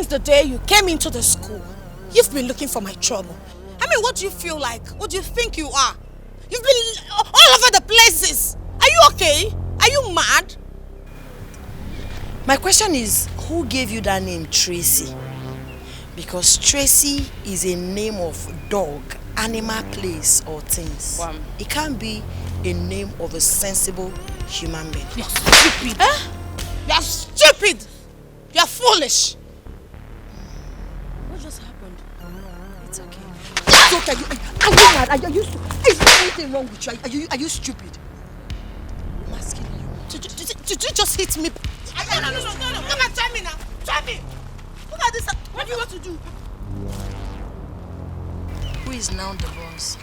Since the day you came into the school, you've been looking for my trouble. I mean, what do you feel like? What do you think you are? You've been all over the places. Are you okay? Are you mad? My question is, who gave you that name, Tracy? Because Tracy is a name of dog, animal, place, or things. Wow. It can't be a name of a sensible human being. You're stupid. Eh? You're stupid. You're foolish. What just happened? It's okay. It's okay. Are you mad? Is there anything wrong with you? Are you stupid? I'm asking you. Did you just hit me? No. Come on, try me now. Try me. Look at this. What do you want to do? Who is now the boss?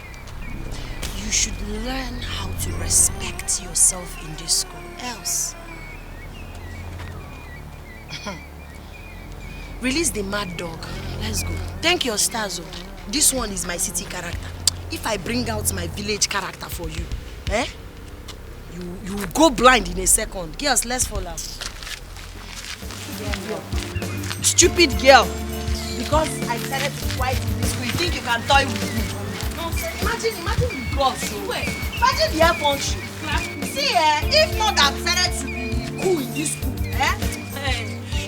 You should learn how to respect yourself in this school. Else. Release the mad dog. Let's go. Thank your stars. This one is my city character. If I bring out my village character for you, you will go blind in a second. Girls, let's follow. Stupid girl. Because I decided to fight in this school, you think you can toy with me? No, imagine the girls. Imagine the air punch. See, if not that decided to be cool in this school,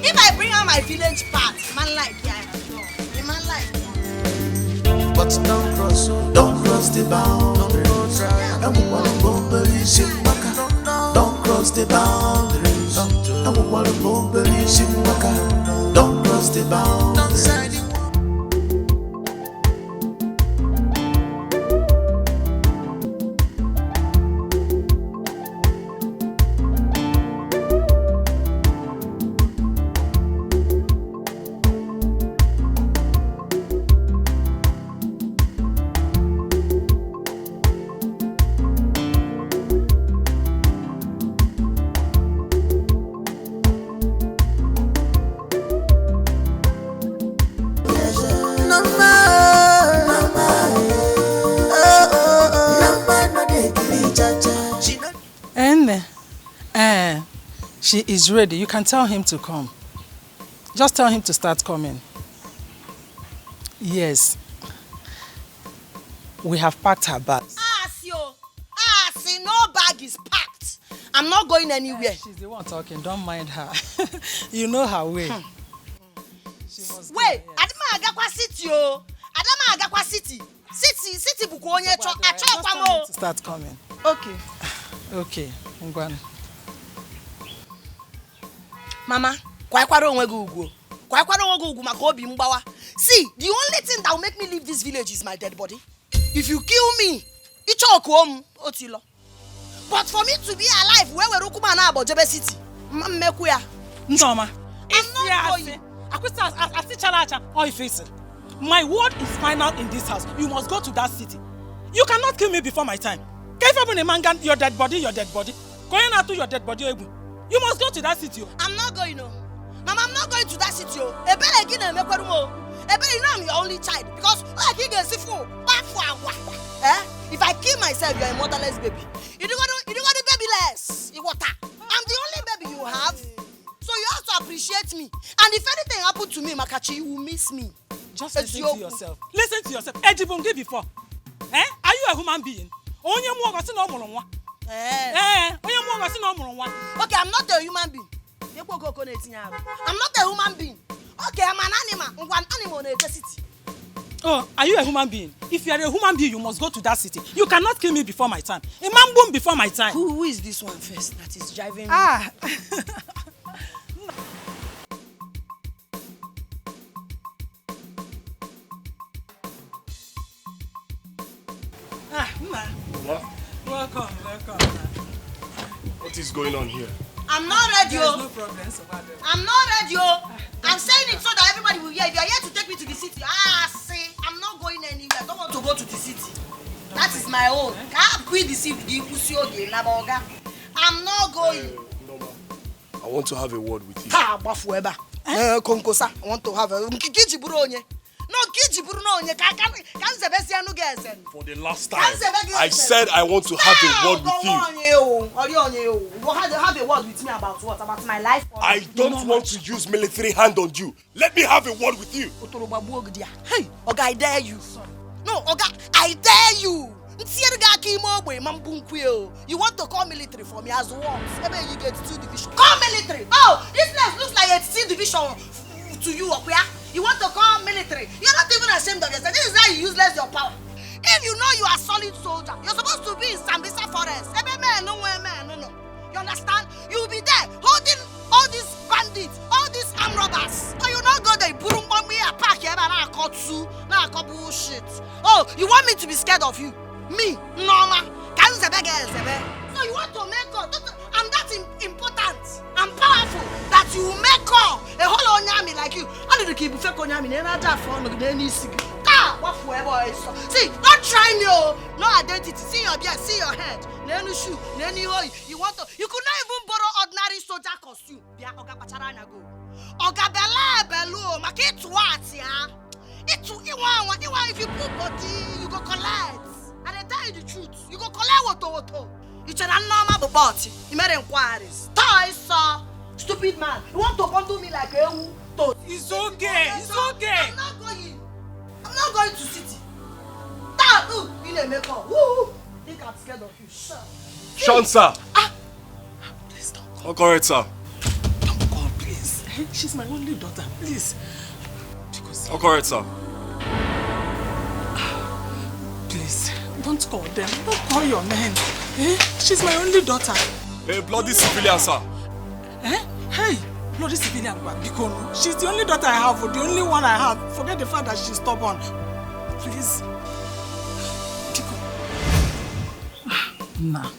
if I bring out my village part, man like, the man like. But don't cross the boundaries. Don't cross the boundaries. Don't cross the boundaries. She is ready. You can tell him to come. Just tell him to start coming. Yes. We have packed her bags. See, no bag is packed. I'm not going anywhere. She's the one talking. Don't mind her. You know her way. She must wait, Adama Agakwa City, Adama Agakwa City. City bukonye cho kwamo. Start coming. Okay. Okay. Ngwan. Mama, kwaikwara onwe gi ugwu. Kwaikwara onwe gi ugwu maka obi mgbawa. See, the only thing that will make me leave this village is my dead body. If you kill me, ichoku otilo. But for me to be alive, where we rukuma na Abojebe City, mmeku ya. Ndoma. I'm not going. My word is final in this house. You must go to that city. You cannot kill me before my time. Your dead body. Going out to your dead body. You must go to that city. I'm not going, no. Mama, I'm not going to that city. If I'm your only child, because if I kill myself, you're a motherless baby. You don't want the babyless. I'm the only baby you have. So you have to appreciate me. And if anything happened to me, Makachi, you will miss me. Just listen to yourself. Listen to yourself. Ejibungi before. Are you a human being? Okay, I'm not a human being. I'm not a human being. Okay, I'm an animal. One animal in the city. Oh, are you a human being? If you are a human being, you must go to that city. You cannot kill me before my time. A man boom before my time. Who is this one first that is driving me? What? Welcome. What is going on here? I'm not ready. There's no problem. I'm not ready. I'm saying it so that everybody will hear. If you are here to take me to the city, see, I'm not going anywhere. I don't want to go to the city. That is my own. I'm not going. Norma, I want to have a word with you. I want to have a No, Gigi Bruno, you can't For the last time, I said I want to have a word with you. Have a word with me about what? About my life? I don't want to use military hand on you. Let me have a word with you. Hey, Oga, I dare you. No, Oga, I dare you. You want to call military for me as what? Maybe you get 2 division. Call military. Oh, this place looks like a 3 division to you, okay? You want to call military. You're not even ashamed of yourself. This is how you useless your power. If you know you are a solid soldier, you're supposed to be in Sambisa Forest. No. You understand? You'll be there holding all these bandits, all these armed robbers. So you not go there, boom, me a pack here, and I caught you. Now I call bullshit. Oh, you want me to be scared of you? Me? Norma. Can you say so you want to make up? I'm that important. I'm powerful that you make up a whole onyami like you. I need to keep fake onyami. See, don't try me. No identity. See your beard. See your head. No shoe. No hoe. You want to? You could not even borrow ordinary soldier costume. Bia oga pacharanya go. Oga belu. Make it what ya? If you put body, you go collect. And I tell you the truth, you go collect what. You tell a normal body. You made inquiries. Toys, stupid man. You want to bundle me like a toad. It's okay. I'm not going to city. You need makeup. Think I'm scared of you. Sean, sir. Please don't call. All correct, sir. Don't call, please. She's my only daughter, please. All correct, sir. Please, don't call them. Don't call your men. She's my only daughter. A bloody civilian, sir. Hey, bloody civilian, Bikono. She's the only daughter I have, or the only one I have. Forget the fact that she's stubborn. Please. Nah.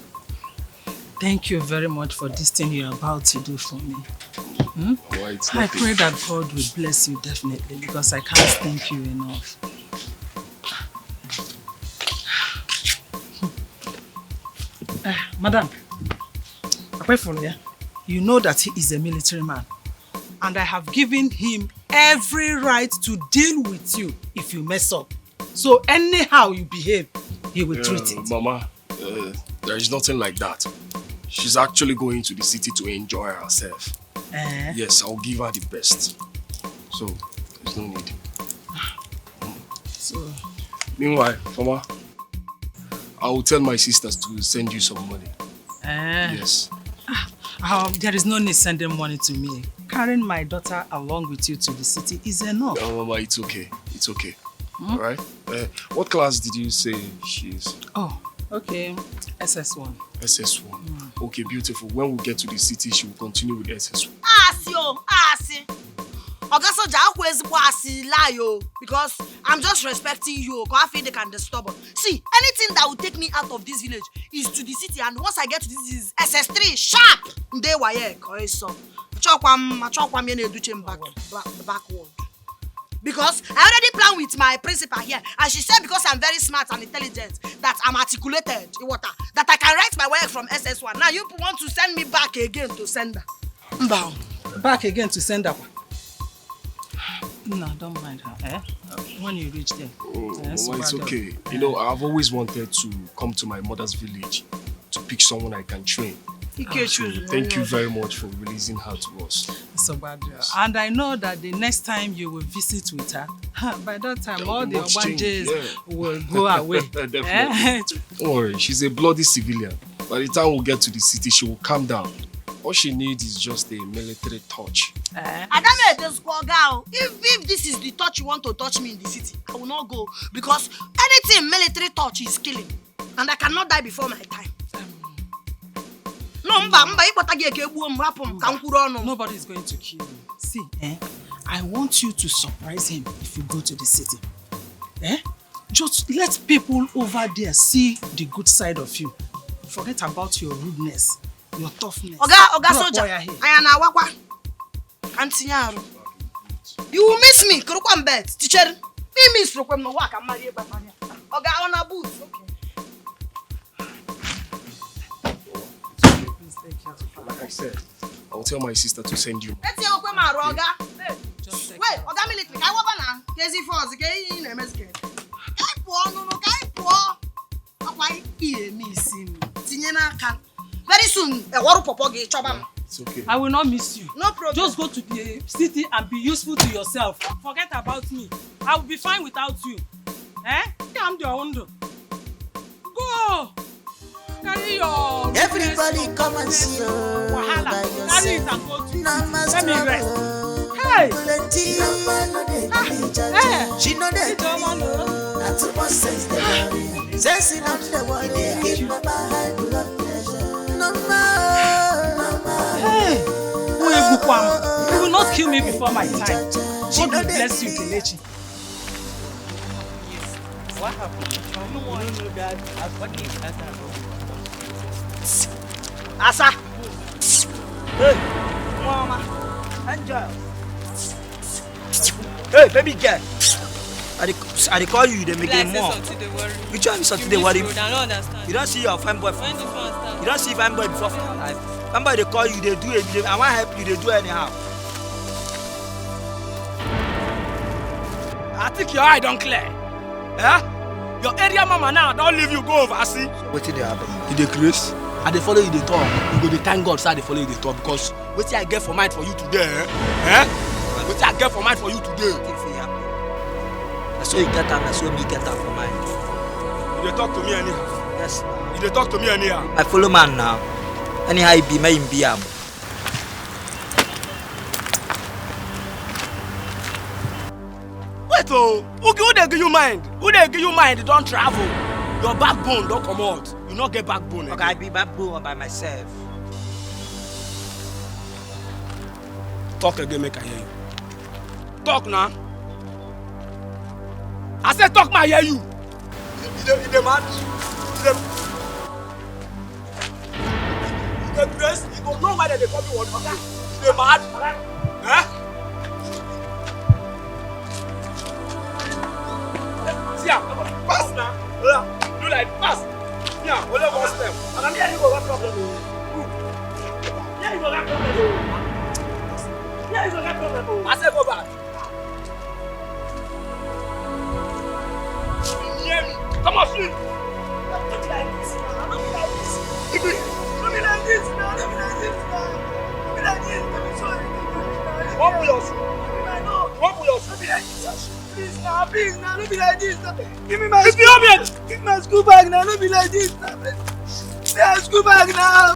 Thank you very much for this thing you're about to do for me. I pray that God will bless you definitely, because I can't thank you enough. Madam, apart from here, you know that he is a military man, and I have given him every right to deal with you if you mess up. So anyhow you behave, he will treat it. Mama, there is nothing like that. She's actually going to the city to enjoy herself. Yes, I'll give her the best. So, there's no need. So, meanwhile, Mama, I will tell my sisters to send you some money. Yes. There is no need sending money to me. Carrying my daughter along with you to the city is enough. No, Mama, it's okay. It's okay. Alright? What class did you say she is? Oh, okay. SS1. SS1. Okay, beautiful. When we get to the city, she will continue with SS1. Because I'm just respecting you. I feel they can disturb us. See, anything that will take me out of this village is to the city, and once I get to this is SS3 sharp. Backward. Because I already planned with my principal here, and she said because I'm very smart and intelligent, that I'm articulated, that I can write my work from SS1. Now you want to send me back again to sender. Back again to sender. No, don't mind her. When you reach there. It's okay. You know, I've always wanted to come to my mother's village to pick someone I can train. Thank you very much for releasing her to us. So bad. And I know that the next time you will visit with her, by that time all the obanjes will go away. Definitely. Don't worry, she's a bloody civilian. By the time we get to the city, she will calm down. All she needs is just a military touch. If this is the touch you want to touch me in the city, I will not go. Because anything military touch is killing. And I cannot die before my time. Nobody is going to kill you. See, I want you to surprise him if you go to the city. Just let people over there see the good side of you. Forget about your rudeness, your toughness. Oga soldier, you will miss me. Teacher, me miss Oga on a booth. Like I said, I'll tell my sister to send you. Let's see Oga military. now. Kezi force, okay, in MSK. Very soon, It's okay. I will not miss you. no problem. Just go to the city and be useful to yourself. Forget about me. I will be fine without you. Eh? I'm the ondo. Go! Carry your... Everybody come and see you Wahala. by Carry it yourself. and go to... Namaste. Let me rest. Hey! Plenty. She know that. That's what sense the worry. Sense not the worry. Keep my high blood pressure. No more. Hey! You will not kill me before my time. God will bless you, Kelechi. What happened? No one knew that. Asa. Hey, mama. Enjoy. Hey, baby girl. I call you, they make them more. Which one is something they worry? I don't understand. You don't see your fine boy. When this one start? You don't see fine boy before for your life. Remember they call you, they do it. I want to help you, they do anyhow. I think your eye don't clear. Yeah? Your area mama now don't leave you go overseas. What did happen? You dey craze? I dey follow you dey talk. You go dey thank God say I dey follow you dey talk because wetin I get for mind for you today, eh? Wetin I get for mind for you today. That's so you get am, that's so me get am for mind. You dey talk to me anyhow. Yes. You dey talk to me anyhow. I follow man now. Anyhow he be, may him be am. Wait oh, who dey give you mind? Who dey give you mind? Don't travel. Your backbone don't come out. You not get backbone. Okay, I be backbone by myself. Talk again, make I hear you. Talk now. I said talk, I hear you. You mad? You dress. You don't know why they call me one. Okay? You mad? Huh? See ya. Pass now. Do like pass. Yeah, only one step. And I'm here you go that problem. Yeah, you go that problem. Yeah, you go that problem. I said go back. Hear me. Come on, sleep. Don't be like this. Don't be like this. Don't be like this. Don't be like this. Don't be like this. Don't be sorry. What will you do? What will you do? Don't be like this. Please now, don't be like this. Give me my school bag. Give me my school bag now. Don't be like this. Yeah, school bag now.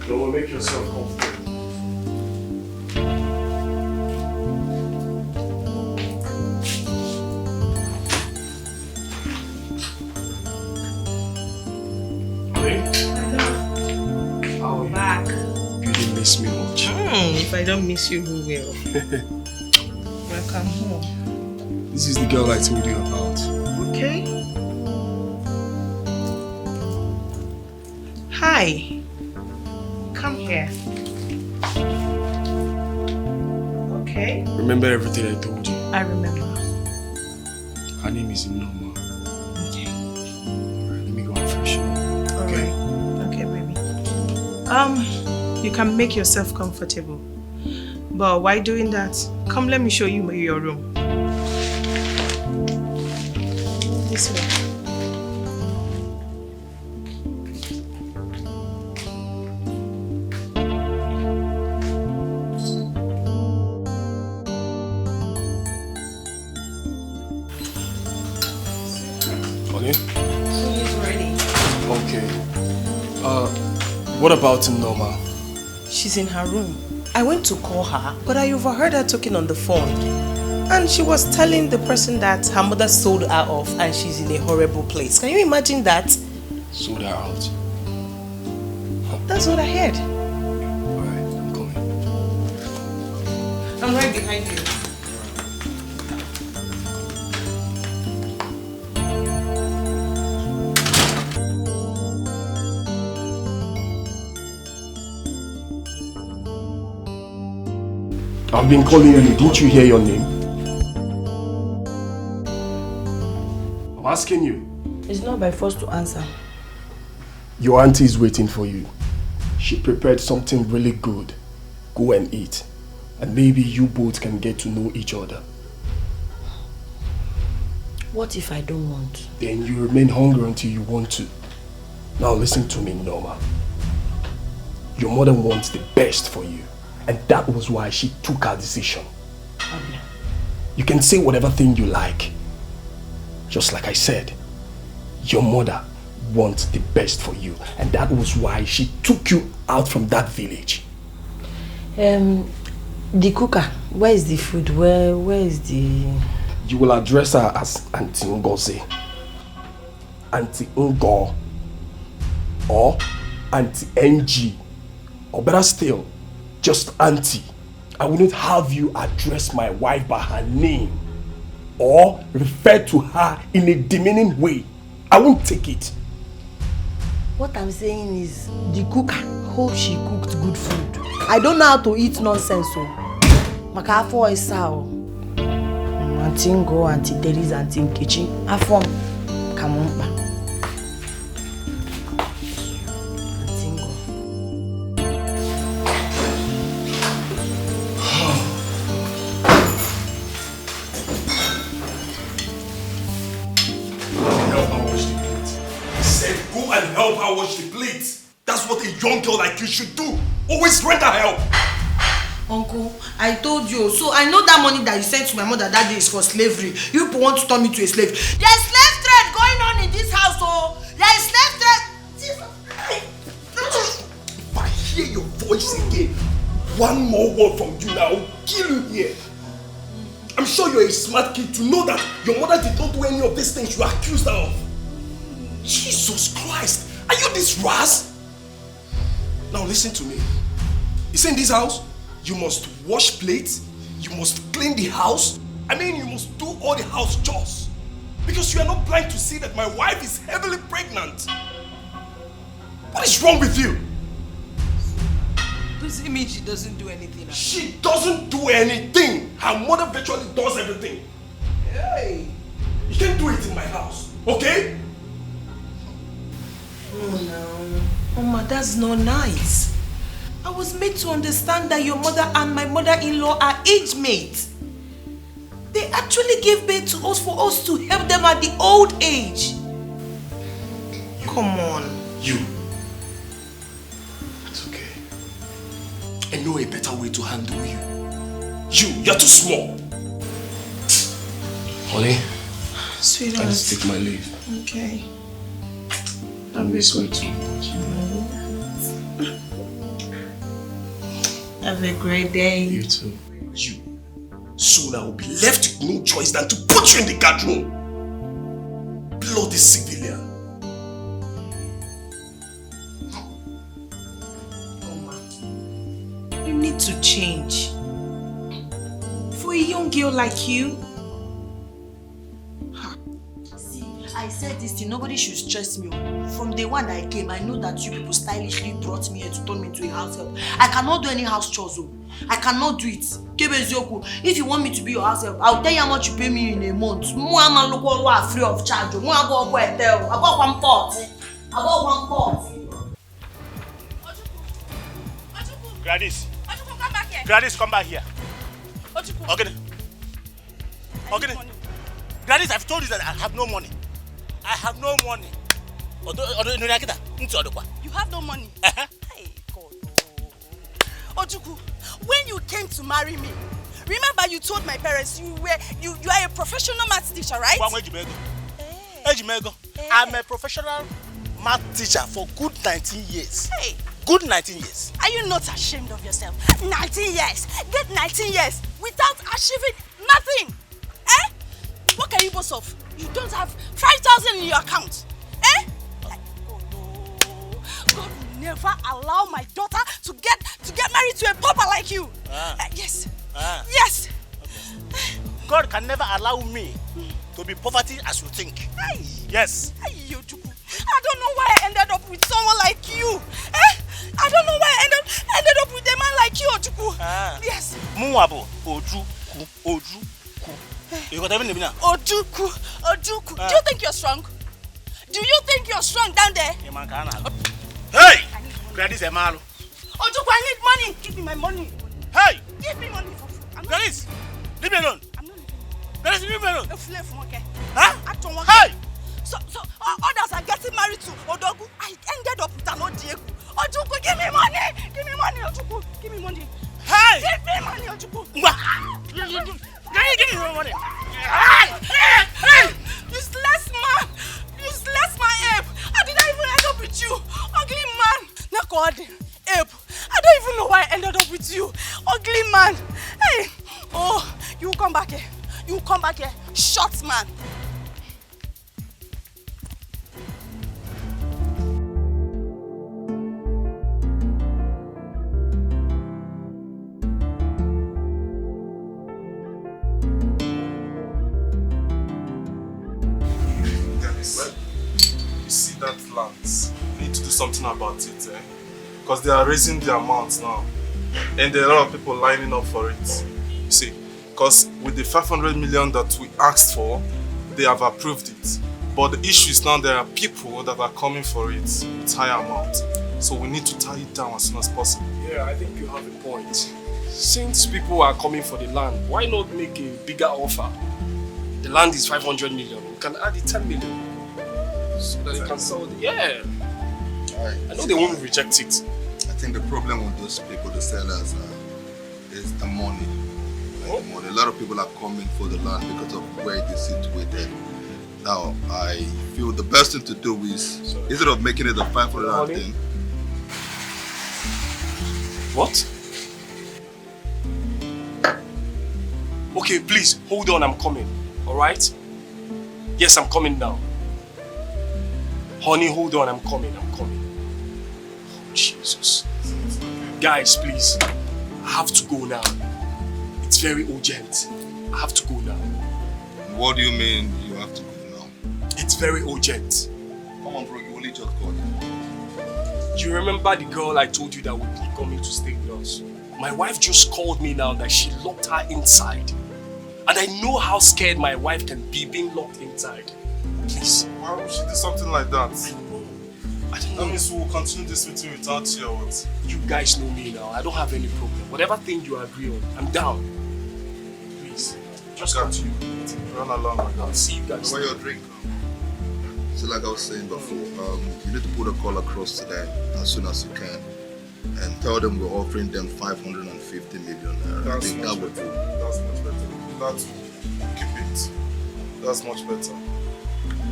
Don't make yourself comfortable. Miss me much. If I don't miss you, who will? Welcome home. This is the girl I told you about. Okay. Hi. Come here. Okay. Remember everything I told you? I remember. Her name is Noma. Okay. Alright, let me go and freshen up. Okay? Okay, baby. You can make yourself comfortable. But why doing that? Come, let me show you your room. This way. Okay? He's ready. Okay. What about Noma? She's in her room. I went to call her, but I overheard her talking on the phone. And she was telling the person that her mother sold her off and she's in a horrible place. Can you imagine that? Sold her out. That's what I heard. Alright, I'm coming. I'm right behind you. I've been calling you. Didn't you hear your name? I'm asking you. It's not by force to answer. Your auntie is waiting for you. She prepared something really good. Go and eat. And maybe you both can get to know each other. What if I don't want? Then you remain hungry until you want to. Now listen to me, Norma. Your mother wants the best for you. And that was why she took her decision. Okay. You can say whatever thing you like. Just like I said, your mother wants the best for you. And that was why she took you out from that village. The cooker, where is the food? Where is the... You will address her as Auntie Ngozi, Auntie Ngo, or Auntie NG, or better still, just Auntie. I will not have you address my wife by her name or refer to her in a demeaning way. I won't take it. What I'm saying is, the cooker, hope she cooked good food. I don't know how to eat nonsense, so. Makafo is sao. Auntie Ngo, Auntie Teresa, Auntie Nkechi. Afom, Kamumba. Auntie Ngo. Help her wash the plate. I said go and help her wash the plate. That's what a young girl like you should do. Always render help. Uncle, I told you. So I know that money that you sent to my mother that day is for slavery. You people want to turn me to a slave. There's slave trade going on in this house, oh. There's slave trade. If I hear your voice again, one more word from you now, I'll kill you here. I'm sure you're a smart kid to know that your mother did not do any of these things you accused her of. Jesus Christ, are you this ras? Now listen to me. You see in this house, you must wash plates, you must clean the house. I mean, you must do all the house chores. Because you are not blind to see that my wife is heavily pregnant. What is wrong with you? Does it mean she doesn't do anything? She doesn't do anything. Her mother virtually does everything. Hey, you can't do it in my house, okay? No. Mama, that's not nice. I was made to understand that your mother and my mother-in-law are age mates. They actually gave birth to us for us to help them at the old age. Come on. You. It's okay. I know a better way to handle you. You're too small. Honey, Sweetheart. I need to take my leave. Okay. I miss you too much. Have a great day. You too. You. Soon I will be left with no choice than to put you in the guard room. Bloody civilian. You need to change. For a young girl like you. See, I said this thing, nobody should stress me. From day one that I came, I know that you people stylishly brought me here to turn me into a house help. I cannot do any house chores. I cannot do it. If you want me to be your house help, I'll tell you how much you pay me in a month. I'm free of charge. I got one pot. I got one pot. Gladys. Ojuku, come back here. Gladys, come back here. Ojuku. Okay. Okay. Gladys, I've told you that I have no money. I have no money. You have no money. Hey, God. Ojuku, when you came to marry me, remember you told my parents you are a professional math teacher, right? I'm a professional math teacher for good 19 years. Hey. Good 19 years. Are you not ashamed of yourself? 19 years. Get 19 years without achieving nothing. Eh? What can you boast of? You don't have 5,000 in your account. Eh? Like, God will never allow my daughter to get married to a pauper like you. Yes. Yes. Okay. God can never allow me to be poverty as you think. Hey. Yes. Hey, Ojuku. I don't know why I ended up with someone like you. Eh? I don't know why I ended up with a man like you, Ojuku. Yes. Muabo, Ojuku. You got everything now? Ojuku. Do you think you're strong? Do you think you're strong down there? Hey! Gladys Emalo. Ojuku, I need money. Give me my money. Hey! Give me money. Gladys, leave me alone. I'm not leaving. Gladys, leave me alone. Huh? Hey! So others are getting married to Odogu. I ended up with an Odiegu. Ojuku, give me money. Give me money, Ojuku. Give me money. Hey! Give me money, Ojuku. Give me money. Hey! Useless man. Useless my ape. How did I even end up with you? Ugly man. Nakodi. Ape. I don't even know why I ended up with you. Ugly man. Hey. Oh, you come back here. You come back here. Short man. See that land, we need to do something about it, because they are raising the amounts now and there are a lot of people lining up for it. You see, because with the 500 million that we asked for, they have approved it, but the issue is now there are people that are coming for it with higher amount, so we need to tie it down as soon as possible. Yeah, I think you have a point. Since people are coming for the land, why not make a bigger offer? The land is 500 million, we can add it 10 million. So that you can sell it. Yeah. I know they won't reject it. I think the problem with those people, the sellers, is the money. Like the money. A lot of people are coming for the land because of where it is situated. Now, I feel the best thing to do is, instead of making it a 500 thing. What? Okay, please, hold on, I'm coming. Alright? Yes, I'm coming now. Honey, hold on, I'm coming. Oh, Jesus. Guys, please. I have to go now. It's very urgent. I have to go now. What do you mean you have to go now? It's very urgent. Come on, bro, you only just got it. You remember the girl I told you that would be coming to stay with us? My wife just called me now that she locked her inside. And I know how scared my wife can be being locked inside. Please. Why would she do something like that? I don't know. That means we will continue this meeting without you or what? You guys know me now. I don't have any problem. Whatever thing you agree on, I'm down. Please. Just got you. Run along like that. I'll see you guys. Where your drink? So like I was saying before, you need to put a call across to them as soon as you can. And tell them we're offering them 550 million. I think that would do. That's much better. That will keep it. That's much better.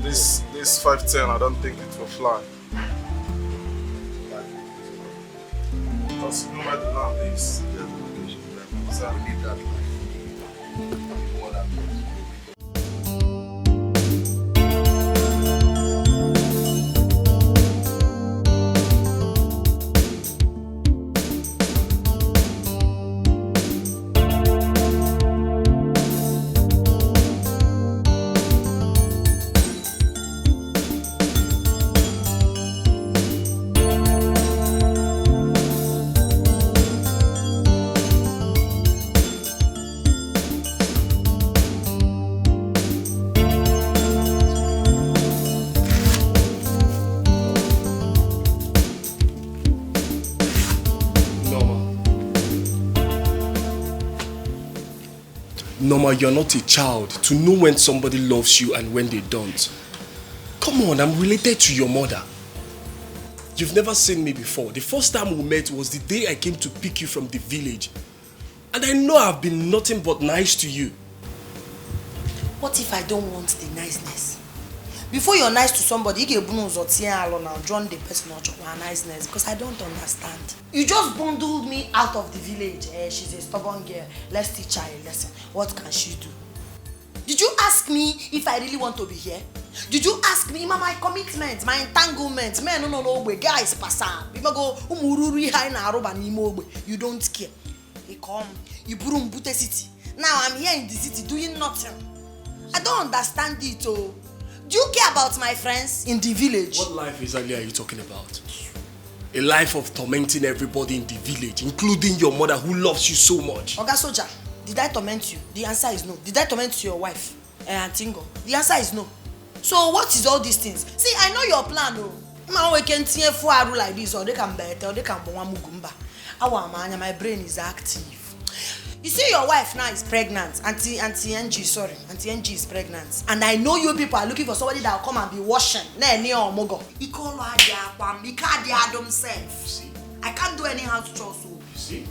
This 510, I don't think it will fly. Because you know where the land is. There's the location. So we need that line. Norma, you're not a child to know when somebody loves you and when they don't. Come on, I'm related to your mother. You've never seen me before. The first time we met was the day I came to pick you from the village. And I know I've been nothing but nice to you. What if I don't want the niceness? Before you're nice to somebody, you can join the person or niceness because I don't understand. You just bundled me out of the village. She's a stubborn girl. Let's teach her a lesson. What can she do? Did you ask me if I really want to be here? Did you ask me my commitment, my entanglement? Man, no, guys, passa. You don't care. You come, you bring Bute City. Now I'm here in the city doing nothing. I don't understand it. Oh. Do you care about my friends in the village? What life exactly are you talking about? A life of tormenting everybody in the village, including your mother who loves you so much. Oga Soldier, did I torment you? The answer is no. Did I torment your wife, Antingo? The answer is no. So what is all these things? See, I know your plan, oh. We can see a four like this, or they can better, or they can go one mugumba. My brain is active. You see, your wife now is pregnant. Auntie NG is pregnant. And I know you people are looking for somebody that will come and be washing. See? I can't do any house chores. You see?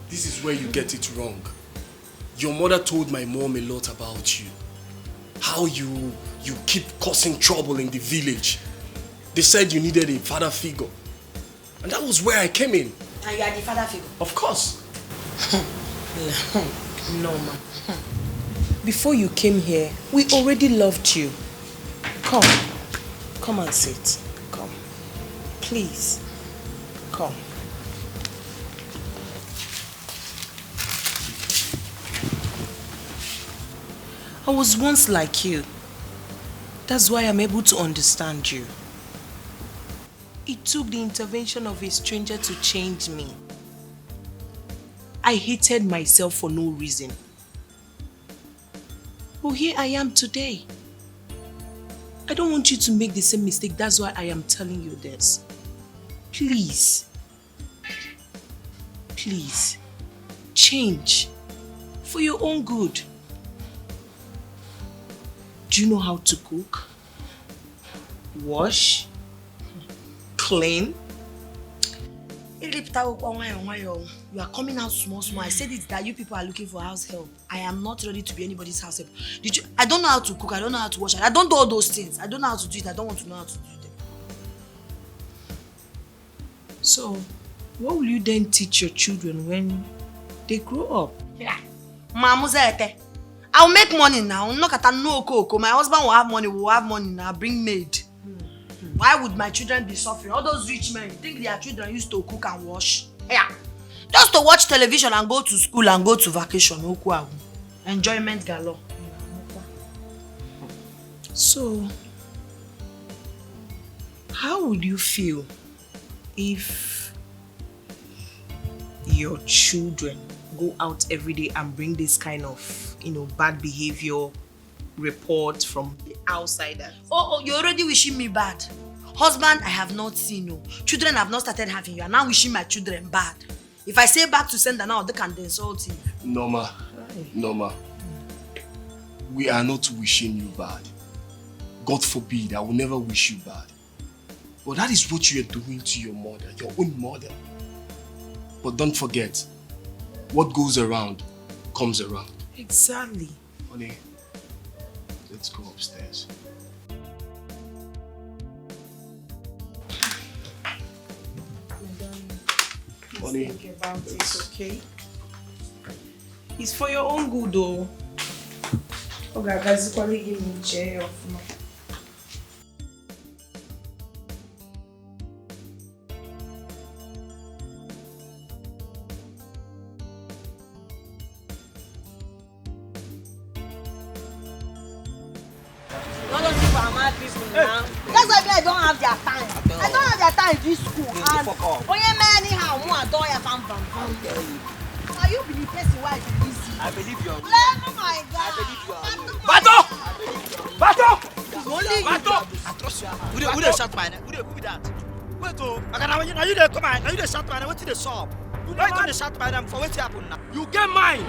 This is where you get it wrong. Your mother told my mom a lot about you. How you keep causing trouble in the village. They said you needed a father figure. And that was where I came in. And you are the father figure? Of course. No, ma. Before you came here, we already loved you. Come and sit. Come. Please. Come. I was once like you. That's why I'm able to understand you. It took the intervention of a stranger to change me. I hated myself for no reason. But here I am today. I don't want you to make the same mistake. That's why I am telling you this. Please. Please. Change. For your own good. Do you know how to cook? Wash? Clean? You are coming out small. I said it that you people are looking for house help. I am not ready to be anybody's house help. I don't know how to cook. I don't know how to wash. I don't do all those things. I don't know how to do it. I don't want to know how to do them. So, what will you then teach your children when they grow up? Yeah. I'll make money now. Look at no cocoa. My husband will have money. We'll have money now. Bring maid. Why would my children be suffering? All those rich men, you think their children used to cook and wash? Yeah. Just to watch television and go to school and go to vacation. Enjoyment galore. So, how would you feel if your children go out every day and bring this kind of, bad behavior report from the outsider? Oh, you're already wishing me bad. Husband, I have not seen you. Children have not started having you. I'm now wishing my children bad. If I say back to sender now, they can insult you. Norma. We are not wishing you bad. God forbid, I will never wish you bad. But that is what you are doing to your mother, your own mother. But don't forget, what goes around comes around. Exactly. Honey, let's go upstairs. Honey, think about it, okay? It's for your own good, though. Okay, guys, equally give me a chair off now. That's why I don't have their time. I don't have their time in this school. And anyhow, are you the person why you Lizzy? I believe you. Oh my God. Bato! Bato! I trust you. Who they shot my name? Who be that? Wait, now you dey come out. Now you dey shot my name. What the shop? Why you come dey shot my name for what happen now? You get mine.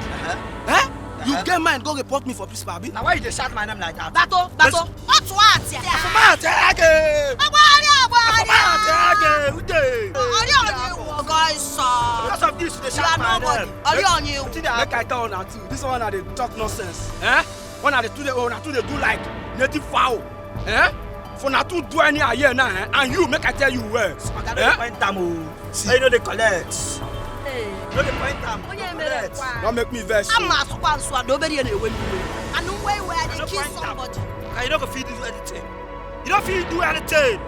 You get mine. Go report me for principal. Now why you dey shot my name like that? Bato! What's what? Because of this, they shot my name. Make I tell now too. This one are they talk nonsense. One are they do like native foul. For not to do any here now, and you make I tell you where. You know they collect. No they point them. Don't make me vex. Nobody anyway. And no way where they kill somebody. You don't feel do anything. You don't feel do anything.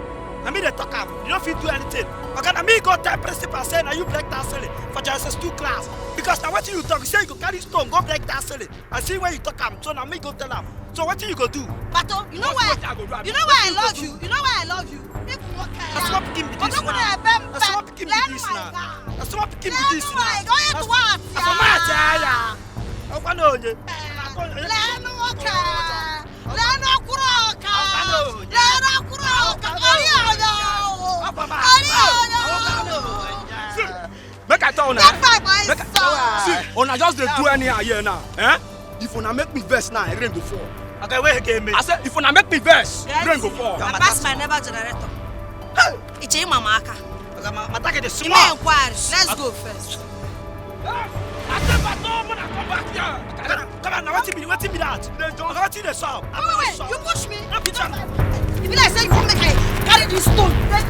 I mean they talk up. You don't feel do anything. Okay, now me go tell principal say now you break that ceiling for just 2 class. Because now what you talk, you say you go carry stone, go break that ceiling. And see where you talk am. So now me go tell am. So what you go do? Pato, you know why? You know why I love you? You know why I love you? That's what picking me this now. That's what picking me this now. That's what picking me this now. That's what yeah. I want to know. Make I tell now. See, on I just do any here now. Eh? If una make me verse now, it rain go fall. Okay, wait again, me. I said, if una make me verse, rain go fall. I pass my never generator. It's in my aka. Okay, my target is small. Let's go first. I said, but no, I'm gonna come back here. Come on, now what you be that? What you the song? Wait, you push me. If you like say you want me to carry this stone, then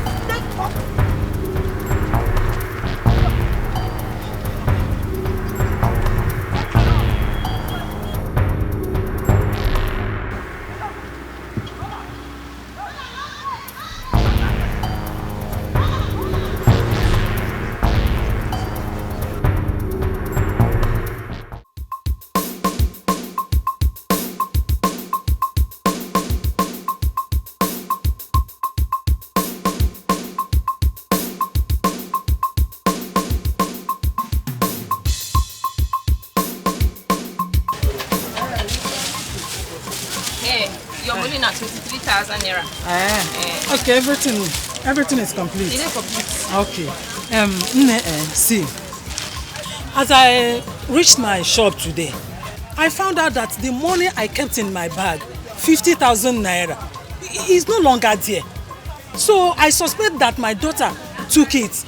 Your money now 23,000 naira. Okay, everything is complete. It is complete. Okay. See, as I reached my shop today, I found out that the money I kept in my bag, 50,000 naira, is no longer there. So I suspect that my daughter took it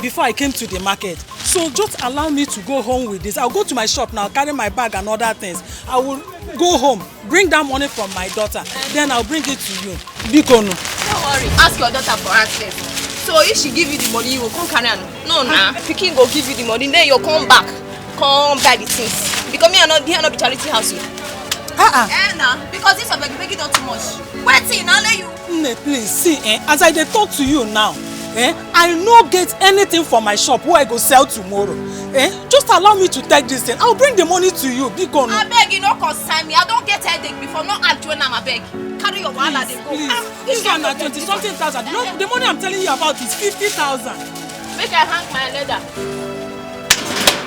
before I came to the market. So just allow me to go home with this. I'll go to my shop now, carry my bag and other things. I will go home, bring that money from my daughter, then I'll bring it to you. Bikono. Don't worry, ask your daughter for access. So if she give you the money, you will come carry on. No, nah. Pikin go give you the money, then you'll come back, come buy the things. Because me and not be charity house. Because this is making not too much. Wait, I'll let you. Please, see, as I talk to you now, I no get anything for my shop where I go sell tomorrow. Just allow me to take this thing. I'll bring the money to you. Bikono. I beg you, no concern me. I don't get headache before. No act when I'm a beg. Carry your wallet and go. This one at 20-something thousand. No, the money I'm telling you about is 50,000. Make I hang my leather.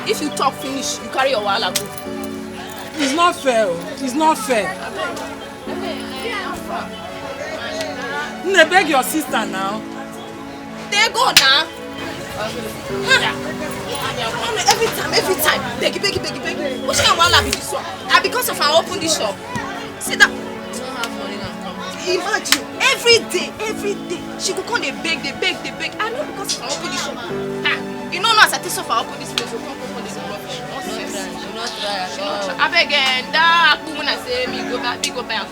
If you talk finish, you carry your wallet go. It's not fair. It's not fair. Beg your sister now. They go now. Every time. Beg. What's your wallet be this one? Because of I open this shop. See that? Imagine every day she go come they beg. I know because I open this shop. You know as I tell so far open this place, you come open this rubbish. I beg that woman I say me go back, and come now.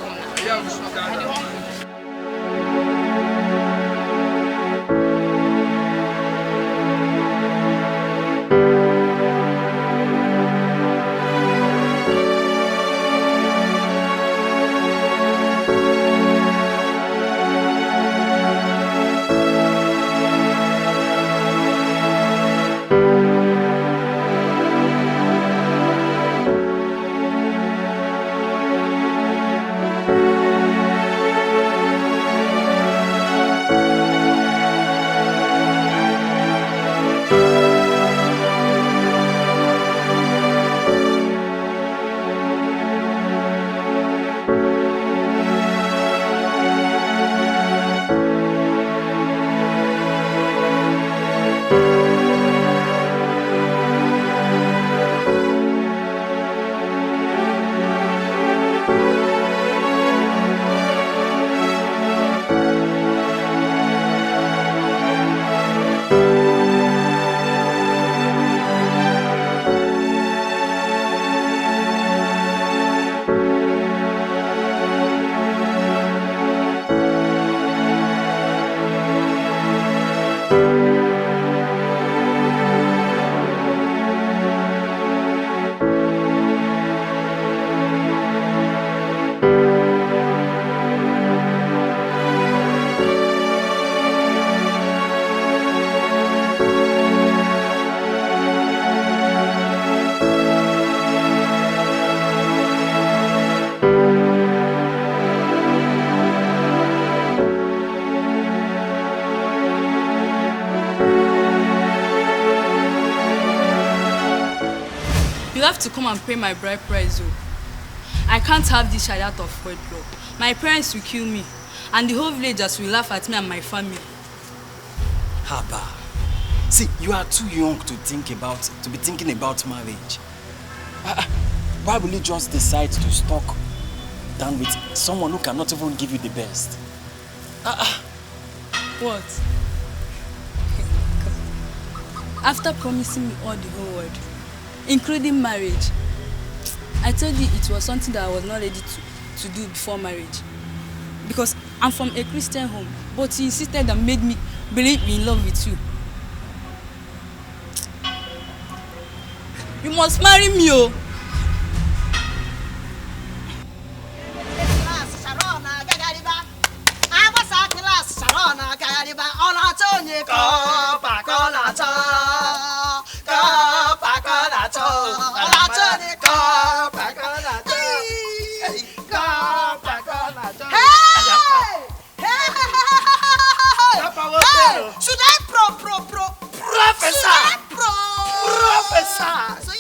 have to come and pay my bride price, though. I can't have this child out of wedlock. My parents will kill me, and the whole villagers will laugh at me and my family. Haba. See, you are too young to be thinking about marriage. Why will you just decide to stuck down with someone who cannot even give you the best? What? After promising me all the whole world, including marriage, I told you it was something that I was not ready to do before marriage. Because I'm from a Christian home, but you insisted and made me believe in love with you. You must marry me, oh! Should I Professor? So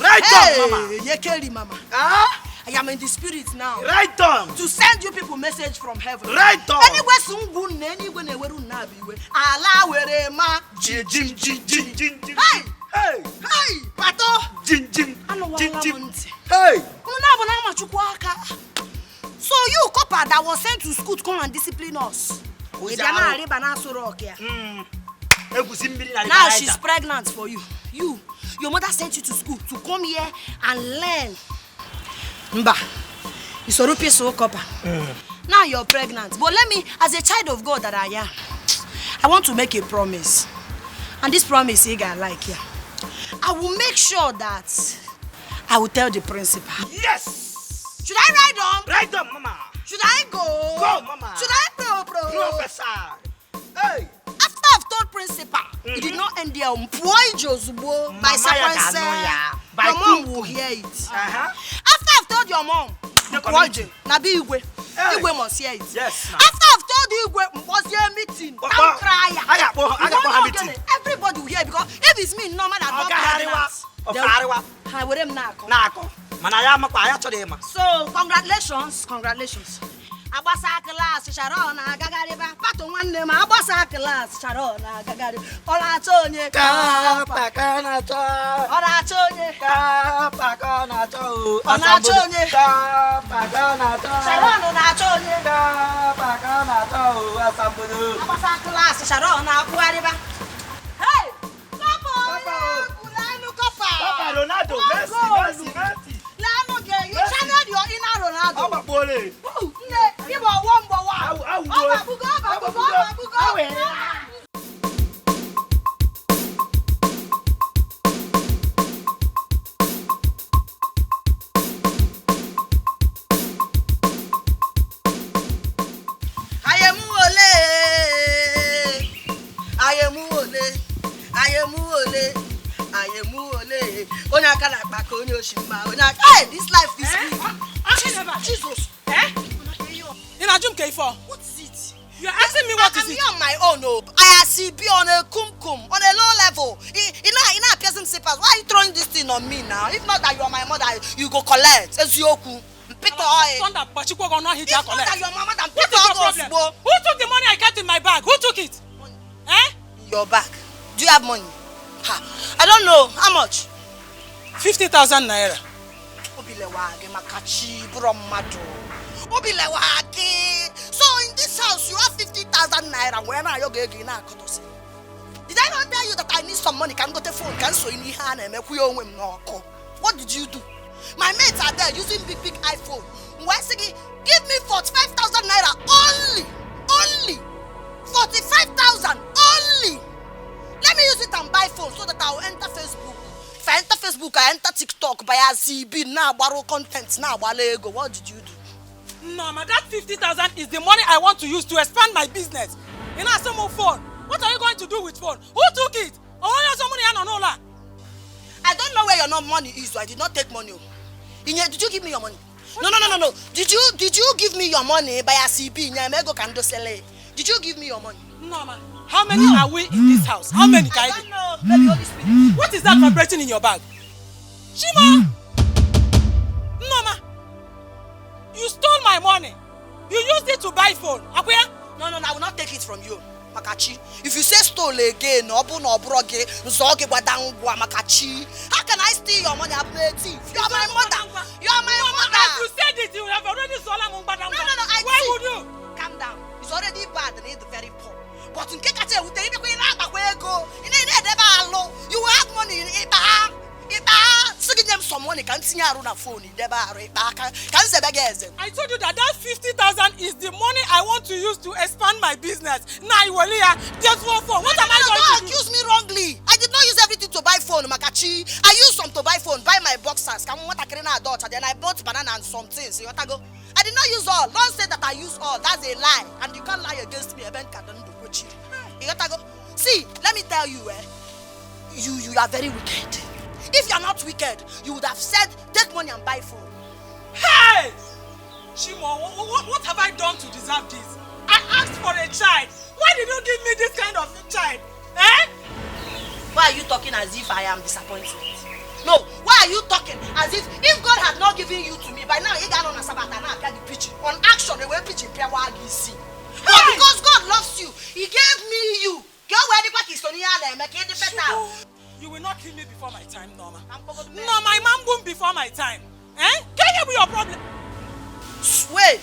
Right on, Mama. Yekeri, Mama. I am in the spirit now. Right on. To send you people message from heaven. Right on. Anyway, sungun anyway neweru nabiwe. Ala were ma jin. Hey! Hey! Hey! Pato! Jin. Hey! So you copper that was sent to school to come and discipline us. Now she's pregnant for you. Your mother sent you to school to come here and learn. Mba, it's a rupees so copper. Now you're pregnant. But let me, as a child of God that I am, I want to make a promise. And this promise, I like you. I will make sure that I will tell the principal. Yes! Should I ride on? Ride on, Mama. Should I go? Go, Mama. Should I Professor. Hey! After I've told principal, it did not end there. By surprise, your mom will hear it. After I've told your mom, Igwe must hear it. Yes. After I've told Igwe, was your meeting? Don't cry. Everybody will hear because if it's me, no matter what. So congratulations. Abasa class Sharon Gagariba Pato one name Abasa class Sharon Gagariba Ola Tonye Kapakanato Ola Tonye Kapakanato Ola Tonye Kapakanato Sharon Ola Tonye Kapakanato Asambudu Abasa class Sharon Gagariba. Hey Papa Papa Ronaldo Messi Lano girl, you channeled your inner Ronaldo. Hey, this life is Jesus. What is it? You are asking me what is it? I'm on my own. I see be on a kumkum, on a low level. In a person slippers. Why are you throwing this thing on me now? If not that you are my mother, you go collect. It's Yoku. Pick the oil. If not that your mama, then pick the problem. Who took the money I kept in my bag? Who took it? Your bag. Do you have money? I don't know. How much? 50,000 naira. So in this house you have 50,000 naira. Where are you going? Did I not tell you that I need some money? Can go to phone? Can so in your hand and make we own him no call. What did you do? My mates are there using big iPhone. Give me 45,000 naira only 45,000 only. Let me use it and buy phone so that I will enter Facebook. If I enter Facebook, I enter TikTok, buy a CB, now borrow content, now Lego. What did you do? No, ma, that 50,000 is the money I want to use to expand my business. You know, some more phone. What are you going to do with phone? Who took it? I don't know where your money is, so I did not take money. Did you give me your money? No. Did you give me your money by a CB? Did you give me your money? No, man. How many are we in this house? How many? I don't know. Maybe Holy Spirit. What is that vibrating in your bag? Shima! Noma! You stole my money. You used it to buy phone. Akuya? No, I will not take it from you. Makachi. If you say stole again, Makachi. How can I steal your money? I'm a thief. You are my mother. You are my mother. As you said it, you have already stolen my money. No. Why would you? Calm down. It's already bad and it's very poor. But in Kekate, you will have money in it. Them some money can see around a phone. I told you that 50,000 is the money I want to use to expand my business. Now you will hear just one phone. What am I going to do? Don't accuse me wrongly. I did not use everything to buy phone, Makachi. I used some to buy phone, buy my boxers. Then I bought banana and some things. I did not use all. Don't say that I use all. That's a lie. And you can't lie against me. See, let me tell you, you are very wicked. If you are not wicked, you would have said, take money and buy phone. Hey! Shimo, what have I done to deserve this? I asked for a child. Why did you give me this kind of a child? Eh? Why are you talking as if I am disappointed? No, why are you talking as if God had not given you to me, by now he got on a Sabbath and now I the preaching. On action, they were preaching prayer while you see. But because God loves you, he gave me you. You will not kill me before my time, Norma. No, my mom won't before my time. Eh? Can you be your problem? Wait,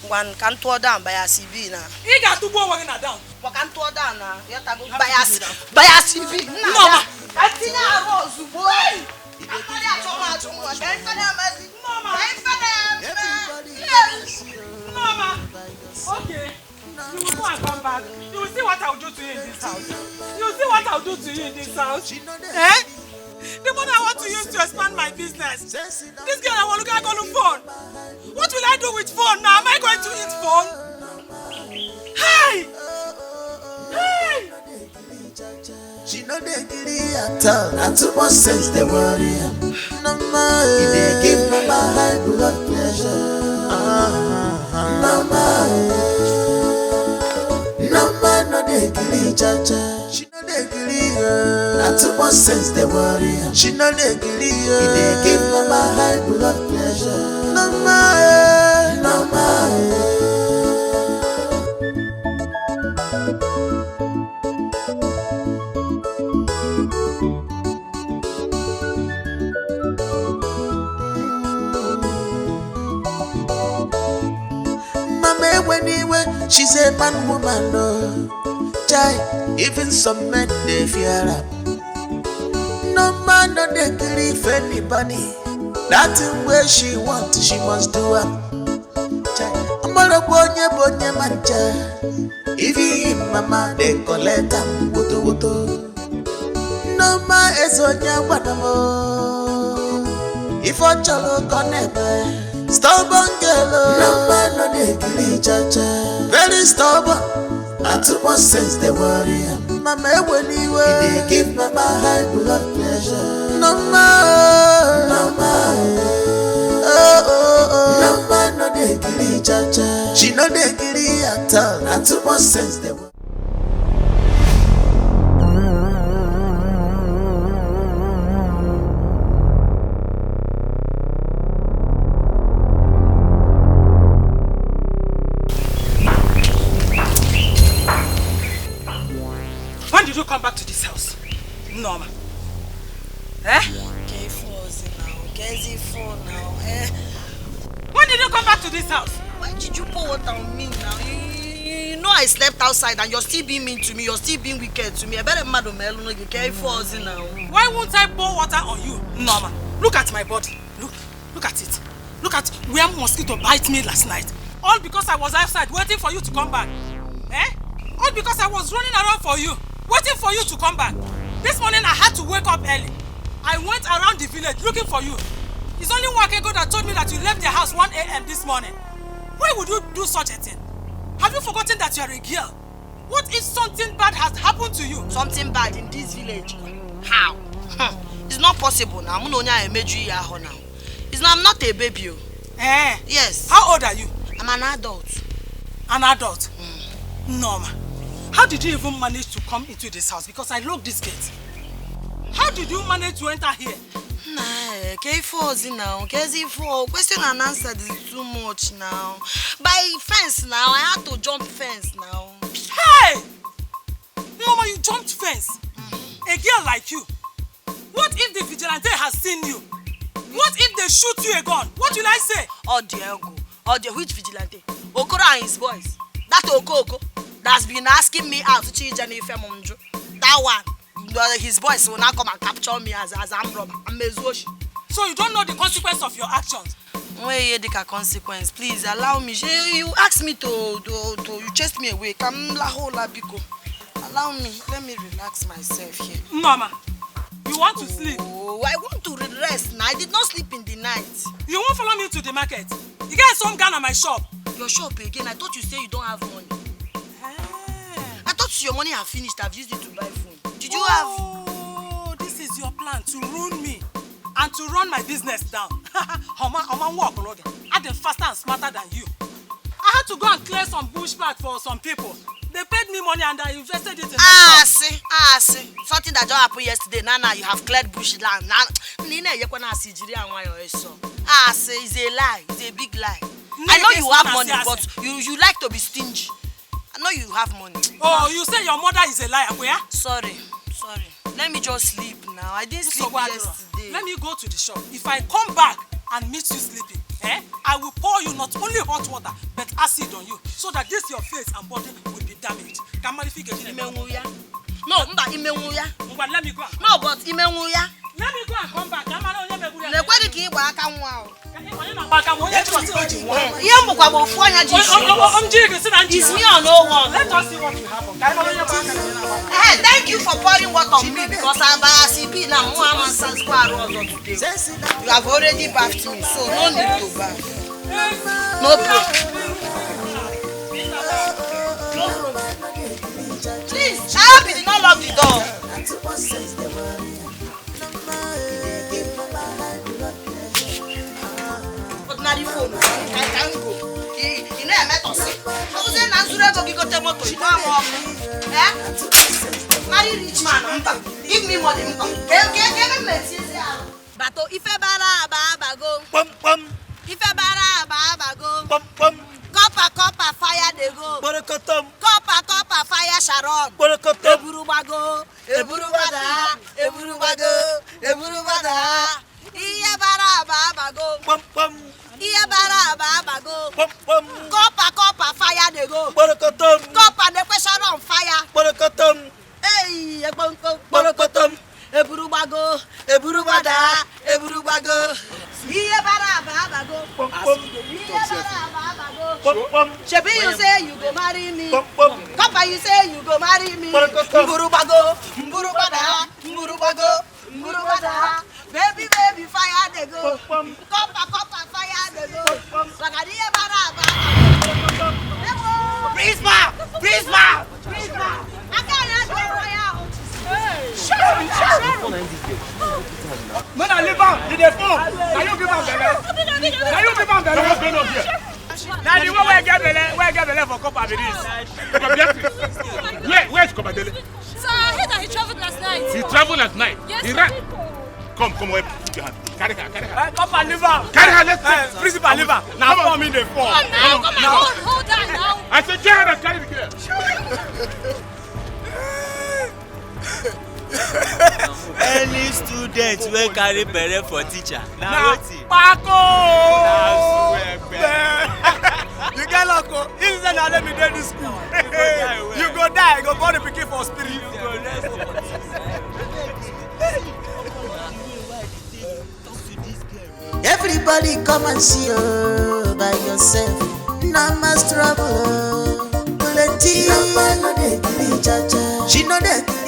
one can tour down by a CB now. You got to go down. What can tour down now? You have to go by a CB. Norma. Norma. Okay. You will go and come back. You will see what I will do to you in this house. You will see what I will do to you in this house. Eh? The money I want to use to expand my business. This girl I want to go look phone. What will I do with phone now? Am I going to eat phone? Hey! Hey! She know they get at all. Not too much sense they worry. No more. They give me my high blood pressure. No more. No man, no they kill cha-cha. She know they kill not too much sense they worry. She know they kill they give me my high blood pressure. No man, no man. Anyway, she's a man woman, no. Chai, even some men they fear her. No man, no they grieve anybody. Nothing where she wants, she must do her. Chai, I'm all a bonye mancha. If he mama, they collect them, wuto. No man is on your wadamo. If I chalo connect. Stubborn girl, no man, no they kill cha-cha. Very stubborn, not too much sense they worry. Mama, when you were, they give mama high blood pressure. No man, no man. No man, no they kill cha-cha. She no they kill at all, not too much sense they worry. When did you come back to this house? Norma. Eh? When did you come back to this house? Why did you pour water on me now? You know I slept outside and you're still being mean to me. You're still being wicked to me. I better mad on my own. You can't force it now. Why won't I pour water on you, Norma? Look at my body. Look at it. Look at where mosquito bite me last night. All because I was outside waiting for you to come back. Eh? All because I was running around for you, waiting for you to come back. This morning I had to wake up early. I went around the village looking for you. It's only Wazico that told me that you left the house 1 a.m. this morning. Why would you do such a thing? Have you forgotten that you are a girl? What if something bad has happened to you? Something bad in this village? How? It's not possible now. I'm not a baby. Eh? Yes. How old are you? I'm an adult. An adult? Norma. How did you even manage to come into this house? Because I locked this gate. How did you manage to enter here? Nah, K4 now. KZ4. Question and answer is too much now. By fence now, I had to jump fence now. Hey! Mama, you jumped fence. A girl like you. What if the vigilante has seen you? What if they shoot you a gun? What will I say? Oh, Diego. Oh, the which vigilante? Okoro and his boys. That Okoko that's been asking me out to change any Femonjo. That one. His boys will now come and capture me as I'm robber. I'm Mezoshi. So you don't know the consequence of your actions? Where the consequence? Please allow me. You asked me to you chased me away. Come la hola biko. Allow me. Let me relax myself here. Mama, you want to sleep? Oh, I want to rest now. I did not sleep in the night. You won't follow me to the market? You get some gun at my shop. Your shop again? I thought you say you don't have money. I thought your money had finished. I've used it to buy food. Did you have? Oh, this is your plan to ruin me and to run my business down. I'm faster and smarter than you. I had to go and clear some bushback for some people. They paid me money and I invested it in see. Something that just happened yesterday. Now you have cleared bush land. See, it's a lie. It's a big lie. I know you have money, but you like to be stingy. I know you have money. Oh, you say your mother is a liar, where? Sorry. Let me just sleep now. I didn't sleep yesterday. Let me go to the shop. If I come back and meet you sleeping, I will pour you not only hot water, but acid on you, so that this your face and body will be damaged. No, let me go. No, but let me go and come back. It's me or no one. Let us see what will happen. Thank you for pouring water on me because I'm a CP now. You have already bathed me, so no need to bath. No problem. Please, I hope you did not lock the door. Ordinary phone, I can't go. You know I met us. I was in Nazura go go to motor. Marry rich man, give me money. Give me Bato ife bara ba go. Pum pum. Ife bara ba go. Pum pum. Copper fire they go. Borokotom. Copper fire Sharon. Borokotom. Eburu bago. Iye bara ba go. Pum pum. Iye bara ba go. Pum pum. Copper fire they go. Borokotom. Copper they pressure on fire. Borokotom. Hey, Borokotom. Eburu bago. Iye bara ba go. Pum pum. Pum pum. Shebi you say you go marry me. Pum pum. Copper you say you go marry me. Mburu bago. Baby fire they go. Copper fire they go. Sagadiye bara ba. Prisma. I can't go fire. Shut up. Man, I live out. Did they fall? Now you give out the now the one where get the level for Copper Where's Copper Dele? Sir, I heard that he traveled last night. He traveled last night? Yes, he ran. Come, wait. Carry her. Copper liver. Carry her, let's go. Principal liver. Now come in the fall. Come on, hold on now. I said, carry her and carry the girl. Any student will carry bere for teacher. Now Paco! You get loco. If you let me do this school, you go die. You go born the pikin for spirit. Everybody come and see you by yourself. No más trouble. Plenty. No dey kill cha. She no dey kill you.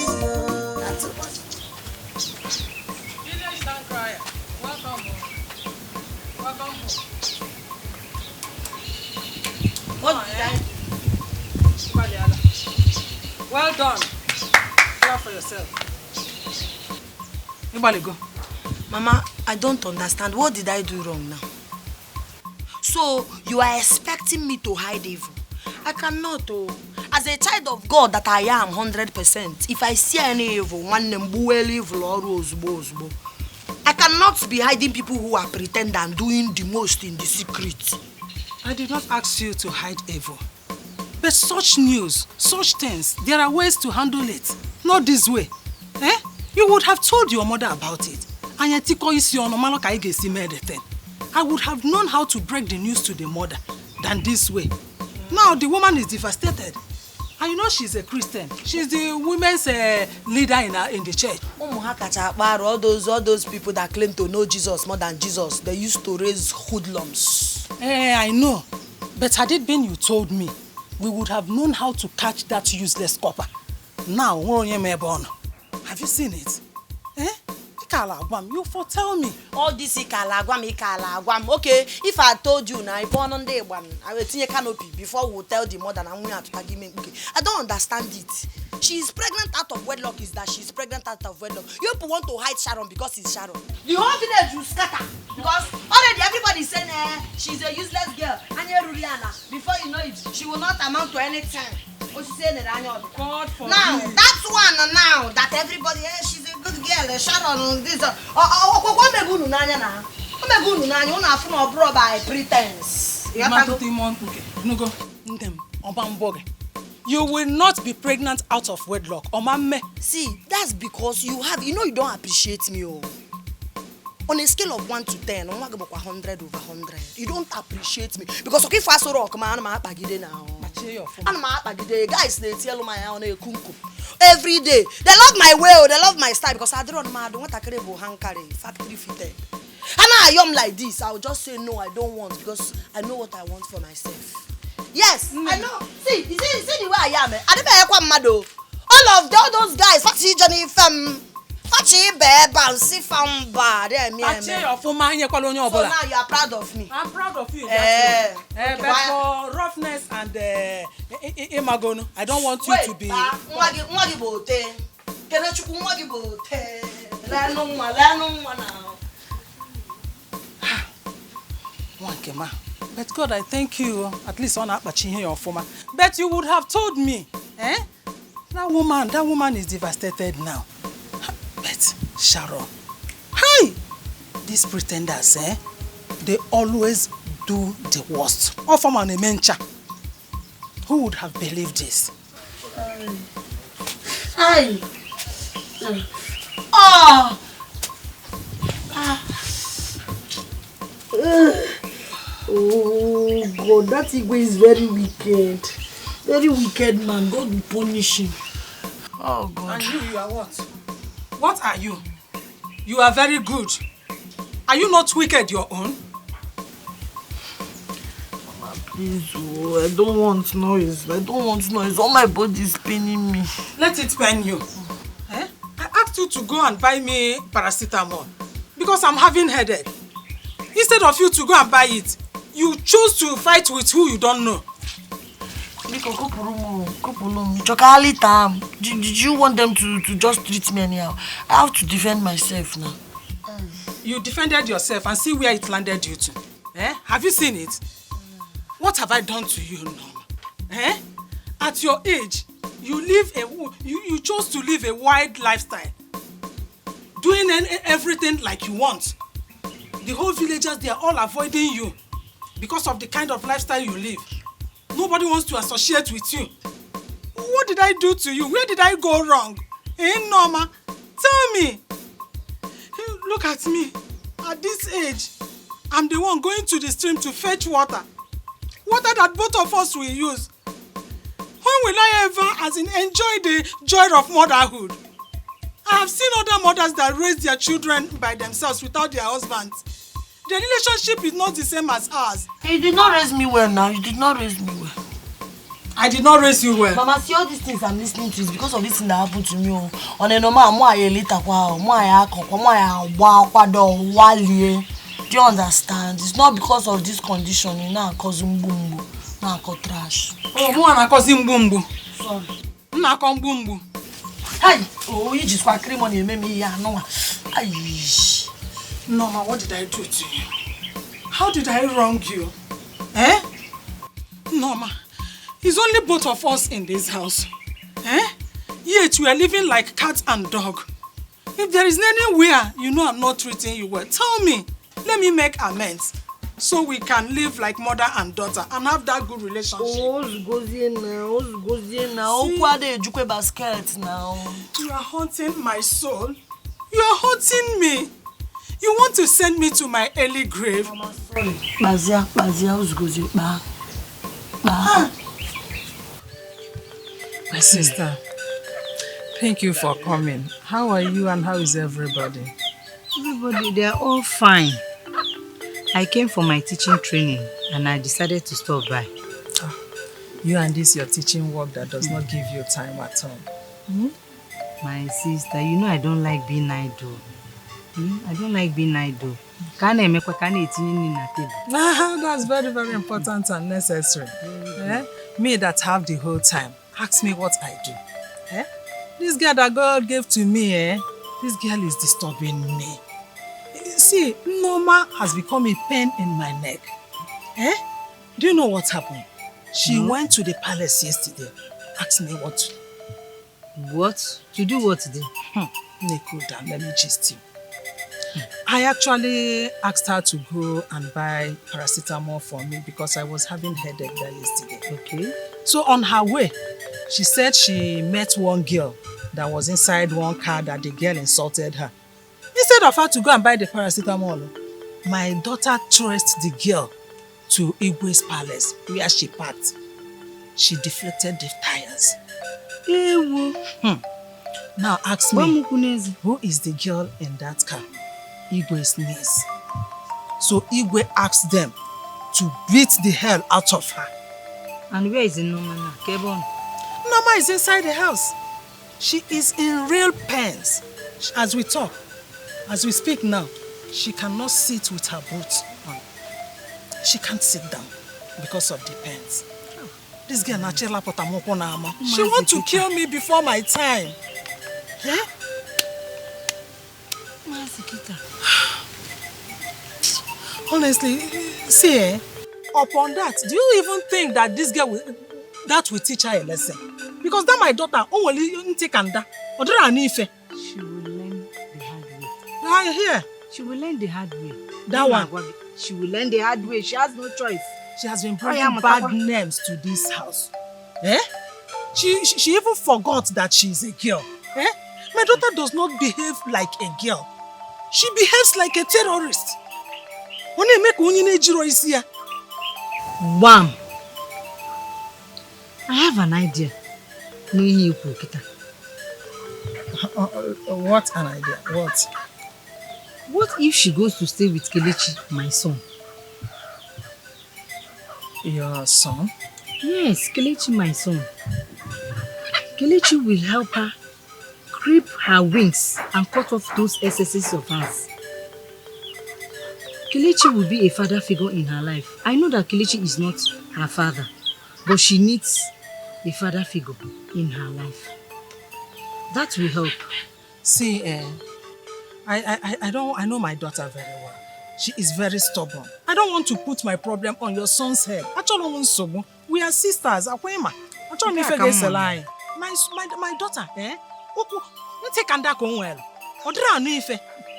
What did I do? Well done. Clap for yourself. Everybody go. Mama, I don't understand. What did I do wrong now? So, you are expecting me to hide evil? I cannot, oh. As a child of God that I am 100%, if I see any evil, one evil or rosebo, I cannot be hiding people who are pretend and doing the most in the secret. I did not ask you to hide evil. But such news, such things, there are ways to handle it. Not this way. Eh? You would have told your mother about it. And Etiko is your normal thing. I would have known how to break the news to the mother than this way. Now the woman is devastated. And you know she's a Christian. She's the women's leader in the church. All those people that claim to know Jesus more than Jesus, they used to raise hoodlums. I know. But had it been you told me, we would have known how to catch that useless copper. Now, have you seen it? Eh? You foretell me. All this ikalagwam. Okay, if I told you now, I will take a canopy before we tell the mother I'm going to give me. Okay, I don't understand it. She's pregnant out of wedlock. Is that she's pregnant out of wedlock? You people want to hide Sharon because it's Sharon. The whole village will scatter because already everybody saying she's a useless girl. Before you know it, she will not amount to anything. Now that's one now that everybody she's a good girl. Sharon this. By pretense. You will not be pregnant out of wedlock. See, that's because you don't appreciate me. On a scale of 1 to 10, I'm going to 100 over 100. You don't appreciate me. Because okay, fast rock, man, I'm not now. Guys, they tell my own Okonkwo. Every day. They love my way, they love my style because I don't want to carry factory fitted. And I am like this. I'll just say no, I don't want because I know what I want for myself. Yes, I know. See the way I am. I don't know all of those guys, Fachi Johnny Fachi Beba, Sifamba. So now you are proud of me. I'm proud of you. But for roughness and imagono, I don't want you to be. But God, I thank you. At least on that your former. But you would have told me, eh? That woman is devastated now. But Sharon, hi! These pretenders, eh? They always do the worst. Of a mencha. Who would have believed this? Hi! Oh! Oh God, that Igwe is very wicked. Very wicked man. God will punish him. Oh God. And you are what? What are you? You are very good. Are you not wicked your own? Mama, please, I don't want noise. All my body is paining me. Let it pain you. Eh? I asked you to go and buy me paracetamol because I'm having headache. Instead of you to go and buy it, you choose to fight with who you don't know. Did you want them to just treat me anyhow? I have to defend myself now. You defended yourself and see where it landed you to. Eh? Have you seen it? What have I done to you, Norma? Eh? At your age, you chose to live a wild lifestyle. Doing everything like you want. The whole villagers, they are all avoiding you because of the kind of lifestyle you live. Nobody wants to associate with you. What did I do to you? Where did I go wrong? Eh, Norma? Tell me. Look at me. At this age, I'm the one going to the stream to fetch water. Water that both of us will use. When will I ever, enjoy the joy of motherhood? I have seen other mothers that raise their children by themselves without their husbands. The relationship is not the same as ours. You did not raise me well now. You did not raise me well. I did not raise you well. Mama, see all these things I'm listening to is because of this thing that happened to me. On a normal, do you understand? It's not because of this condition. You know, cause mbumbu, now cause trash. Oh, cause mbumbu. Sorry. Na cause mbumbu. Hey, oh, you just want cream on your meme, yeah, no. Norma, what did I do to you? How did I wrong you? Eh? Norma, It's only both of us in this house. Yet we are living like cat and dog. If there is anywhere you know I'm not treating you well, tell me. Let me make amends. So we can live like mother and daughter and have that good relationship. Oh, basket now. You are haunting my soul. You are haunting me. You want to send me to my early grave. Mama, sorry. Bazia, my sister, thank you for coming. How are you and how is everybody? Everybody, they are all fine. I came for my teaching training and I decided to stop by. You and this your teaching work that does not give you time at all. My sister, you know I don't like being idle. I don't like being idle. That's very, very important and necessary. Me that have the whole time, ask me what I do. This girl that God gave to me, this girl is disturbing me. See, Norma has become a pain in my neck. Do you know what happened? She went to the palace yesterday. Ask me what to do. What? To do what today? Cool down, let me gist you. I actually asked her to go and buy paracetamol for me because I was having headache there yesterday. Okay. So on her way, she said she met one girl that was inside one car that the girl insulted her. Instead of her to go and buy the paracetamol, my daughter traced the girl to Igwe's palace where she parked. She deflected the tires. Now ask me, who is the girl in that car? Igwe's niece. So Igwe asked them to beat the hell out of her. And where is Norma now? Kebon? Norma is inside the house. She is in real pains. As we talk, as we speak now, she cannot sit with her boots on. She can't sit down because of the pains. This girl naturally she wants to kill me before my time. Honestly, see, upon that, do you even think that this girl will teach her a lesson? Because that my daughter only take and that. She will learn the hard way. Are you here? She will learn the hard way. That one? She will learn the hard way. She has no choice. She has been bringing bad names to this house. She even forgot that she is a girl. My daughter does not behave like a girl. She behaves like a terrorist. Wham! I have an idea. What an idea? What? What if she goes to stay with Kelechi, my son? Your son? Yes, Kelechi, my son. Kelechi will help her clip her wings and cut off those excesses of hers. Kelechi will be a father figure in her life. I know that Kelechi is not her father, but she needs a father figure in her life. That will help. See, I know my daughter very well. She is very stubborn. I don't want to put my problem on your son's head. We are sisters. My daughter,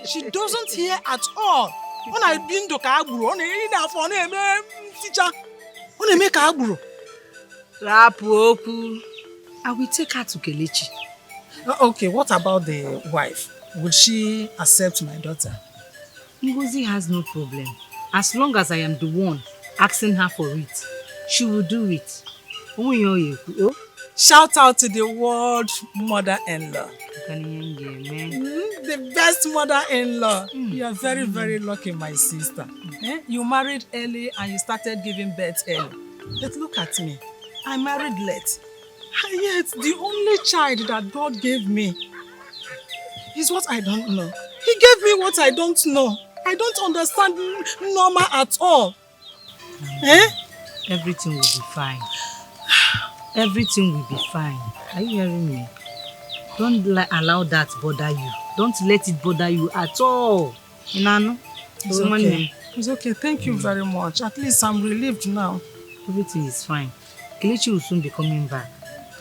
she doesn't hear at all. I will take her to Kelechi. Okay, what about the wife? Would she accept my daughter? Ngozi has no problem. As long as I am the one asking her for it, she will do it. Shout out to the world mother-in-law. The best mother-in-law. You are very, very lucky, my sister. You married early and you started giving birth early. But look at me. I married late. And yet, the only child that God gave me is what I don't know. He gave me what I don't know. I don't understand Norma at all. Everything will be fine. Everything will be fine. Are you hearing me? Don't allow that bother you. Don't let it bother you at all. Inano? It's okay. It's okay. Thank you very much. At least I'm relieved now. Everything is fine. Kelechi will soon be coming back.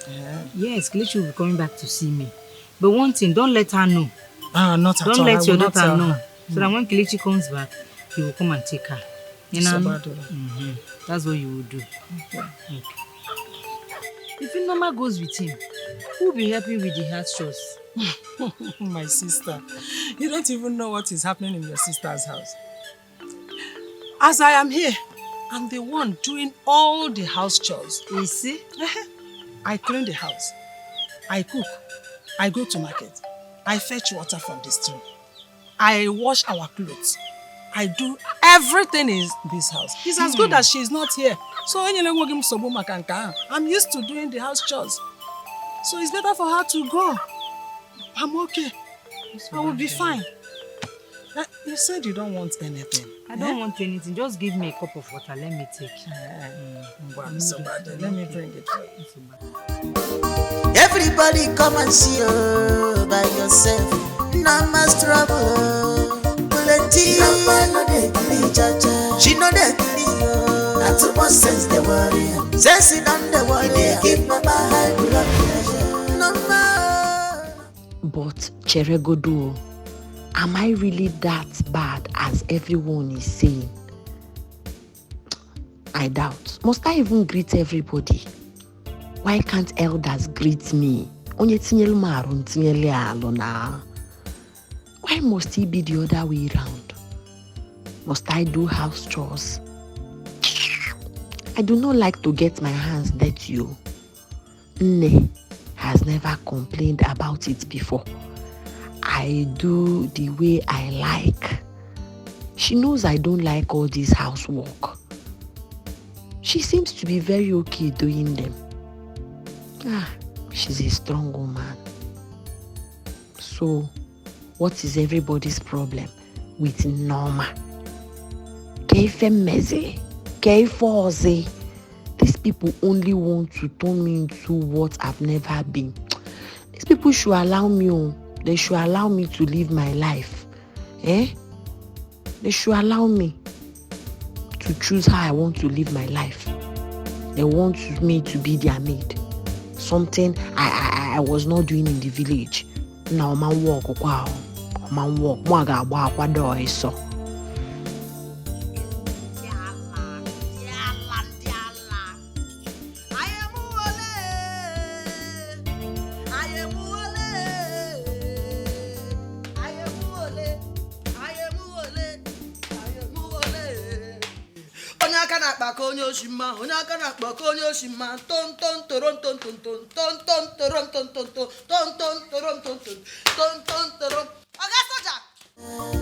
Yeah. Yes, Kelechi will be coming back to see me. But one thing, don't let her know. Not at all. Don't let your daughter tell know. her. So that when Kelechi comes back, he will come and take her. You know? That's what you will do. Okay. If Norma goes with him, who will be helping with the house chores? My sister, you don't even know what is happening in your sister's house. As I am here, I'm the one doing all the house chores. You see? I clean the house. I cook. I go to market. I fetch water from the stream. I wash our clothes. I do everything in this house. It's as good as she's not here. So I'm used to doing the house chores. So it's better for her to go. I'm okay. I will be fine. You said you don't want anything. I don't want anything. Just give me a cup of water. Let me take. Let me bring it. Everybody come and see you by yourself. No más trouble. Plenty. She know that not too much sense the worry. Sense it on the worry. Keep my high blood pressure. No more. But Cheregodo, am I really that bad as everyone is saying? I doubt. Must I even greet everybody? Why can't elders greet me? Why must it be the other way around? Must I do house chores? I do not like to get my hands dirty. Nne has never complained about it before. I do the way I like. She knows I don't like all this housework. She seems to be very okay doing them. She's a strong woman. So, what is everybody's problem with Norma? These people only want to turn me into what I've never been. These people should allow me. They should allow me to live my life. They should allow me to choose how I want to live my life. They want me to be their maid. Something I was not doing in the village. Now man walk. So.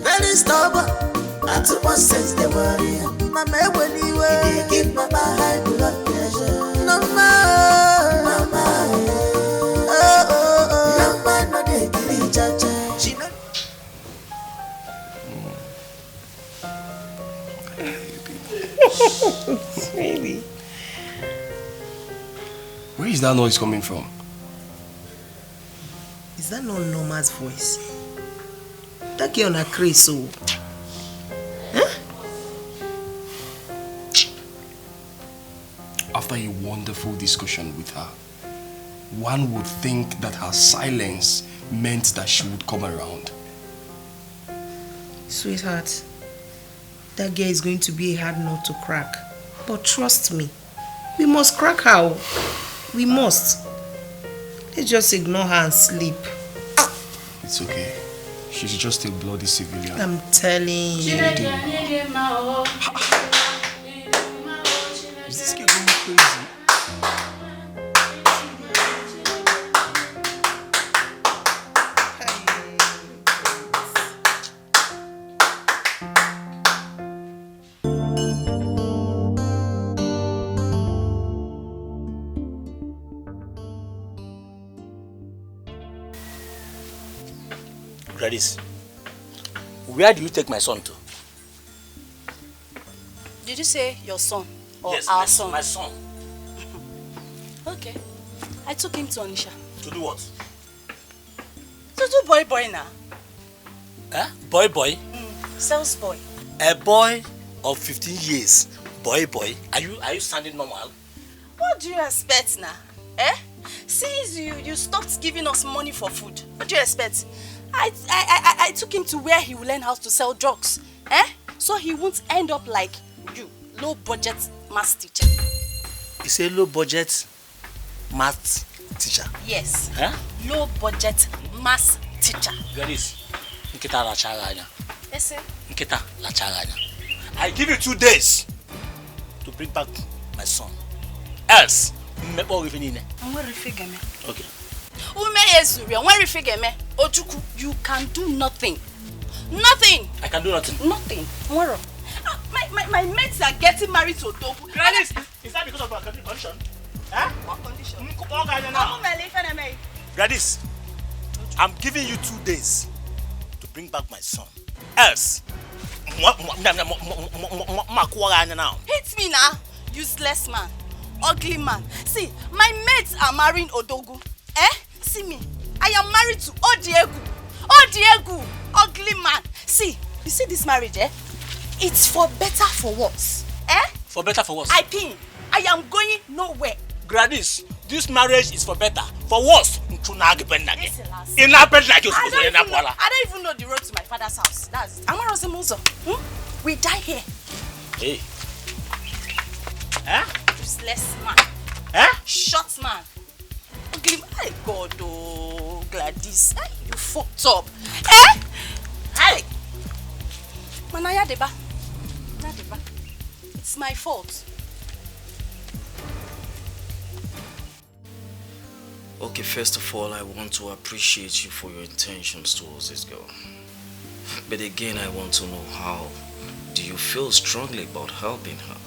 Very stubborn, not too much sense the worry. Mama, when you were, keep my high blood pressure. No more, mama. No man, no they give each other. She not. Really? Where is that noise coming from? Is that not Norma's voice? That girl on a craze, so. After a wonderful discussion with her, one would think that her silence meant that she would come around. Sweetheart, that girl is going to be a hard nut to crack. But trust me, we must crack her. We must. Let's just ignore her and sleep. It's okay. She's just a bloody civilian. I'm telling you. Is this girl going crazy? Gladys, where do you take my son to? Did you say your son or yes, our son? My son. Okay. I took him to Onisha. To do what? To do boy now. Boy? Sales boy. A boy of 15 years. Boy. Are you sounding normal? What do you expect now? Eh? Since you stopped giving us money for food, what do you expect? I took him to where he will learn how to sell drugs. Eh? So he won't end up like you, low budget math teacher. You say low budget math teacher? Yes. Huh? Low budget math teacher. Gladys, Nkita lachaganya. Yes, sir. Nkita lachaganya. I give you 2 days to bring back my son. Else, okay. You can do nothing. Nothing. I can do nothing. Nothing. My mates are getting married to Odogu. Gladys, is that because of our condition? Huh? What condition? Gladys, I'm giving you 2 days to bring back my son. Else, hit me now, useless man, ugly man. See, my mates are marrying Odogu. Eh? See me, I am married to Odiegu. Odiegu, ugly man. See, you see this marriage, eh? It's for better, for worse. Eh? For better, for worse? I am going nowhere. Gladys, this marriage is for better. For worse, I don't even know the road to my father's house. That's it. We die here. Hey. Huh? Useless man. Huh? Short man. My God, oh, Gladys. You fucked up. Eh? Hey! Manaya deba. It's my fault. Okay, first of all, I want to appreciate you for your intentions towards this girl. But again, I want to know, how do you feel strongly about helping her?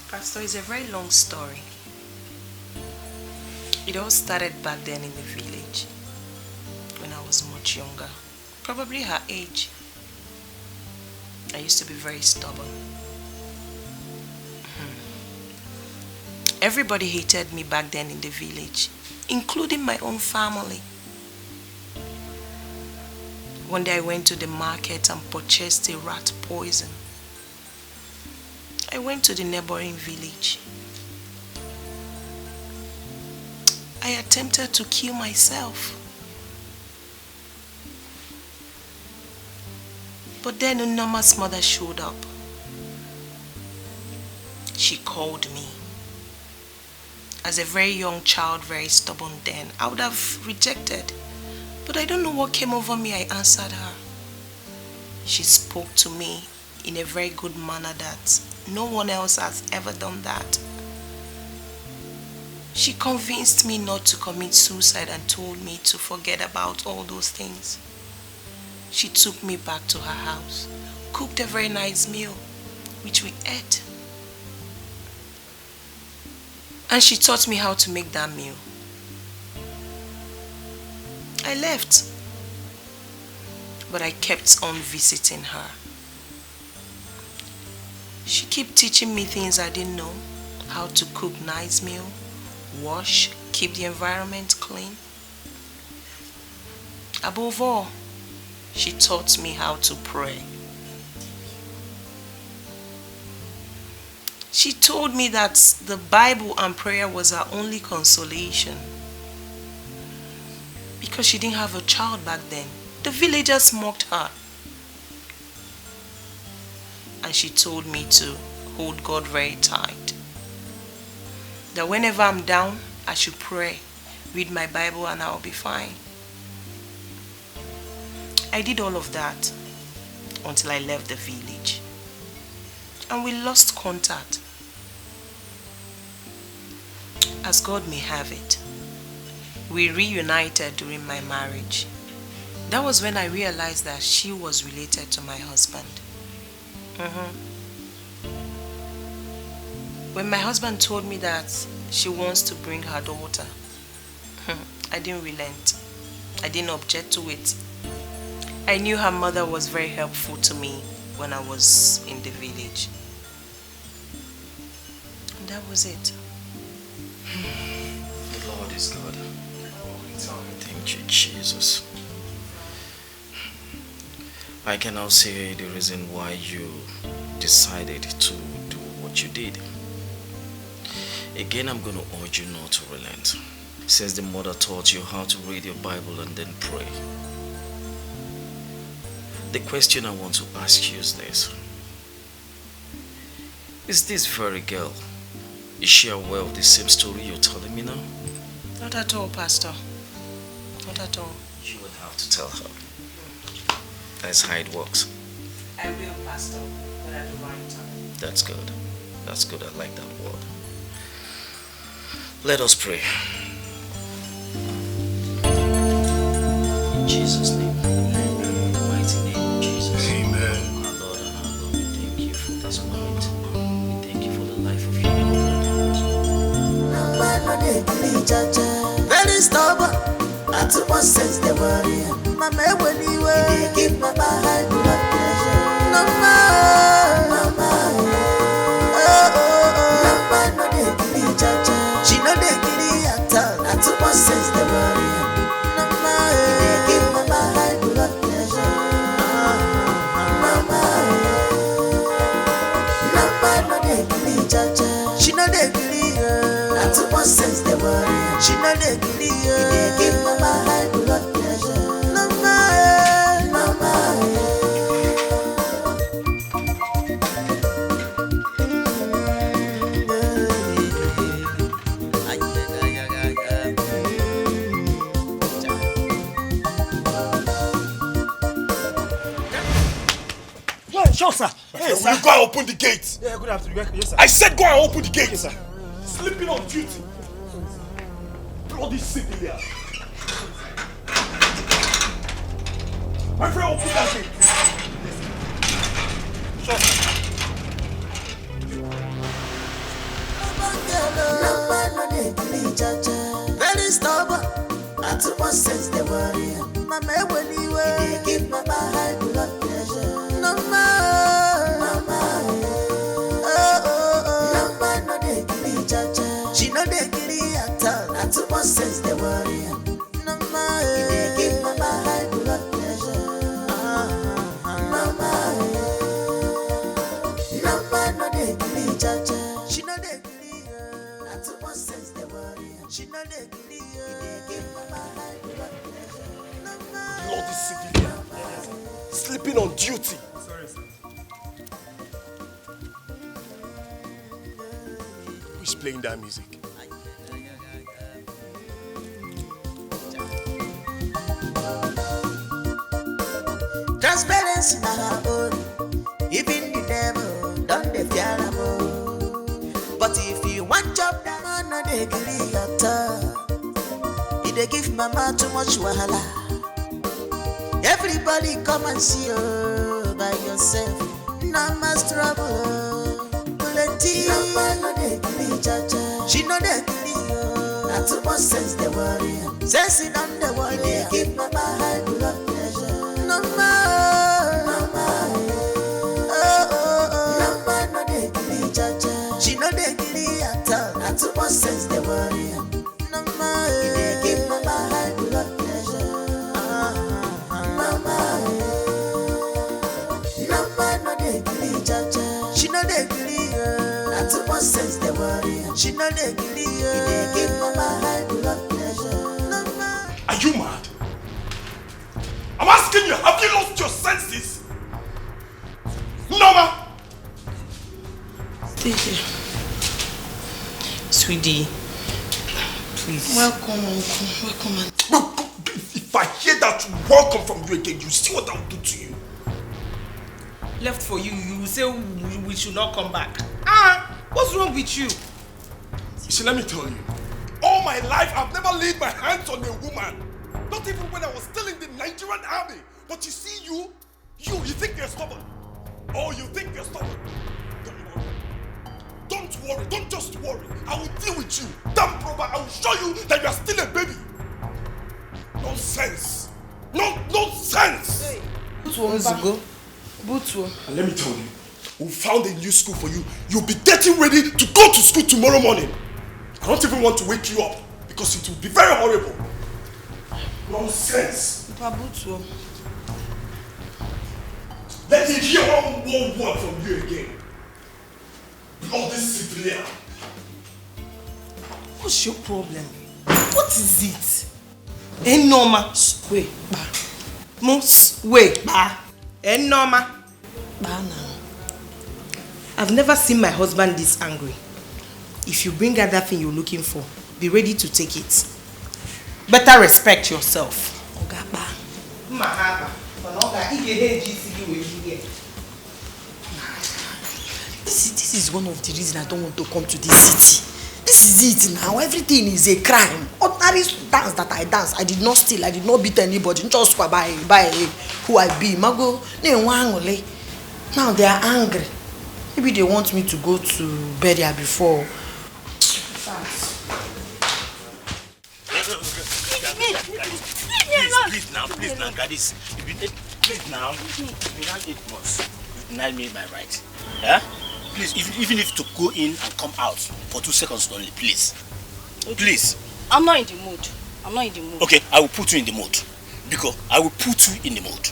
Pastor, it's a very long story. It all started back then in the village, when I was much younger, probably her age. I used to be very stubborn. Everybody hated me back then in the village, including my own family. One day I went to the market and purchased a rat poison. I went to the neighboring village. I attempted to kill myself. But then Unama's mother showed up. She called me. As a very young child, very stubborn then, I would have rejected. But I don't know what came over me. I answered her. She spoke to me in a very good manner that no one else has ever done that. She convinced me not to commit suicide and told me to forget about all those things. She took me back to her house, cooked a very nice meal, which we ate. And she taught me how to make that meal. I left, but I kept on visiting her. She kept teaching me things I didn't know, how to cook nice meal, wash, keep the environment clean. Above all, she taught me how to pray. She told me that the Bible and prayer was her only consolation. Because she didn't have a child back then. The villagers mocked her. And she told me to hold God very tight. That whenever I'm down, I should pray, read my Bible, and I'll be fine. I did all of that until I left the village. And we lost contact. As God may have it, we reunited during my marriage. That was when I realized that she was related to my husband. When my husband told me that she wants to bring her daughter, I didn't relent. I didn't object to it. I knew her mother was very helpful to me when I was in the village. And that was it. The Lord is good. Thank you, Jesus. I can now say the reason why you decided to do what what you did. Again, I'm going to urge you not to relent, since the mother taught you how to read your Bible and then pray. The question I want to ask you is this. Is this very girl, is she aware of the same story you're telling me now? Not at all, Pastor. Not at all. You will have to tell her. That's how it works. I will, Pastor, but at the right time. That's good. That's good. I like that word. Let us pray. In Jesus' name. In the mighty name of Jesus. Amen. Our Lord and our God, we thank you for this moment. We thank you for the life of your daughter. Very stubborn. At one sense they worry. Mama, when you were, give Mama high blood pressure. Mama, Mama, Mama, no they give jaja. She no they give at all. At one sense they worry. Mama, give Mama high blood pressure. Mama, Mama, no they give jaja. She no they give at one sense they worry. She no they give Mama high blood pressure. Mama, Mama. Sure, sir. Hey, sir. Will you go and open the gate? Yeah, good afternoon. Yes, sir. I said go and open the gate. Yes, sir. Sleeping on duty. Bloody civilian. My friend, open that gate. Sure, sir. Very stubborn. At one sense they worry. Mama, when you were, give Mama high blood pressure. Mama, Mama, Mama, no they give jaja. She no they give at all. At one sense they worry. Mama, give Mama high blood pressure. Mama, Mama, no they give jaja. She no they give at one sense they worry. She no they give Mama high blood pressure. Bloody civilian. Sleeping on duty. Sorry, sir. Who's playing that music? Transparency na her own. Even the devil don't dey fear am o. But if you want job, that man no dey gree at all. He dey give Mama too much wahala. Everybody come and see you by yourself. No más trouble. Plenty. Mama no dey gree jaja. She no dey gree o. Na too much sense dey worry. Sense e don dey worry. He dey give Mama high blood pressure. Mama, Mama, Mama no dey gree jaja. She no dey gree at all. Na too much sense dey worry. Mama, he dey give Mama high blood pressure. Mama, Mama no dey gree jaja. She no dey gree. Na too much sense dey worry. She no dey gree. He dey give Mama high blood pressure. Mama. Are you mad? I'm asking you, have you lost your senses? Norma! Thank Sweetie, please. Welcome, Uncle. Welcome, Auntie. If I hear that welcome from you again, you see what I'll do to you. Left for you, you say we should not come back. What's wrong with you? You see, let me tell you. All my life, I've never laid my hands on a woman. Not even when I was still in the Nigerian army. But you see, you think you're stubborn. Oh, you think you're stubborn. Don't worry, don't just worry. I will deal with you. Damn brother, I will show you that you are still a baby. Nonsense. Nonsense. Hey, Wazico. And let me tell you, we found a new school for you. You'll be getting ready to go to school tomorrow morning. I don't even want to wake you up because it will be very horrible. Nonsense. Pabutuo. Let me hear one word from you again. all this civilian? What's your problem? What is it? Norma. Wait, ba. Wait, ba. Norma. Ba now. I've never seen my husband this angry. If you bring out that thing you're looking for, be ready to take it. Better respect yourself. Oga ba. This is one of the reasons I don't want to come to this city. This is it now. Everything is a crime. Ordinary dance that I dance, I did not steal, I did not beat anybody. Just by who I be. Mago, now they are angry. Maybe they want me to go to burial before. Please now, Gladys. Please now. You not 8 months. You denied me my right. Yeah? Please, even if to go in and come out for 2 seconds only, please. Please. I'm not in the mood. Okay, I will put you in the mood. Because I will put you in the mood.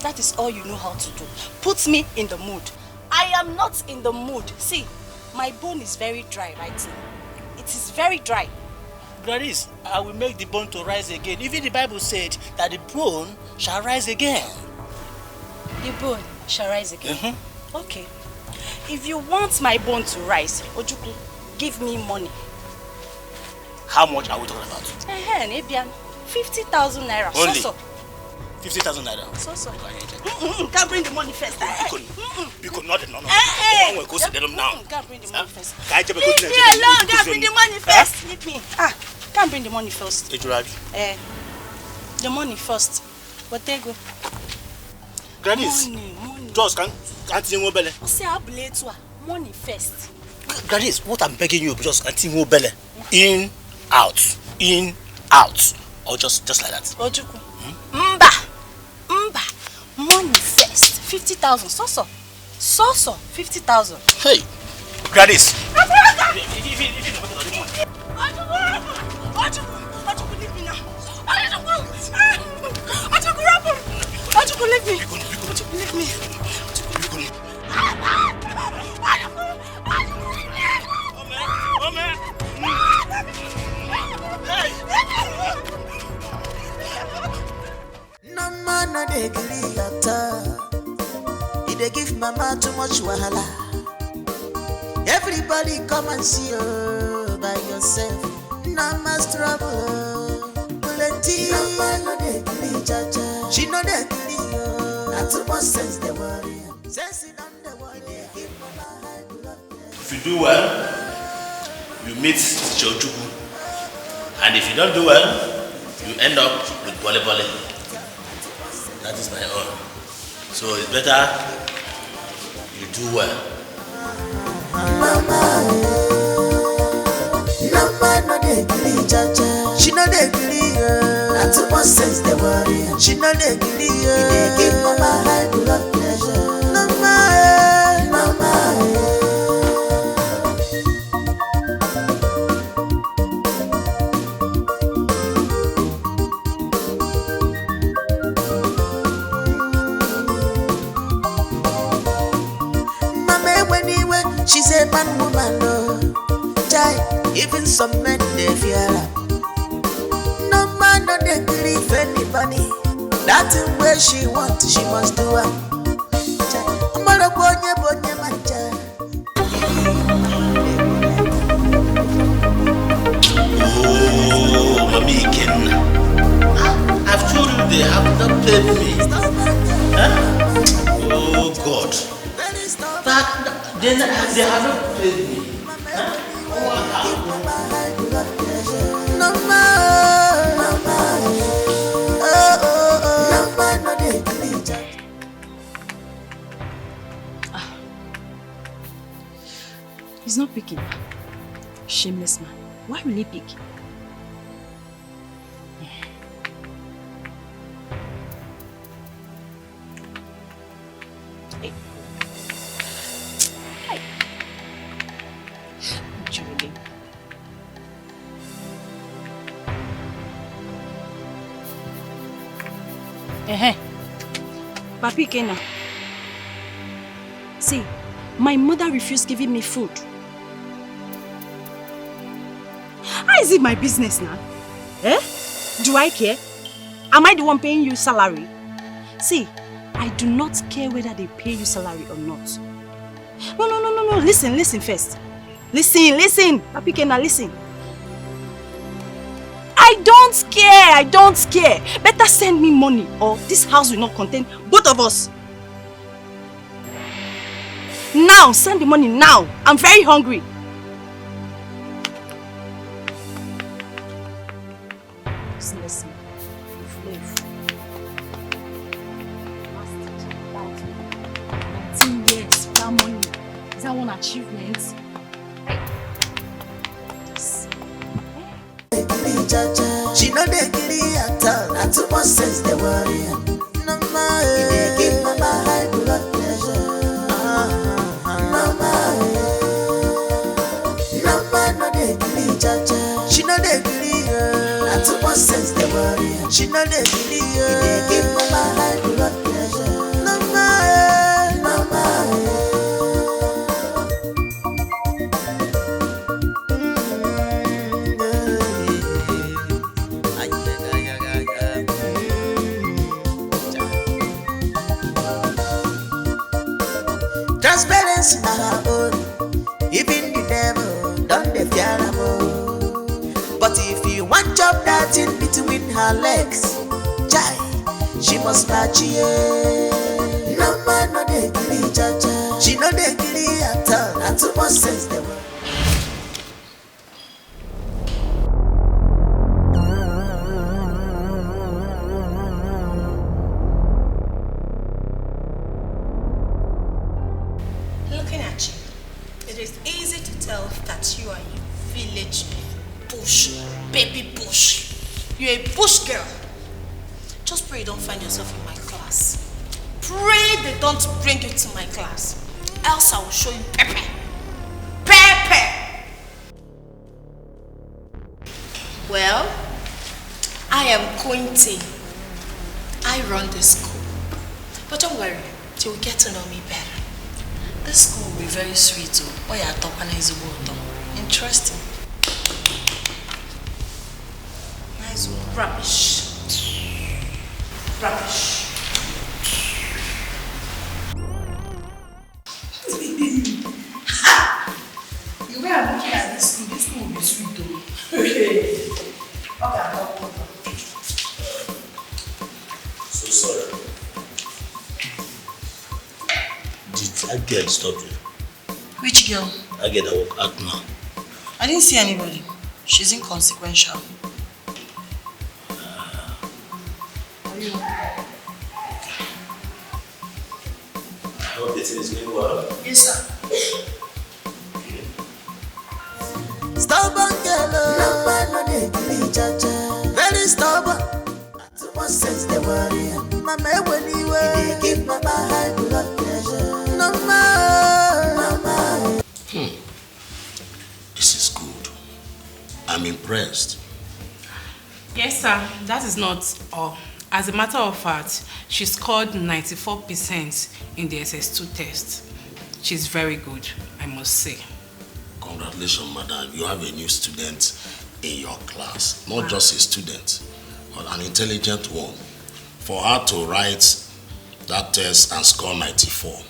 That is all you know how to do. Put me in the mood. I am not in the mood. See, my bone is very dry right now. It is very dry. Gladys, I will make the bone to rise again. Even the Bible said that the bone shall rise again. The bone shall rise again? Okay. If you want my bone to rise, Ojukwu, give me money. How much are we talking about? 50,000 naira. Only? So. 50,000 naira? So. Can't bring the money first. Because not no. Hey. Go sit down now. Can't bring the money first. Leave me alone. Can't bring the money first. Leave me. Can't bring the money first. The money first. But there go. Gladys, just can't you move belly? Say I blade to money first. Gladys, what I'm begging you, just can't you move belly? In, out, or just like that. Ojukwu. Mba. Money first. 50,000. So. 50,000. Hey, Gladys. Ojukwu, leave me now. Ojukwu, leave me. Ojukwu, leave me. No man no dey gree at all. They give mama too much wahala. Everybody come and see you by yourself. No más trouble. Plenty. No man no dey gree, cha-cha. She no dey gree, not too much sense they worry. Sense it on the worry. If you do well, you meet Ojukwu. And if you don't do well, you end up with bole. That is my own. So it's better you do well. Mama, no man no dey gree, cha-cha. She no dey gree, not too much sense they worry. She no dey gree, they give mama high blood pressure. Mama. She's a man woman, no. Jai, even some men they fear her. No man no dey gree for anybody. That is where she wants, she must do her. Amara bonye manja. Oh, Mami Ken. I've told you they have not paid me. Huh? Oh God. They haven't paid me. He's not picking. Shameless man. Why will he pick? Papi Kena. See, My mother refused giving me food. How is it my business now? Eh? Do I care? Am I the one paying you salary? See, I do not care whether they pay you salary or not. No. Listen first. Listen. Papi Kena, listen. I don't care. Better send me money or this house will not contain both of us. Now, send the money now. I'm very hungry. Listen. 19 years, that money. Is that one achievement? She know they giddy at all. Not too much sense they worry. No more. They give mama high blood pressure. No they giddy cha-cha. She know they giddy. Not too much sense they worry. She know they giddy. They give mama high blood pressure. No more. Transparency na her own. Even the devil don't dey fear am o. But if you want chop that in between her legs, chai, she must match you. No man no dey gilly cha-cha. She no dey gilly at all. Na too much sense dey work. You're a bush girl. Just pray you don't find yourself in my class. Pray they don't bring you to my class. Else I will show you pepper. Pepper! Well, I am Quinty. I run this school. But don't worry, you will get to know me better. This school will be very sweet too. Oh yeah, top and is interesting. Nice rubbish. The way I'm looking at this school will be sweet though. Okay. So sorry. Did that girl stop you? Which girl? That girl that work out now. I didn't see anybody. She's inconsequential. Are you okay? I hope the thing is going well. Yes, sir. Stubborn girl, no man no dey gree cha-cha. Very stubborn. Too much sense they worry. Mama when you dey give mama high blood pressure. No mama. This is good. I'm impressed. Yes, sir. That is not all. As a matter of fact, she scored 94% in the SS2 test. She's very good, I must say. Congratulations, madam. You have a new student in your class. Not just a student, but an intelligent one. For her to write that test and score 94,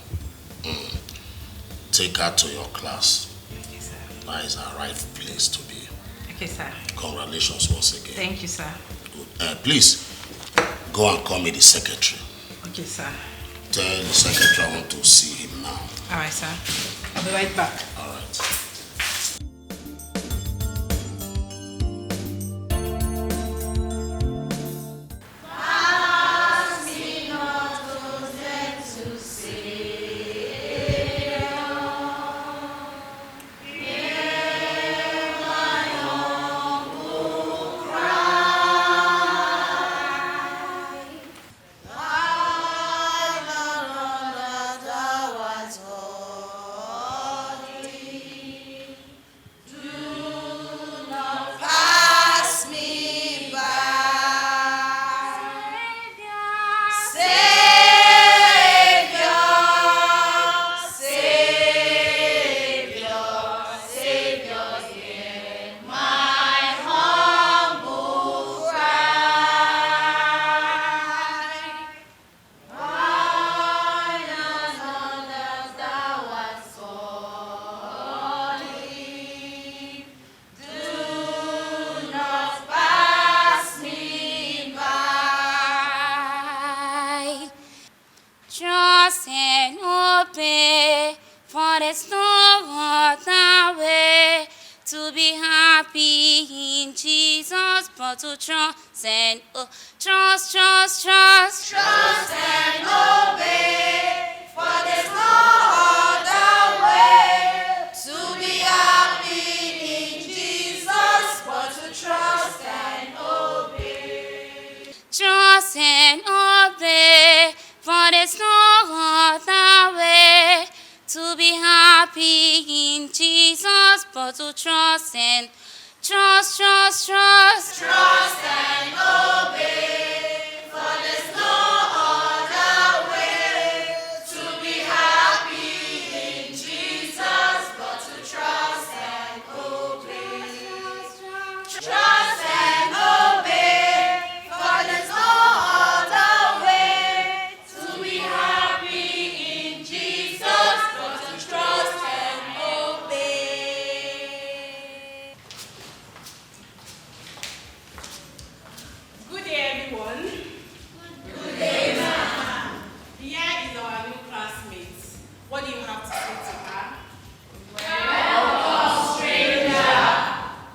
take her to your class. Okay, sir. That is her right place to be. Okay, sir. Congratulations once again. Thank you, sir. Good. Please, go and call me the secretary. Okay, sir. Tell the secretary I want to see him now. All right, sir. I'll be right back. All right. Trust and obey, for there's no other way to be happy in Jesus, but to trust and trust. Trust and obey, for there's no other way to be happy in Jesus, but to trust and obey. Trust and obey, for there's no other way to be happy in Jesus, but to trust and trust. Trust and obey, for there's no other way to be happy in Jesus, but to trust and obey. Trust and obey, for there's no other way to be happy in Jesus, but to trust and obey. Good day, everyone. Good day, ma'am. Here is our new classmate. What do you have to say to her? Welcome, stranger.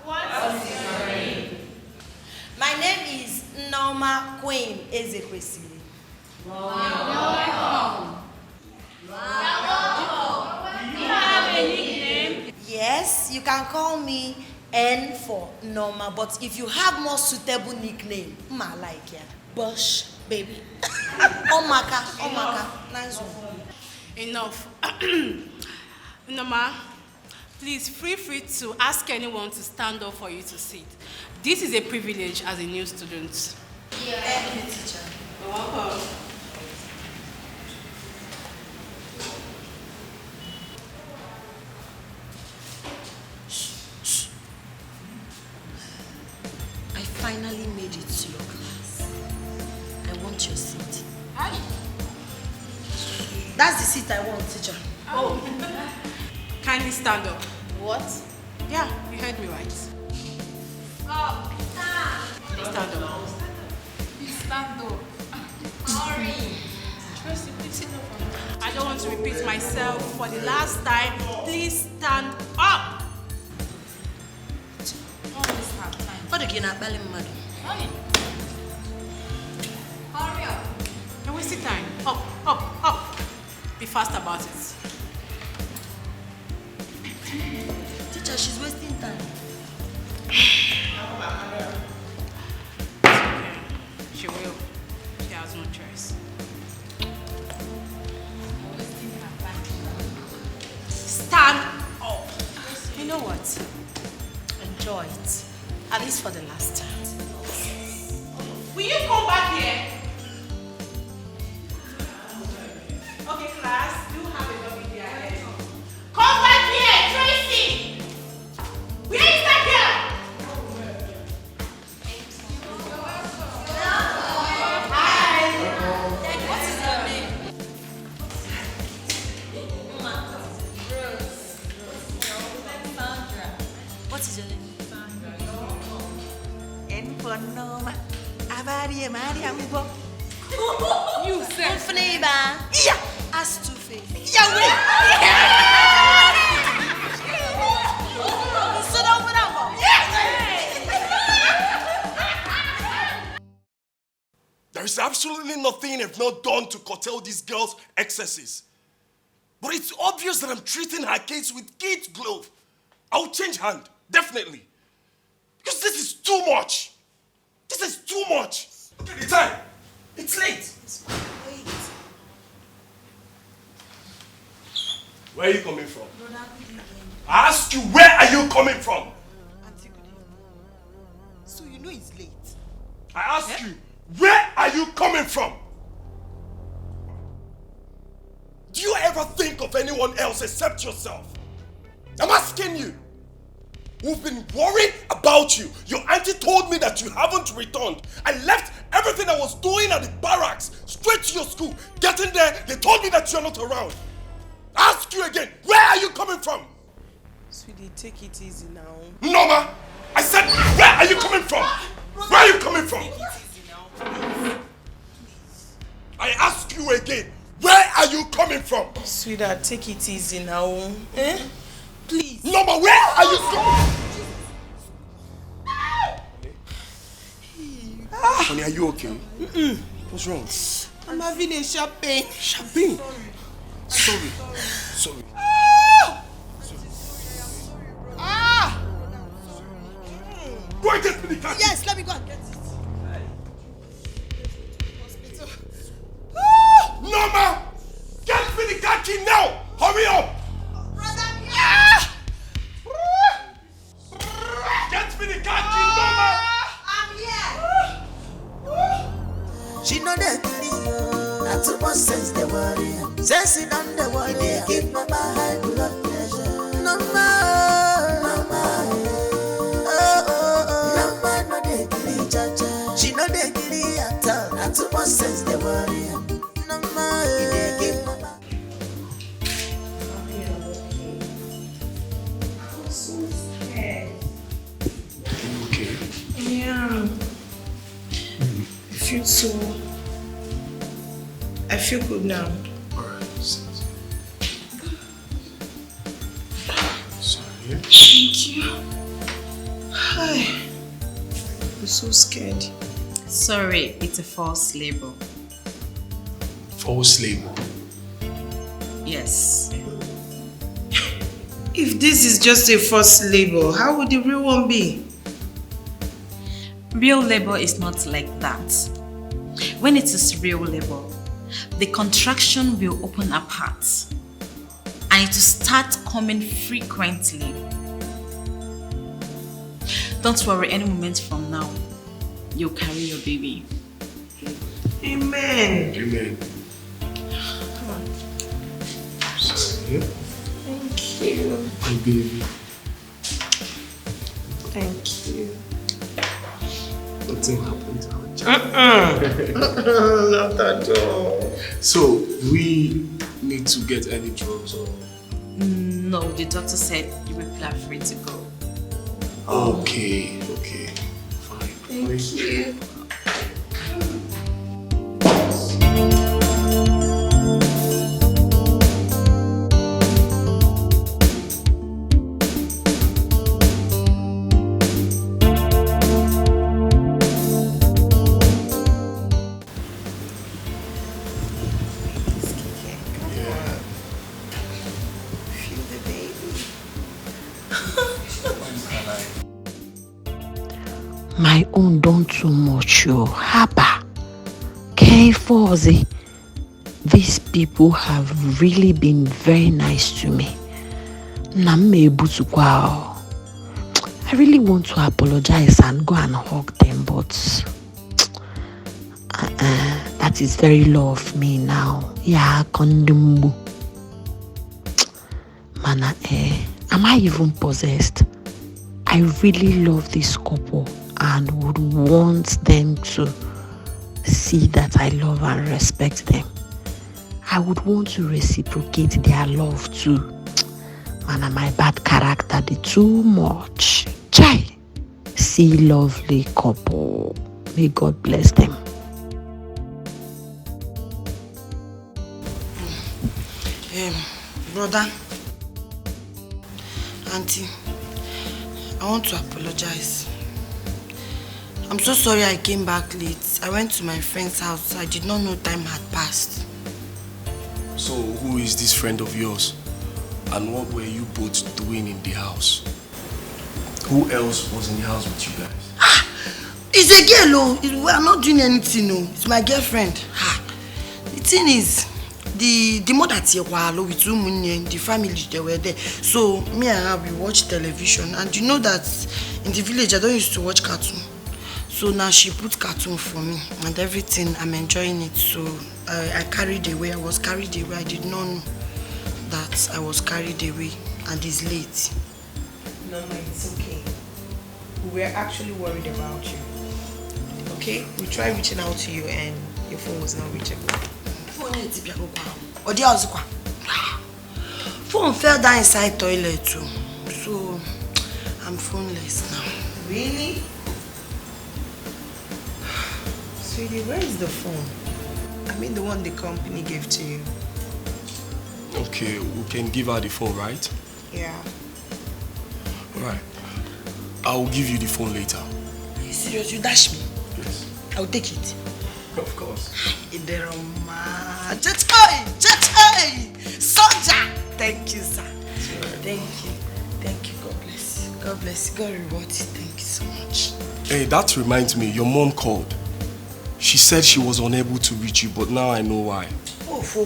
What is your name? My name is Norma Queen Ezekwesili. Welcome. Do you have a nickname? Yes, you can call me N for Norma, but if you have more suitable nickname, I like ya. Bush baby. Omaka. Nice one. Enough. Norma, please feel free to ask anyone to stand up for you to sit. This is a privilege as a new student. Thank you, teacher. You're welcome. I finally made it to your class. I want your seat. Hi. That's the seat I want, teacher. Oh. Kindly stand up. What? Yeah, you heard me right. Oh, Please stand up. Please stand up. Sorry. Tracy, please sit up. I don't want to repeat myself for the last time. Please stand up. Always have time. What again? I'm belly mad. Hurry up. You're wasting time. Up. Be fast about it. Teacher, she's wasting time. She will. She has no choice. Stand up. You know what? Enjoy it. At least for the last time. Will you come back here? Okay, class. Do have a dog in their head. Come back here, Tracy! Where is that girl? What is your name? What is your name? N for Norma. Avaria Maria Wibo. You said. Fneba. Yeah. As two face. There is absolutely nothing I've not done to curtail this girl's excesses. But it's obvious that I'm treating her case with kid glove. I'll change hand, definitely. Because this is too much. This is too much. Look at the time. It's late. Where are you coming from? I asked you, where are you coming from? So you know it's late. I asked you, where are you coming from? Do you ever think of anyone else except yourself? I'm asking you. We've been worried about you. Your auntie told me that you haven't returned. I left everything I was doing at the barracks straight to your school. Getting there, they told me that you're not around. Ask you again, where are you coming from? Sweetie, take it easy now. Norma, I said, where are you coming from? Where are you coming from? Take it easy now. I ask you again, Where are you coming from? Sweetheart, take it easy now. Eh? Please. Norma, where are you coming? Honey, are you okay? What's wrong? I'm having a sharp pain. Sharp pain? Sorry. Sorry. Go and get me the car. Yes, let me go and get it. Hospital. Norma! Get me the car key now! Hurry up! Get me the car key, Norma! I'm here. She know that not too much sense the worry. Sense it on the worry. They give Mama high blood pressure. Norma, Norma no dey gree jaja. She no dey gree at all. Not too much sense the worry. Norma, they give Mama. I'm so scared. Okay. Yeah. I feel good now. Alright, sorry. Thank you. Hi. I'm so scared. Sorry, it's a false label. False label? Yes. If this is just a false label, how would the real one be? Real label is not like that. When it is real label, the contraction will open apart and it will start coming frequently. Don't worry, any moment from now, you'll carry your baby. Amen. Amen. Come on. Sorry. Thank you. My baby. Thank you. Nothing happened to our child. Not at all. So, we need to get any drugs or... No, the doctor said you people are free to go. Okay, fine. Thank you. My own done too much, yo. Haba. K4Z. These people have really been very nice to me. I really want to apologize and go and hug them, but that is very low of me now. Yeah, kondumbu. Mana, am I even possessed? I really love this couple and would want them to see that I love and respect them. I would want to reciprocate their love too. Man, my bad character did too much. Chai. See lovely couple. May God bless them. Brother, Auntie, I want to apologize. I'm so sorry I came back late. I went to my friend's house. I did not know time had passed. So, who is this friend of yours? And what were you both doing in the house? Who else was in the house with you guys? It's a girl, oh. We are not doing anything, no. It's my girlfriend. The thing is, the mother with the family, they were there. So, me and her, we watch television. And you know that in the village, I don't used to watch cartoon. So now she put cartoon for me and everything. I'm enjoying it. So I carried away. I was carried away. I did not know that I was carried away and it's late. No, it's okay. We were actually worried about you. Okay? We tried reaching out to you and your phone was not reachable. Phone fell down inside toilet too. So I'm phoneless now. Really? Sweetie, where is the phone? I mean the one the company gave to you. Okay, we can give her the phone, right? Yeah. Alright. I'll give you the phone later. Are you serious? You dash me? Yes. I'll take it. Of course. Soldier! Thank you, sir. Thank you. Thank you. God bless you. God bless you. God reward you. Thank you so much. Hey, that reminds me, your mom called. She said she was unable to reach you, but now I know why. Oh, for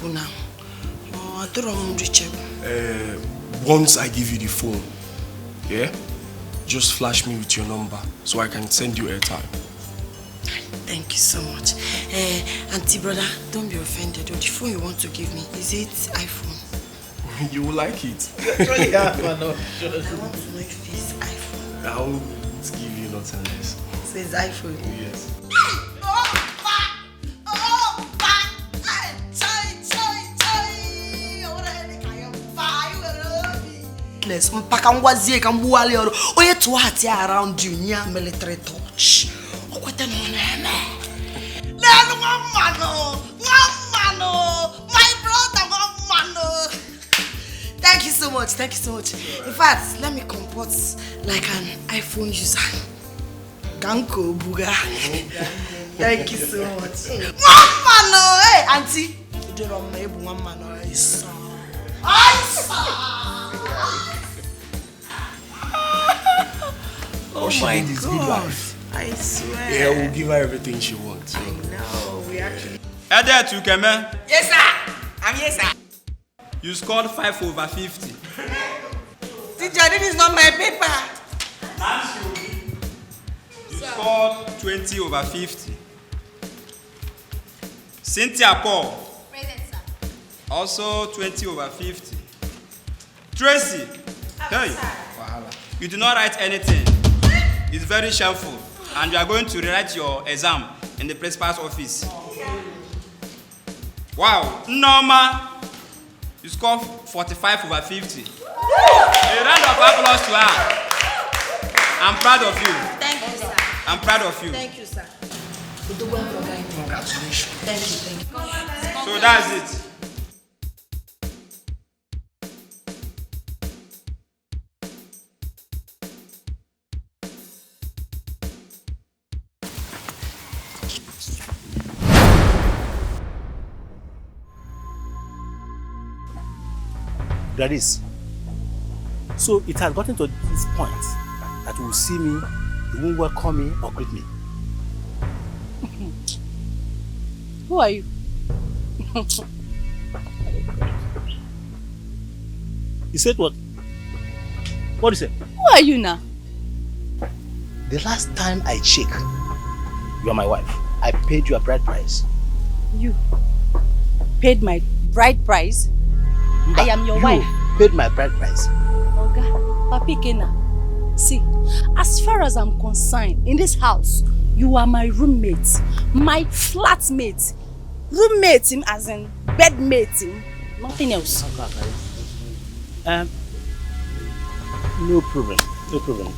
now. Oh, I don't reachable. Once I give you the phone, yeah? Just flash me with your number so I can send you airtime. Thank you so much. Auntie brother, don't be offended. The phone you want to give me, is it iPhone? You will like it. I want to know if it's iPhone. I'll give you nothing less. So it's iPhone? Yes. Mpaka ngwazie ka mbuwali oro onye to hati around you nya military touch okwete no na eme lelu nwammano my brother nwammano. Thank you so much. In fact, let me comport like an iPhone user. Ganko buga. Thank you so much. Nwammano, hey auntie, you don't know me bu nwammano is Oh my God. I swear. Yeah, we'll give her everything she wants. I know, we actually... Ede Tukeme. Yes, sir. I'm here, sir. You scored 5/50. Teacher, this is not my paper. You scored 20/50. Cynthia Paul. Present, sir. Also 20/50. Tracy. Hey. You do not write anything. It's very shameful. And you are going to rewrite your exam in the principal's office. Wow. Norma. You scored 45/50. A round of applause to her. I'm proud of you. Thank you, sir. I'm proud of you. Thank you, sir. Congratulations. Thank you. So that's it. Gladys, so it has gotten to this point that you will see me, you won't welcome me or greet me. Who are you? You said what? What did you say? Who are you now? The last time I checked, you are my wife. I paid you a bride price. You paid my bride price? I am your wife. You paid my bride price. Oga, Papi Kena. See, as far as I'm concerned, in this house, you are my roommate, my flatmate. Roommate him as in bedmate him, nothing else. No problem,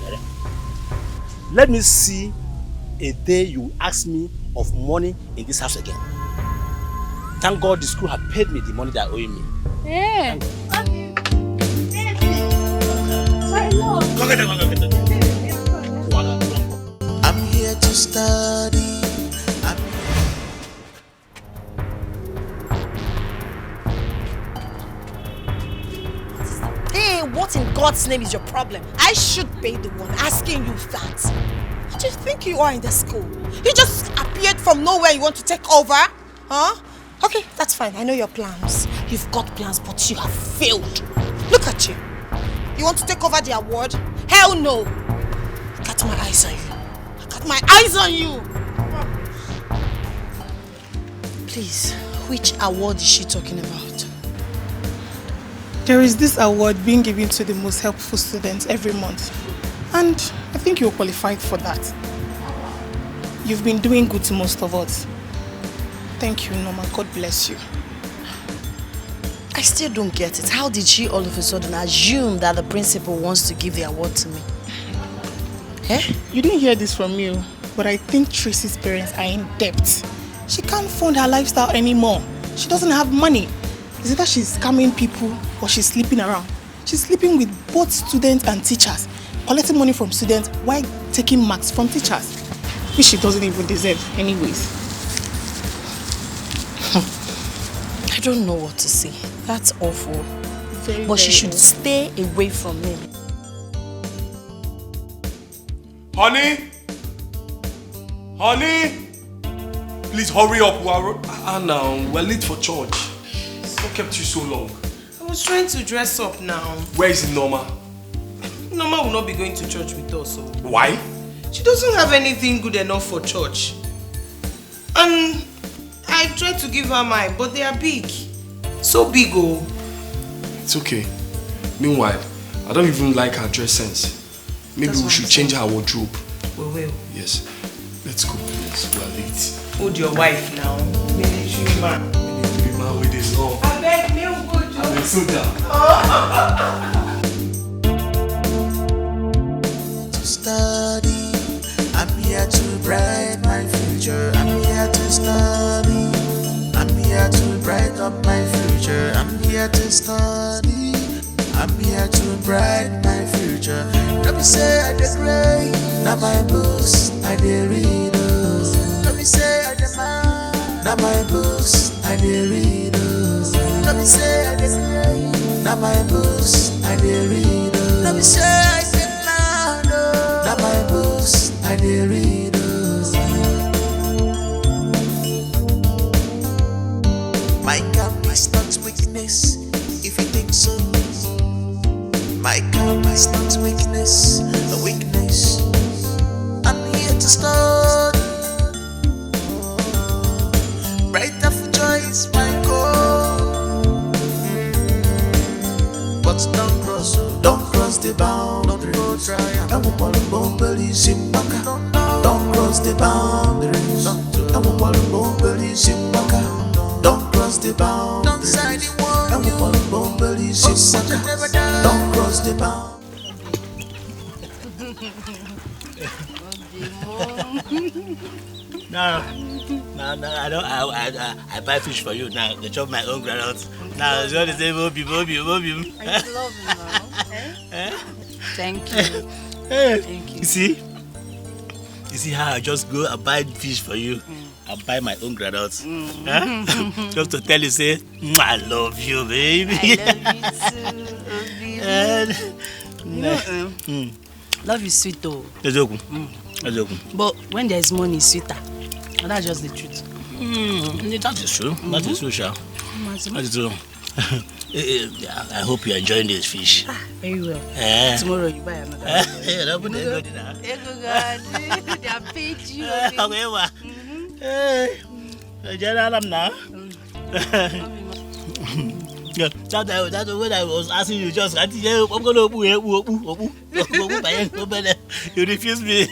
Gary. Let me see a day you ask me of money in this house again. Thank God the school have paid me the money they are owing me. Yeah. I'm here to study. Hey, what in God's name is your problem? I should be the one asking you that. What do you think you are in the school? You just appeared from nowhere. You want to take over? Huh? Okay, that's fine. I know your plans. You've got plans, but you have failed. Look at you. You want to take over the award? Hell no. I got my eyes on you. I got my eyes on you. Please, which award is she talking about? There is this award being given to the most helpful students every month. And I think you're qualified for that. You've been doing good to most of us. Thank you, Norma. God bless you. I still don't get it. How did she all of a sudden assume that the principal wants to give the award to me? You didn't hear this from you, but I think Tracy's parents are in debt. She can't fund her lifestyle anymore. She doesn't have money. Is it that she's scamming people or she's sleeping around? She's sleeping with both students and teachers, collecting money from students while taking marks from teachers, which she doesn't even deserve anyways. I don't know what to say. That's awful. But she should stay away from me. Honey? Honey? Please hurry up. We're late for church. What kept you so long? I was trying to dress up now. Where is Norma? Norma will not be going to church with us. So. Why? She doesn't have anything good enough for church. And I tried to give her mine, but they are big. So big, oh. It's okay. Meanwhile, I don't even like her dress sense. Maybe we should change her wardrobe. We will. Yes. Let's go, please. We are late. Hold your wife now. Military man. Military man with his law. I beg me, good job. I'm a soldier. To study, I'm here to brighten my future. I'm here to study. I'm here to brighten up my future. I'm here to study. I'm here to brighten my future. Let me say I did great. Now my books I did read. Let me say I did mine. Now my books I did read. Let me say I did great. Now my books I did read. Let me say I did mine. Now my books I did read. My calm is not weakness, if you think so. My calm is not weakness, a weakness. I'm here to start. Brighter future is my goal. But don't cross the boundaries. Don't cross the boundaries. Don't cross the boundaries. Don't side the wall. Don't cross the boundaries. No, I don't. I buy fish for you now. They chop my own groundnuts. Now it's all the same. Obi. I love you now. Thank you. Thank you. You see how I just go and buy fish for you. I buy my own groundnuts. Just to tell you, say, I love you, baby. I love you too. Love is sweet though. But when there's money, it's sweeter. And that's just the truth. That is true. That is true, Sha. That is true. I hope you're enjoying this fish. Very well. Tomorrow you buy another. They have paid you. Yeah, that's when I was asking you just I'm gonna you refuse me.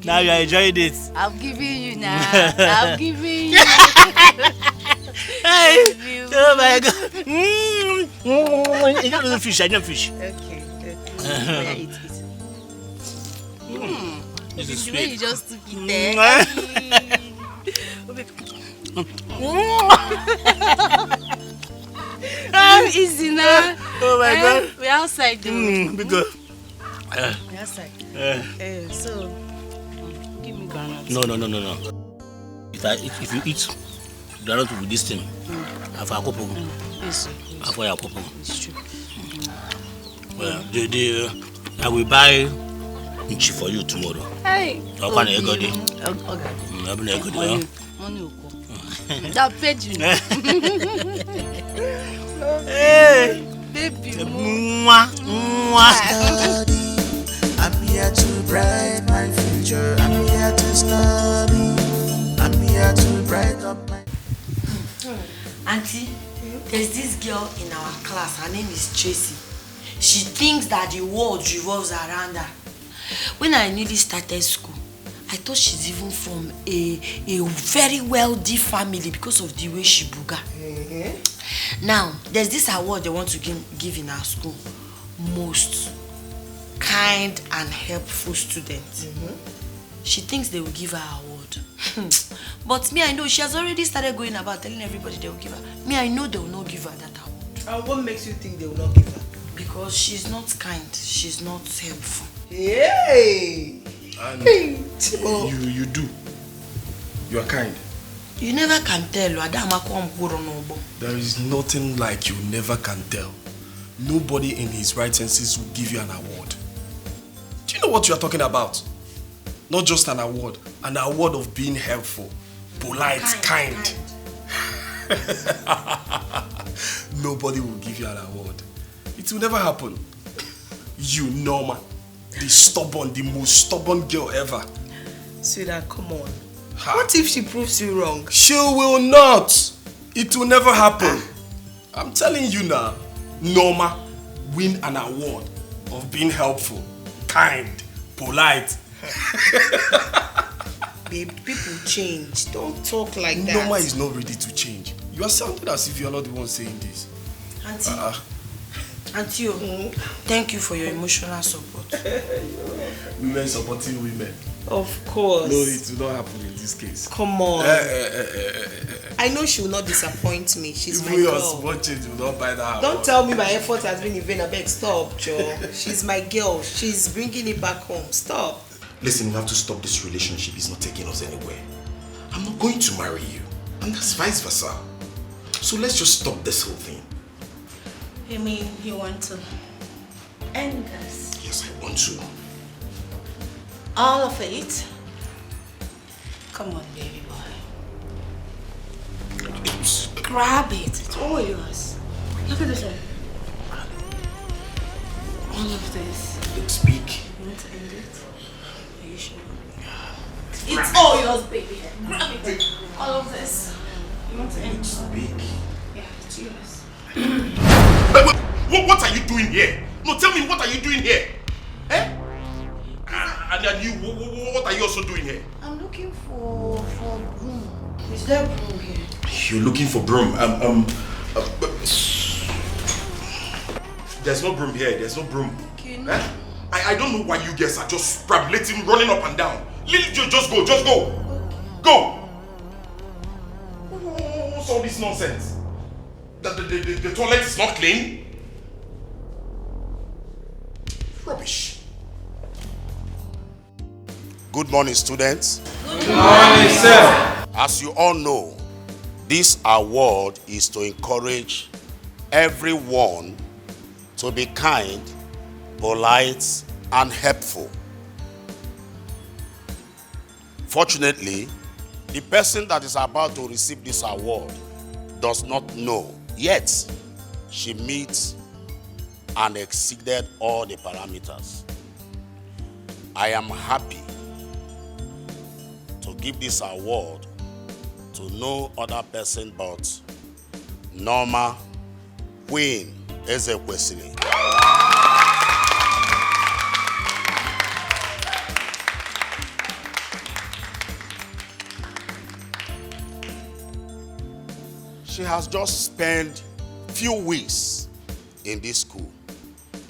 Now you are enjoying it. I've given you now. I've given you. Hey, oh my God. You don't know fish, I know fish. Okay. Eat. This is the way you just took it there. Easy now. Oh my God. We're outside though. Because we're outside. So give me groundnuts. No. If you eat groundnut with this thing, have a couple. Yes. Have a couple. It's true. Well, I will buy nchi for you tomorrow. Hey. Money will come. That paid you. Hey, baby. Study. I'm here to brighten my future. I'm here to study. I'm here to brighten up my. Auntie, there's this girl in our class. Her name is Chizzy. She thinks that the world revolves around her. When I newly started school, I thought she's even from a very wealthy family because of the way she booga. Now, there's this award they want to give in our school. Most kind and helpful student. she thinks they will give her an award. But me, I know she has already started going about telling everybody they will give her. Me, I know they will not give her that award. And what makes you think they will not give her? Because she's not kind. She's not helpful. Yay! And you do. You are kind. You never can tell. There is nothing like you never can tell. Nobody in his right senses will give you an award. Do you know what you are talking about? Not just an award of being helpful, polite, kind. Nobody will give you an award. It will never happen. You, Norma, the most stubborn girl ever. Sweetheart, come on. What if she proves you wrong? She will not. It will never happen. I'm telling you now, Norma win an award of being helpful, kind, polite. Babe, people change. Don't talk like that. Norma is not ready to change. You are sounding as if you are not the one saying this. Auntie, thank you for your emotional support. Women supporting women. Of course. No, it will not happen in this case. Come on. I know she will not disappoint me. She's my girl. Even your small change will not buy that. Don't tell me my effort has been in vain. I beg, stop, Joe. She's my girl. She's bringing it back home. Stop. Listen, you have to stop this relationship. It's not taking us anywhere. I'm not going to marry you. And that's vice versa. So let's just stop this whole thing. You mean you want to end this? Yes, I want to. All of it? Come on, baby boy. Grab it. It's all yours. Look at this one. All of this. Speak. You want to end it? Are you sure? It's all yours, baby. Grab it. All of this. You want to end it? Speak. Yeah, it's yours. What are you doing here? No, tell me, what are you doing here? Eh? And you, what are you also doing here? I'm looking for broom. Is there broom here? You're looking for broom. There's no broom here. There's no broom. Okay, no. Eh? I don't know why you guys are just scrambling, running up and down. Lily, just go. Okay. Go. What's all this nonsense? The toilet is not clean? Rubbish. Good morning, students. Good morning, sir. As you all know, this award is to encourage everyone to be kind, polite, and helpful. Fortunately, the person that is about to receive this award does not know, yet she meets and exceeded all the parameters. I am happy to give this award to no other person but Norma Queen Ezekwesili. She has just spent few weeks in this school,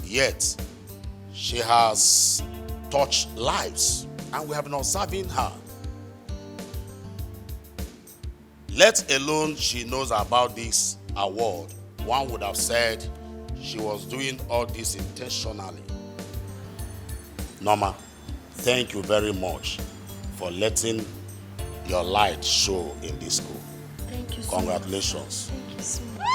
yet she has touched lives and we have been observing her. Let alone she knows about this award, one would have said she was doing all this intentionally. Norma, thank you very much for letting your light show in this school. Thank you so Congratulations. much. Thank you so much.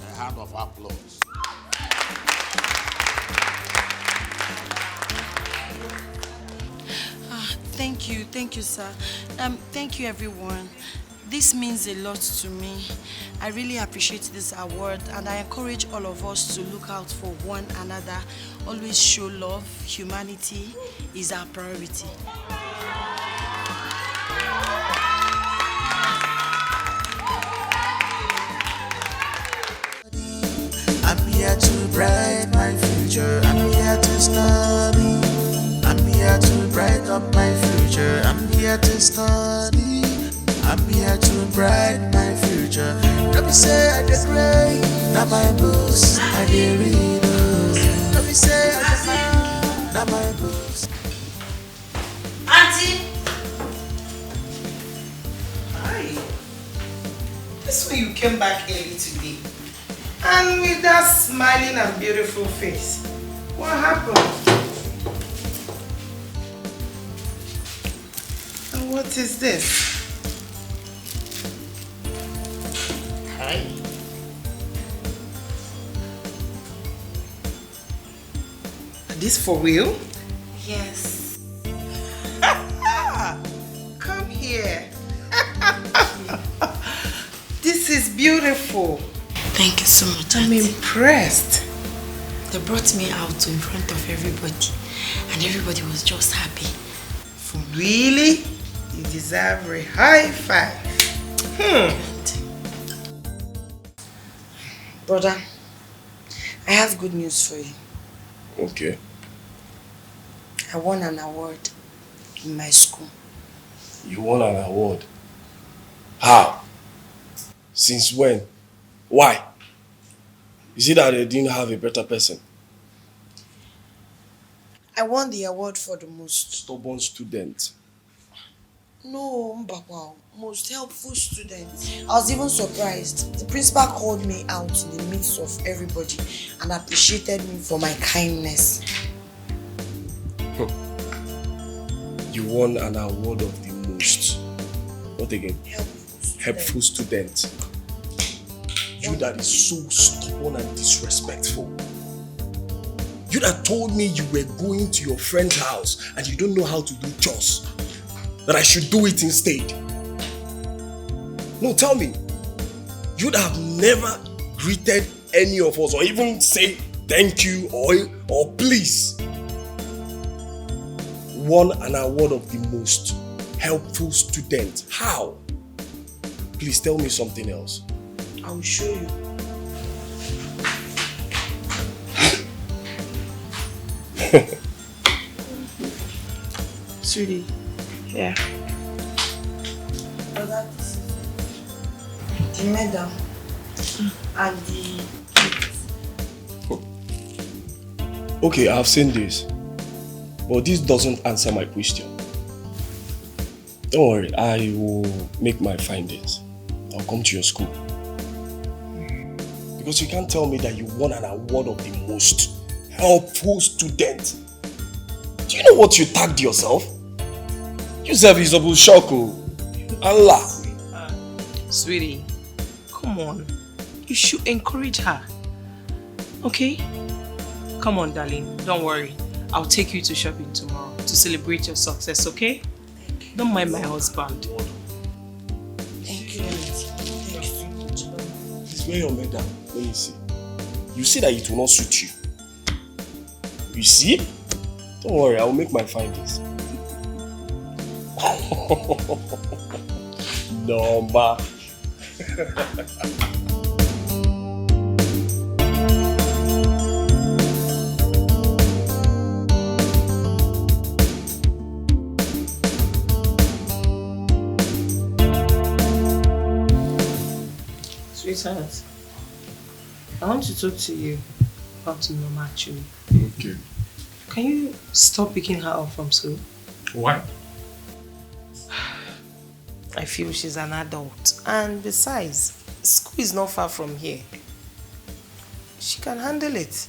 A hand of applause. Thank you, sir. Thank you, everyone. This means a lot to me. I really appreciate this award and I encourage all of us to look out for one another. Always show love. Humanity is our priority. I'm here to brighten my future. I'm here to study. I'm here to brighten up my future. I'm here to study. I'm here to brighten my future. Let me say I did great. Now my books, I did read. Let me say I did now my books. Auntie! Hi. This way you came back early today. And with that smiling and beautiful face. What happened? And what is this? Hi. This for real? Yes. Come here. This is beautiful. Thank you so much. I'm impressed. They brought me out in front of everybody, and everybody was just happy. Really? You deserve a high five. Brother, I have good news for you. Okay. I won an award in my school. You won an award? How? Since when? Why? Is it that they didn't have a better person? I won the award for the most... Stubborn student. No, Mbakwa, most helpful student. I was even surprised. The principal called me out in the midst of everybody and appreciated me for my kindness. You won an award of the most... What again? Helpful student. You that is so stubborn and disrespectful. You that told me you were going to your friend's house and you don't know how to do chores. That I should do it instead. No, tell me. You that have never greeted any of us or even say thank you or please. Won an award of the most helpful student. How? Please tell me something else. I will show you. Sweetie, yeah. Brother, this is the medal and the Okay, I've seen this. But this doesn't answer my question. Don't worry, I will make my findings. I'll come to your school. Because you can't tell me that you won an award of the most helpful student. Do you know what you tagged yourself? You serviceable shoko. Allah. Sweetie, come on. You should encourage her. Okay? Come on, darling. Don't worry. I'll take you to shopping tomorrow to celebrate your success, okay? Don't mind my husband. Thank you. Please wear your medal. Let me see. You see that it will not suit you. You see? Don't worry, I will make my findings. Number. Sweetheart, I want to talk to you about Mama actually. Okay. Can you stop picking her up from school? Why? I feel she's an adult. And besides, school is not far from here. She can handle it.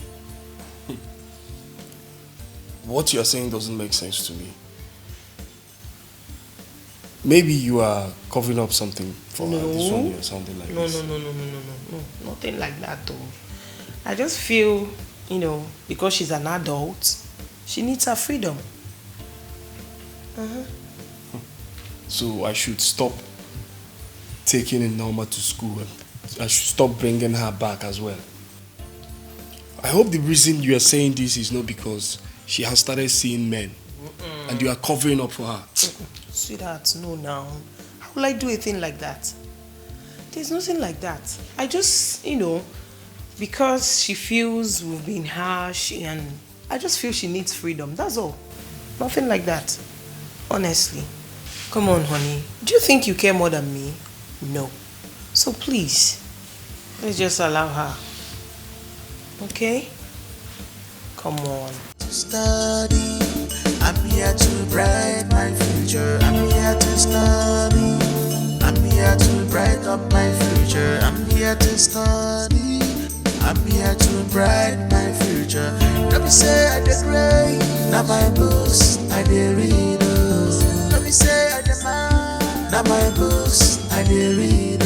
What you are saying doesn't make sense to me. Maybe you are covering up something for her this one or something like No. this. No. Nothing like that though. I just feel, because she's an adult, she needs her freedom. So I should stop taking Norma to school. I should stop bringing her back as well. I hope the reason you are saying this is not because she has started seeing men and you are covering up for her. Sweetheart, no now. How will I do a thing like that? There's nothing like that. I just, because she feels we've been harsh and I just feel she needs freedom. That's all. Nothing like that. Honestly. Come on, honey. Do you think you care more than me? No. So please, let's just allow her. Okay? Come on. Study. I'm here to brighten my future. I'm here to study. I'm here to brighten up my future. I'm here to study. I'm here to brighten my future. Let me say I did great. Now my books I did read. Let me say I did mine. Now my books I did read.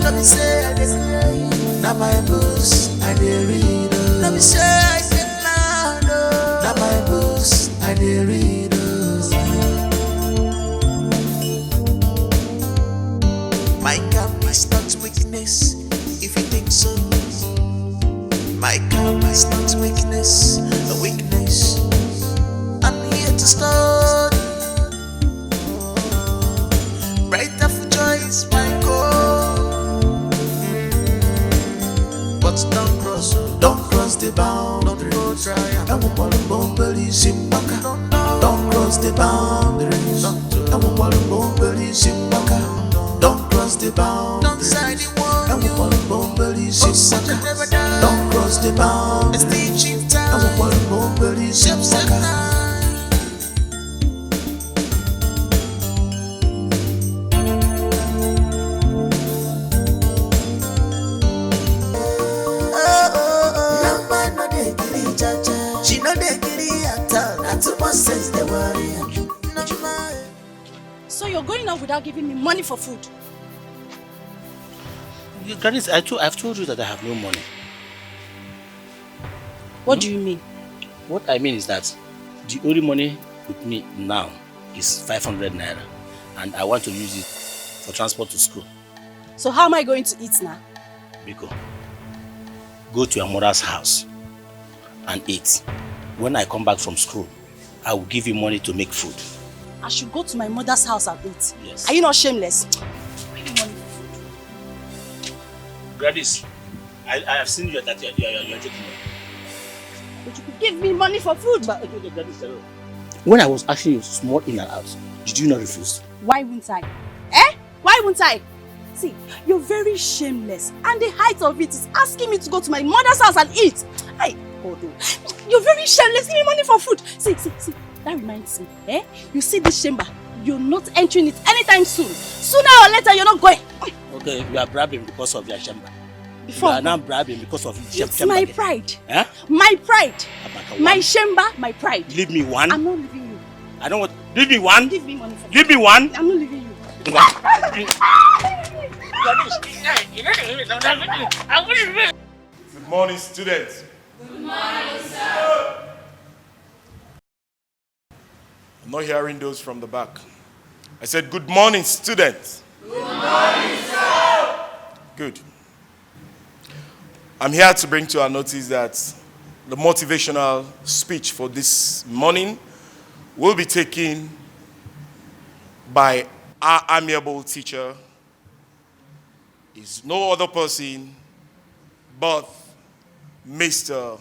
Let me say I did great. Now my books I did read. Let me say I did mine. Now my books I did read. My calm is not weakness, if you think so. My calm is not weakness, a weakness. I'm here to start. Brighter future is my goal. But don't cross the boundaries. Don't cross the boundaries. Don't cross the boundaries. Don't side the one. Don't cross the boundaries. It's teaching time. She know they giddy at all. Not too much sense they worry. So you're going out without giving me money for food? Gladys, I've told you that I have no money. What do you mean? What I mean is that the only money with me now is 500 naira, and I want to use it for transport to school. So how am I going to eat now? Biko, go to your mother's house and eat. When I come back from school, I will give you money to make food. I should go to my mother's house and eat? Yes. Are you not shameless? Gladys, I have seen you that you're joking. But you could give me money for food. But when I was asking you small in and out, did you not refuse? Why wouldn't I? Eh? Why wouldn't I? See, you're very shameless, and the height of it is asking me to go to my mother's house and eat. Hey, Odo, you're very shameless. Give me money for food. See. That reminds me, eh? You see this chamber? You're not entering it anytime soon. Sooner or later, you're not going. Okay, you are bragging because of your chamber. Before you are now bragging because of your chamber. It's my pride. Huh? My pride. My chamber, my pride. Leave me one. I'm not leaving you. I don't want. Leave me one. Give me money for Leave me one. I'm not leaving you. Good morning, students. Good morning, sir. I'm not hearing those from the back. I said, good morning, students. Good morning, sir. Good. I'm here to bring to our notice that the motivational speech for this morning will be taken by our amiable teacher. Is no other person but Mr.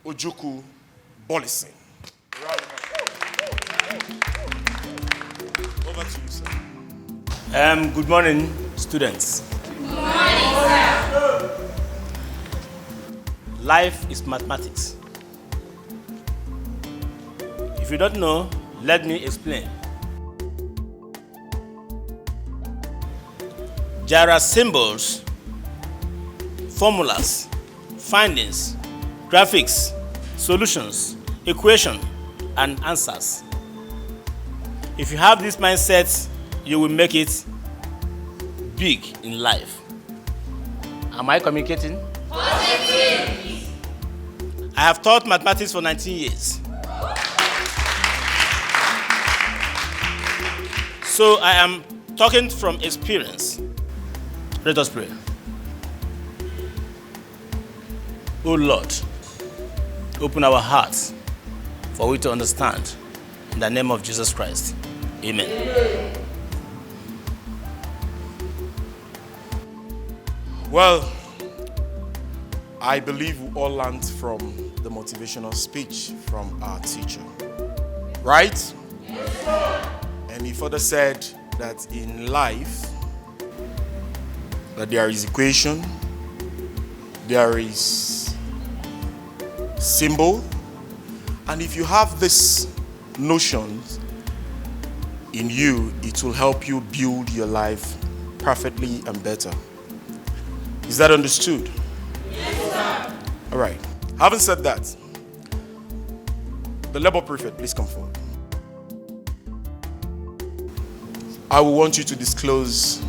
Ojukwu Bolison. Over to you, sir. Good morning, students. Good morning, sir. Life is mathematics. If you don't know, let me explain. There are symbols, formulas, findings, graphics, solutions, equations, and answers. If you have this mindset, you will make it big in life. Am I communicating? Positive. I have taught mathematics for 19 years. So I am talking from experience. Let us pray. Oh Lord, open our hearts for we to understand. In the name of Jesus Christ. Amen. Well, I believe we all learned from the motivational speech from our teacher. Right? Yes, sir. And he further said that in life, that there is equation, there is symbol, and if you have this notion in you, it will help you build your life perfectly and better. Is that understood? Yes, sir. All right. Having said that, the labor prefect, please come forward. I will want you to disclose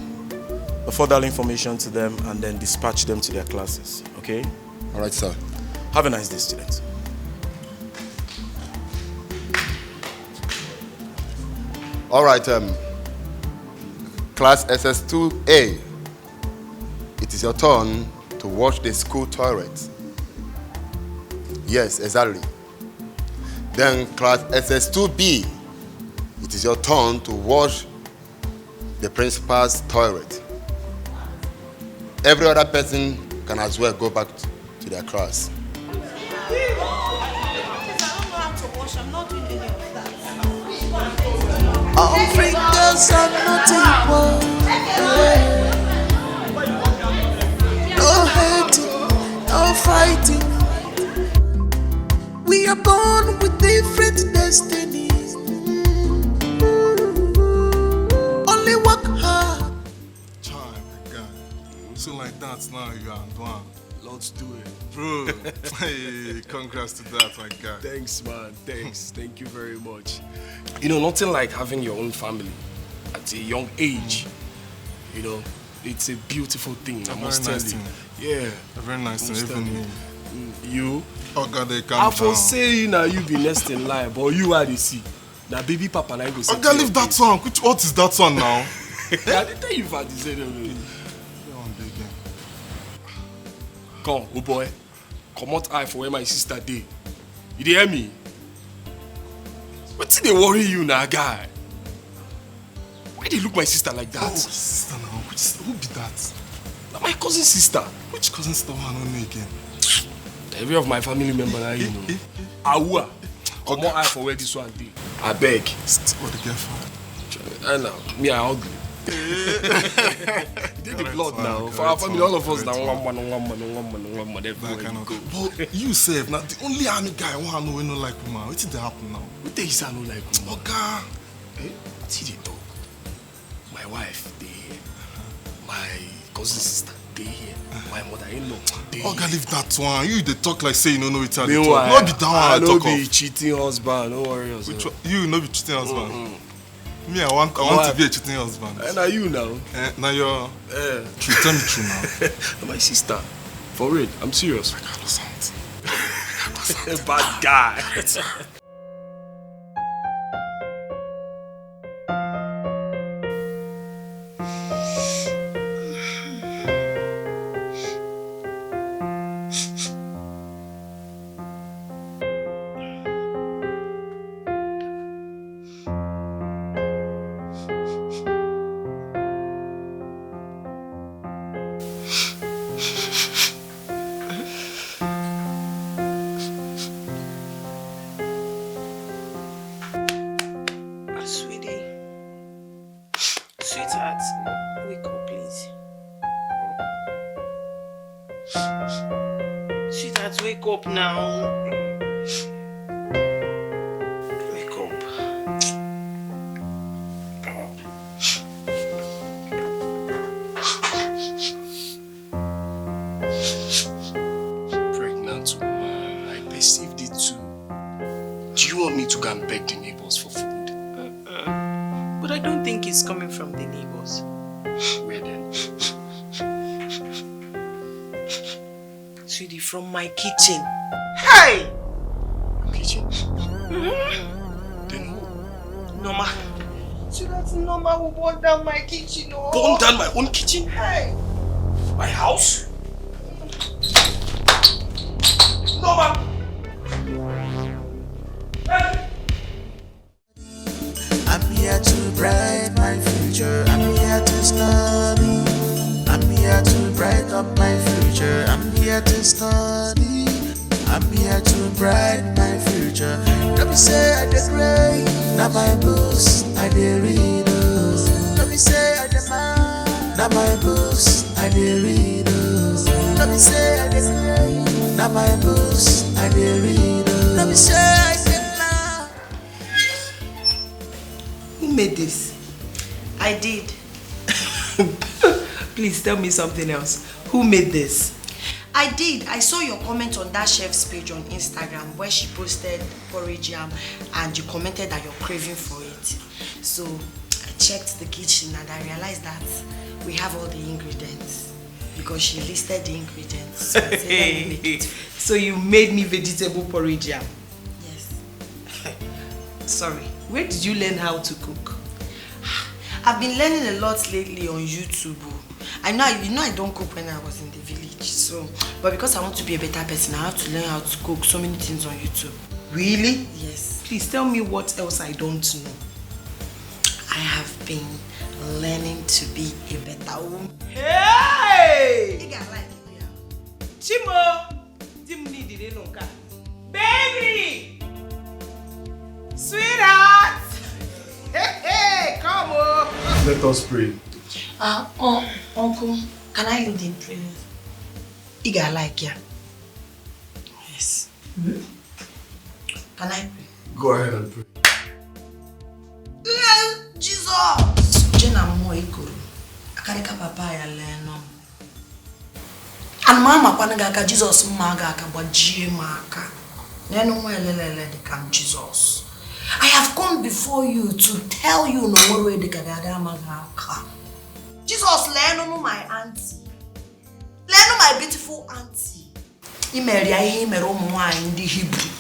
the further information to them and then dispatch them to their classes, okay? All right, sir. Have a nice day, students. All right, class SS2A, it is your turn to wash the school toilet. Yes, exactly. Then class SS2B, it is your turn to wash the principal's toilet. Every other person can as well go back to their class. All fingers are not equal. No hating, no fighting. We are born with different destinies. Only work hard. Child, my God. So like that now you are done. Let's do it. Bro, hey, congrats to that, my guy. Thanks, man. Thanks. Thank you very much. You know, nothing like having your own family at a young age. You know, it's a beautiful thing, I must tell you. Yeah. A very nice thing, even me. You? Oh, God, they calm down. I for say now you be next in line, but you are the see. Now, baby papa, now go say. Oh, God, leave that one. What is that one now? I didn't tell you if I decided. Come, oh boy. Come out eye for where my sister dey. You dey hear me? What did they worry you now, guy? Why they look my sister like that? Oh, sister now. Who be that? Now my cousin sister. Which cousin sister I don't know again? Every of my family member now, you know. Awa. Come out eye for where this one dey. I beg. What the girl? I know. Me, I ugly. You did the blood now. For our family, all of us now. One man, everywhere go. But you say, now the only army guy I want to know when no like woman. What did they happen now? Who tell you say I no like woman? Oga. See the dog. My wife, they here. My cousin sister, they here. My mother-in-law, they here. Oga, leave that one. You they talk like say you don't know it. Meanwhile, not be that one I talk of. I no be cheating husband. No worry yourself. You no be cheating husband. Me, I want to be a cheating husband. And are you now? Now you're true. Tell me true now. My sister. For real, I'm serious. I got no sound. Bad guy. Wake up now. Wake up. Pregnant woman, I perceived it too. Do you want me to go and beg the neighbors for food? But I don't think it's coming from the neighbors. Where then? Sweetie, from my kitchen. Hey! Kitchen? Then who? Norma. So that's Norma who burned down my kitchen. Oh. Burned down my own kitchen? Hey! My house? Norma! Hey! I'm here to brighten my future. I'm here to study. I'm here to brighten up my future. I'm here to study. I'm here to brighten my future. Let me say I did great. Now Now my books, I dey read. Let me say I demand. Now my books, I dey read. Let me say I demand. Now my books, I dey read. Let me say I demand. Who made this? I did. Please tell me something else. Who made this? I did. I saw your comment on that chef's page on Instagram where she posted porridge yam and you commented that you're craving for it. So I checked the kitchen and I realized that we have all the ingredients because she listed the ingredients. So, I said, let me make it. So you made me vegetable porridge yam? Yes. Sorry. Where did you learn how to cook? I've been learning a lot lately on YouTube. I know I don't cook when I was in the village. So, but because I want to be a better person, I have to learn how to cook so many things on YouTube. Really? Yes. Please tell me what else I don't know. I have been learning to be a better woman. Hey! You got like it, yeah. Chimo! Baby! Sweetheart! Hey, come on! Let us pray. Uncle, can I lead in prayer? You got like, yeah. Yes. Can I pray? Go ahead and pray. Jesus! Jena mo ikoro. Akarika papa ya leno. And mama kwanagaka Jesus magaka bajie maka. Nenu mwelelele dekam Jesus. I have come before you to tell you no more way dekagada magaka. Jesus leno my auntie. Leno my beautiful auntie. Imeri ahi mero mwa indi Hebrew.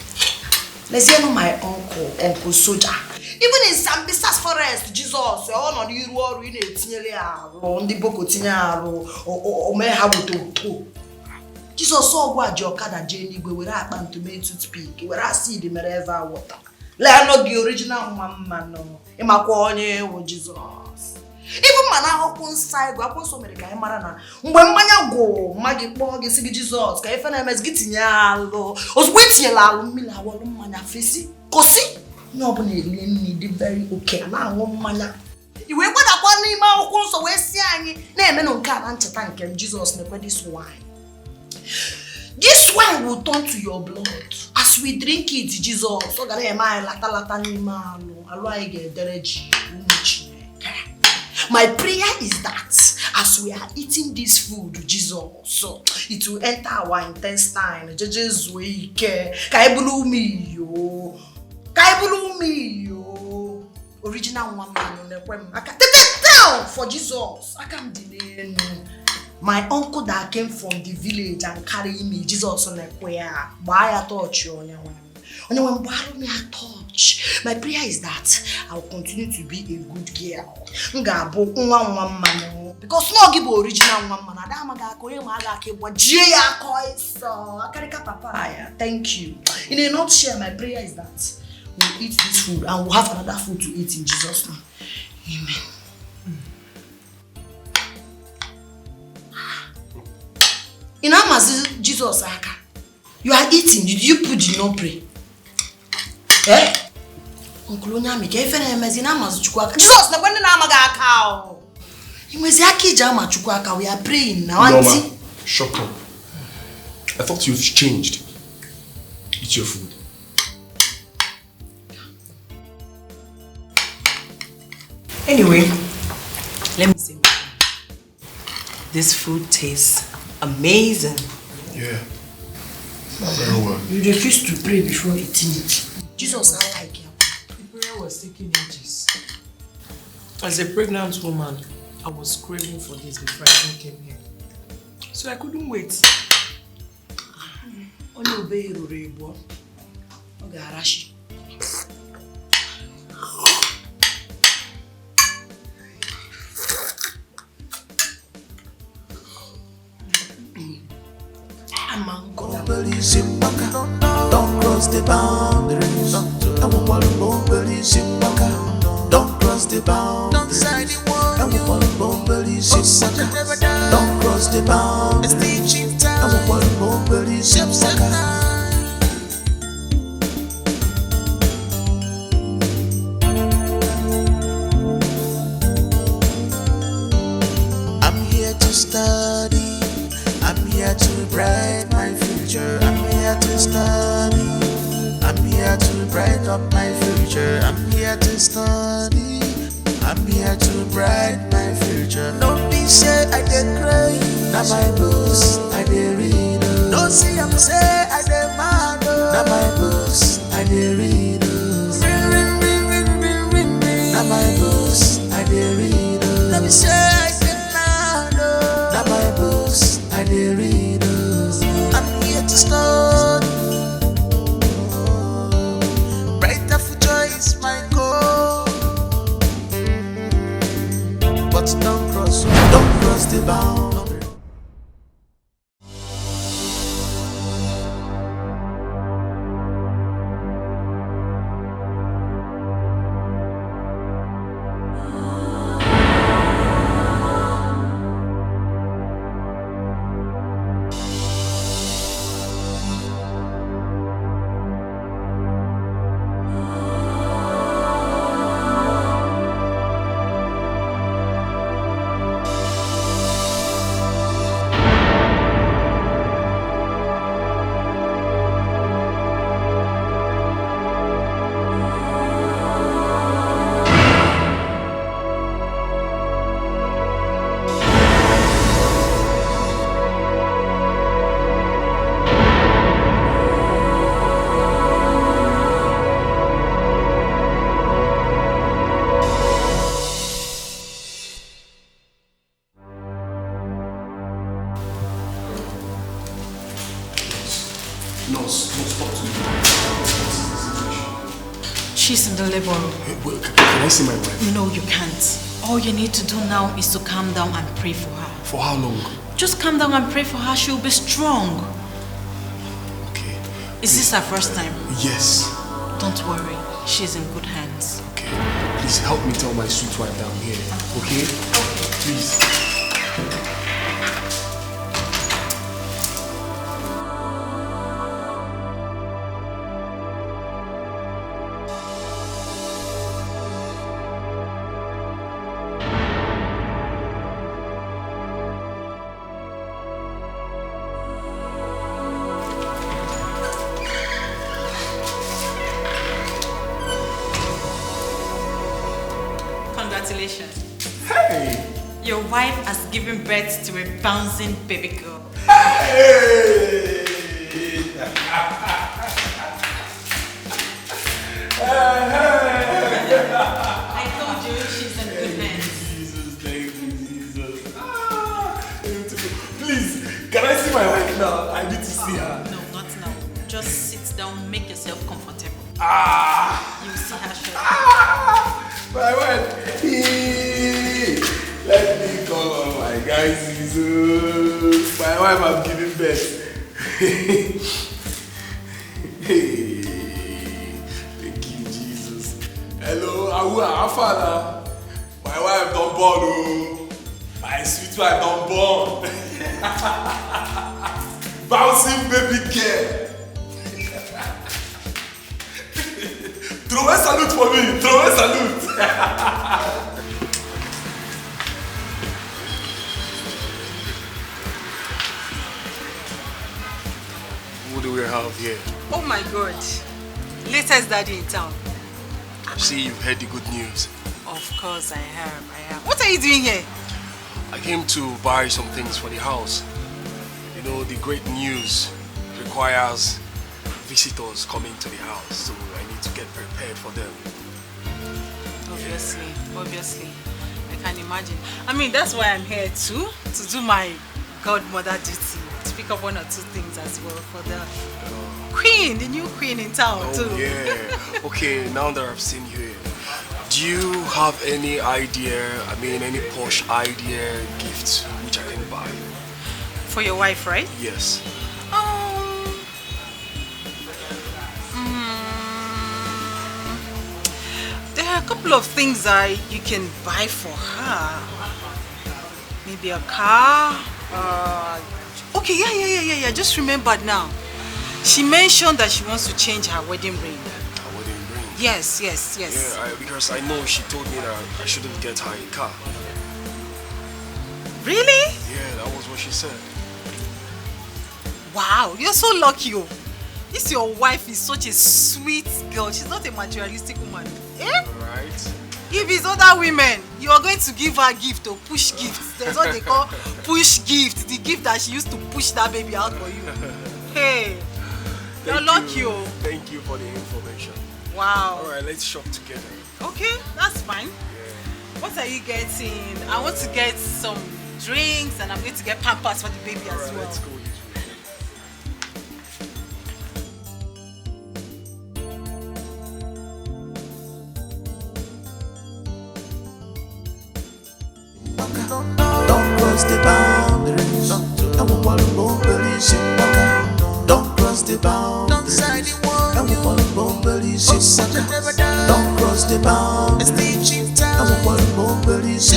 Lesieno my uncle soldier. Even in Sambisa's forest, Jesus, all on you war in it, on the book of or may have to. Jesus saw what your cat and Jenny go with that man to make to speak, where I see the Mereva water. Let not the original man, no. In my corner, Jesus. Even man, I open side, go upon so many Marana. When Manya go, Maggie Bog is Jesus, Kaifan getting yellow, was waiting a mila, one man, face. Cossi? Nobody need very okay. Now, woman. You were what I want him out, also, we're seeing name no can answer thank him, Jesus, never this wine. This wine will turn to your blood as we drink it, Jesus. So that I lata ni malo, alwaige dereji, my prayer is that as we are eating this food, Jesus, so it will enter our intestine. Jesus, we care. Kaibulu mi yo. Original woman on the web. I can't take it down for Jesus. I can't delay. My uncle that came from the village and carried me, Jesus on the choir. Buy a touch on your one. Borrow me a touch. My prayer is that I will continue to be a good girl. Because no give original woman. Thank you. In a nutshell, my prayer is that we'll eat this food and we'll have another food to eat in Jesus' name. Amen. In Amazon, Jesus, you are eating. Did you put the no pray? Eh? Uncle Onyami, if any Amazon Chukwaka. Jesus, na kwenda na amaga cow. Imweziaki jama Chukwaka, we are praying now. Norma, shut up. I thought you've changed. Eat your food. Anyway, let me say this food tastes amazing. Yeah. Very well. You refuse to pray before eating it. Jesus, I like you. The prayer was taking ages. As a pregnant woman, I was craving for this before I even came here. So I couldn't wait. Only obey your rebo. Okay, Arashi. Don't cross the boundaries. Don't cross the boundaries. Don't sign the one. Don't cross the boundaries. future. I'm here to study. I'm here to brighten my future. Don't be say I dey cry. Now my books I dey read. Don't see I'm say I dey mad. Now my books I dey read. Now my books I dey read. Let me say I dey mad. Now my books I dey read. I'm here to study. Brighter future is my goal. But don't cross the bound. She's in the labor room. Can I see my wife? No, you can't. All you need to do now is to calm down and pray for her. For how long? Just calm down and pray for her. She'll be strong. Okay. Is this her first time? Yes. Don't worry. She's in good hands. Okay. Please help me tell my sweet wife that I'm here. Okay? Okay. Please. Congratulations. Hey! Your wife has given birth to a bouncing baby girl. Hey! I told you she's in good hands. Jesus, thank you, Jesus. Please, can I see my wife now? I need to see her. No, not now. Just sit down, make yourself comfortable. You see her shortly. My wife. Let me call on my guy Jesus. My wife has given birth. Thank you, Jesus. Hello, our father. My wife don't born. My sweet wife don't born. Bouncing baby girl. Throw a salute for me. Throw a salute. What do we have here? Oh my God. Latest daddy in town. I see you've heard the good news. Of course I have. What are you doing here? I came to buy some things for the house. You know, the great news requires visitors coming to the house, so I need to get prepared for them. Obviously. I can imagine. I mean, that's why I'm here too, to do my godmother duty, to pick up one or two things as well for the queen, the new queen in town too. Yeah. Okay, now that I've seen you here, do you have any idea, any posh idea, gifts which I can buy? For your wife, right? Yes. There are a couple of things you can buy for her. Maybe a car. Okay, yeah. Just remembered now. She mentioned that she wants to change her wedding ring. Her wedding ring? Yes. Yeah, because I know she told me that I shouldn't get her a car. Really? Yeah, that was what she said. Wow, you're so lucky. This your wife is such a sweet girl. She's not a materialistic woman. Eh? Alright. If it's other women, you are going to give her gift or push gifts. There's what they call push gift. The gift that she used to push that baby out for you. Hey, you're lucky. Thank you for the information. Wow. Alright, let's shop together. Okay, that's fine. Yeah. What are you getting? I want to get some drinks and I'm going to get Pampers for the baby as well. Let's go this way. Don't cross the boundaries. Don't want to move, police. Don't cross the boundaries. Don't want to move, police. Don't cross the boundaries. Don't want to move, police.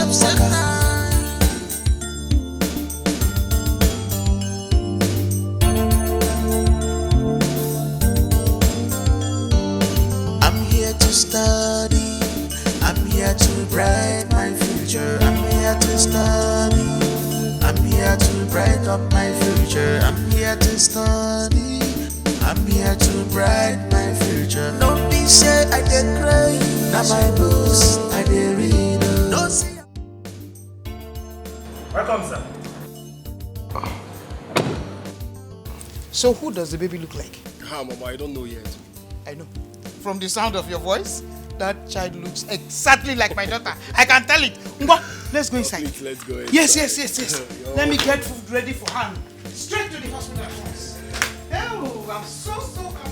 I'm here to study. I'm here to brighten my future. I'm here to study. I'm here to brighten up my future. I'm here to study. I'm here to brighten my future. Don't be say I dey cry. Now my books I dey read. Don't say. Welcome, sir. So who does the baby look like? Mama, I don't know yet. I know. From the sound of your voice, that child looks exactly like my daughter. I can tell it. Ngwa, let's go inside. Please, let's go inside. Yes. Let me get food ready for her. Straight to the hospital at once. Oh, I'm so happy.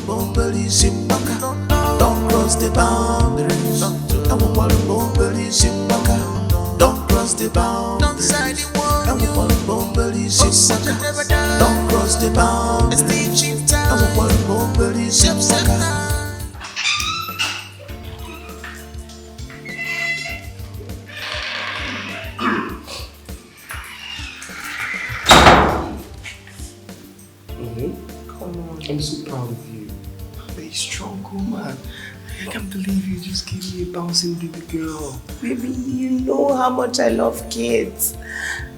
Don't cross the boundaries. Don't want to move, police. Don't cross the boundaries. Don't want to move, police. Don't cross the boundaries. Don't want to move, police. I'm so proud of you. You're a strong woman. I can't believe you just gave me a bouncing baby girl. Baby, you know how much I love kids.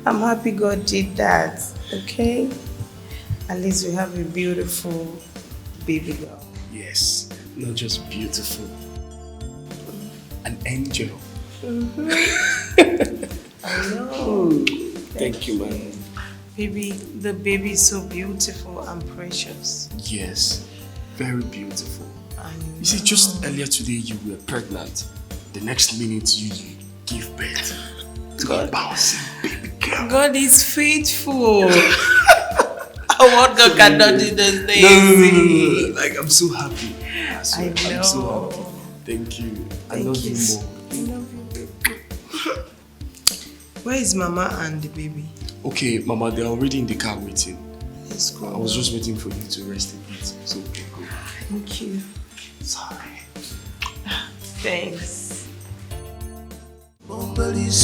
I'm happy God did that, okay? At least we have a beautiful baby girl. Yes, not just beautiful. An angel. I know. Thank you, man. Baby, the baby is so beautiful and precious. Yes, very beautiful. You see, just earlier today you were pregnant. The next minute you give birth to a bouncing baby girl. God is faithful. What God cannot do those things. No. Like, I'm so happy. I know. I'm so happy. Thank you. I love you more. I love you, baby. Where is Mama and the baby? Okay, Mama, they're already in the car waiting. Let's go. I was just waiting for you to rest a bit. So, okay, go. Thank you. Sorry. Thanks. Don't cross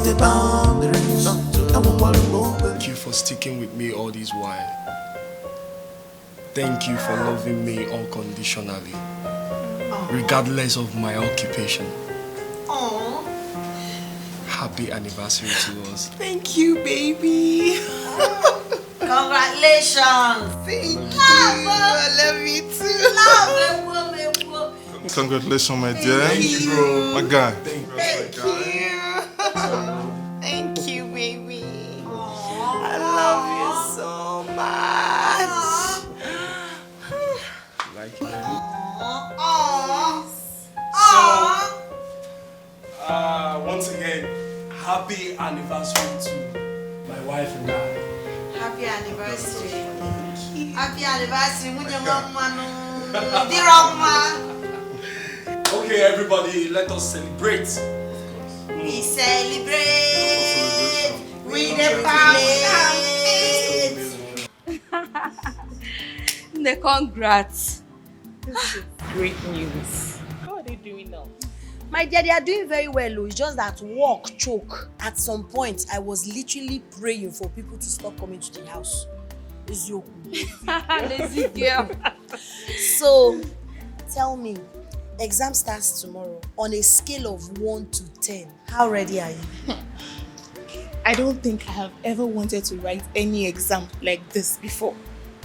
the boundaries. Thank you for sticking with me all this while. Thank you for loving me unconditionally, regardless of my occupation. Aww. Happy anniversary to us. Thank you, baby. Congratulations. Thank you. I love you too. Congratulations, my dear. Thank you, bro. My guy. Thank you. Thank you, baby. I love you so much. Like it. So, once again, happy anniversary to my wife and I. Happy anniversary. Happy anniversary. Okay, everybody, let us celebrate. We celebrate with the The congrats. This is great news. How are they doing now? My dear, they are doing very well. It's just that work choke. At some point, I was literally praying for people to stop coming to the house. It's your Lazy girl. So, tell me, exam starts tomorrow. On a scale of 1 to 10, how ready are you? I don't think I have ever wanted to write any exam like this before.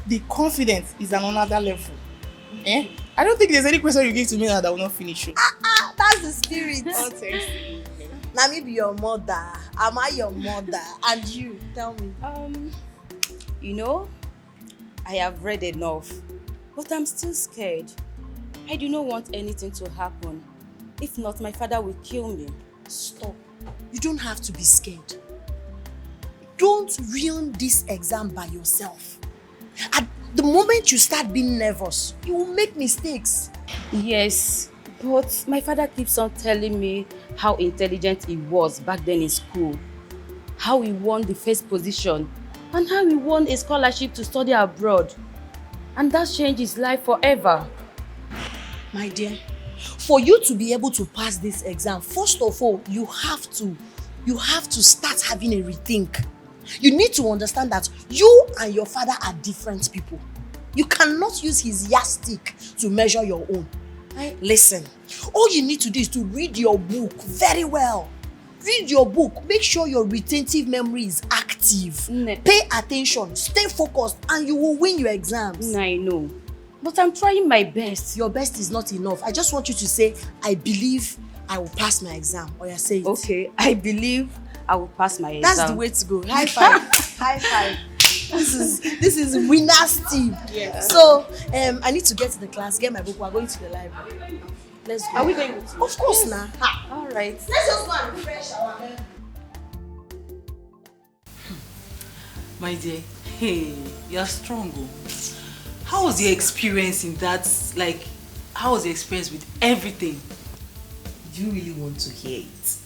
The confidence is on another level. Eh? I don't think there's any question you give to me now that will not finish you. That's the spirit. Now me be your mother. Am I your mother? And you, tell me. You know, I have read enough, but I'm still scared. I do not want anything to happen. If not, my father will kill me. Stop. You don't have to be scared. Don't ruin this exam by yourself. At the moment you start being nervous, you will make mistakes. Yes, but my father keeps on telling me how intelligent he was back then in school, how he won the first position, and how he won a scholarship to study abroad. And that changed his life forever. My dear, for you to be able to pass this exam, first of all, you have to start having a rethink. You need to understand that you and your father are different people. You cannot use his yardstick to measure your own. Listen, all you need to do is to read your book very well. Read your book. Make sure your retentive memory is active. Pay attention, stay focused, and you will win your exams. I know. But I'm trying my best. Your best is not enough. I just want you to say, I believe I will pass my exam. Or you say it. Okay, I believe I will pass my exam. That's the way to go. High five. High five. This is winner's team. Yeah. So I need to get to the class, get my book. We're going to the library. Let's go. Are we going with you? Of course, now. All right. Let's just go and refresh our head. My dear, hey, you're strong. How was your experience in that? Like, how was your experience with everything? Do you really want to hear it?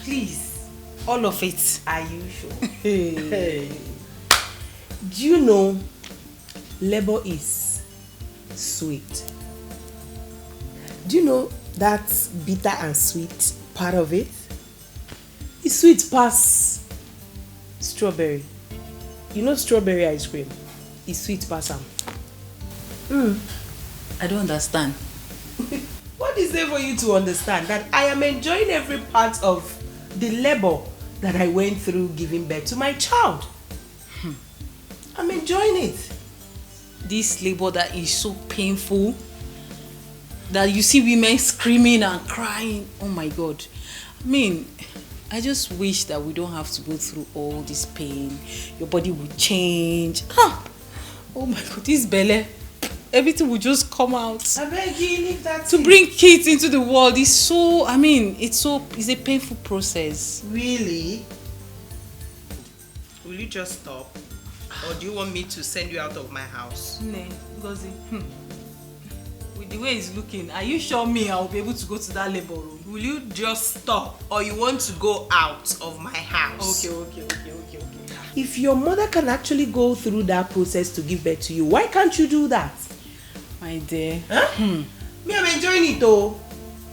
Please, all of it. Are you sure? Hey. Do you know labor is sweet? Do you know that bitter and sweet part of it? It's sweet past strawberry. You know strawberry ice cream? It's sweet past them. I don't understand. What is there for you to understand? That I am enjoying every part of the labor that I went through giving birth to my child. I'm enjoying it. This labor that is so painful, that you see women screaming and crying. Oh my God. I mean, I just wish that we don't have to go through all this pain. Your body will change. Oh my God, this belly. Everything will just come out. I beg you, leave that. To bring kids into the world is so, I mean, it's a painful process. Really? Will you just stop? Or do you want me to send you out of my house? No, Ngozi. With the way it's looking, are you sure me I will be able to go to that labor room? Will you just stop? Or you want to go out of my house? Okay. If your mother can actually go through that process to give birth to you, why can't you do that? My dear. Me, I'm enjoying it though.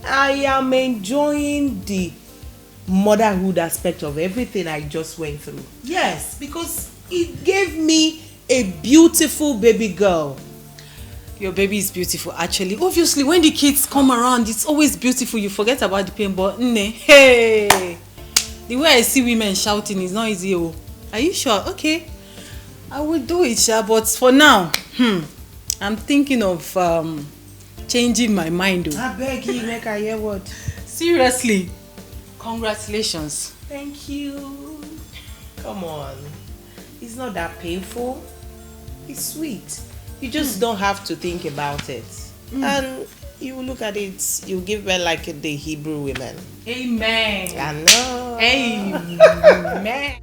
I am enjoying the motherhood aspect of everything I just went through. Yes, because it gave me a beautiful baby girl. Your baby is beautiful, actually. Obviously, when the kids come around, it's always beautiful. You forget about the pain, but hey, the way I see women shouting is not easy. Oh, are you sure? Okay, I will do it, Sha. But for now, I'm thinking of changing my mind. Oh. I beg you, make I hear what? Seriously, congratulations. Thank you. Come on, it's not that painful. It's sweet. You just don't have to think about it. And you look at it, you give birth like the Hebrew women. Amen. I know. Amen.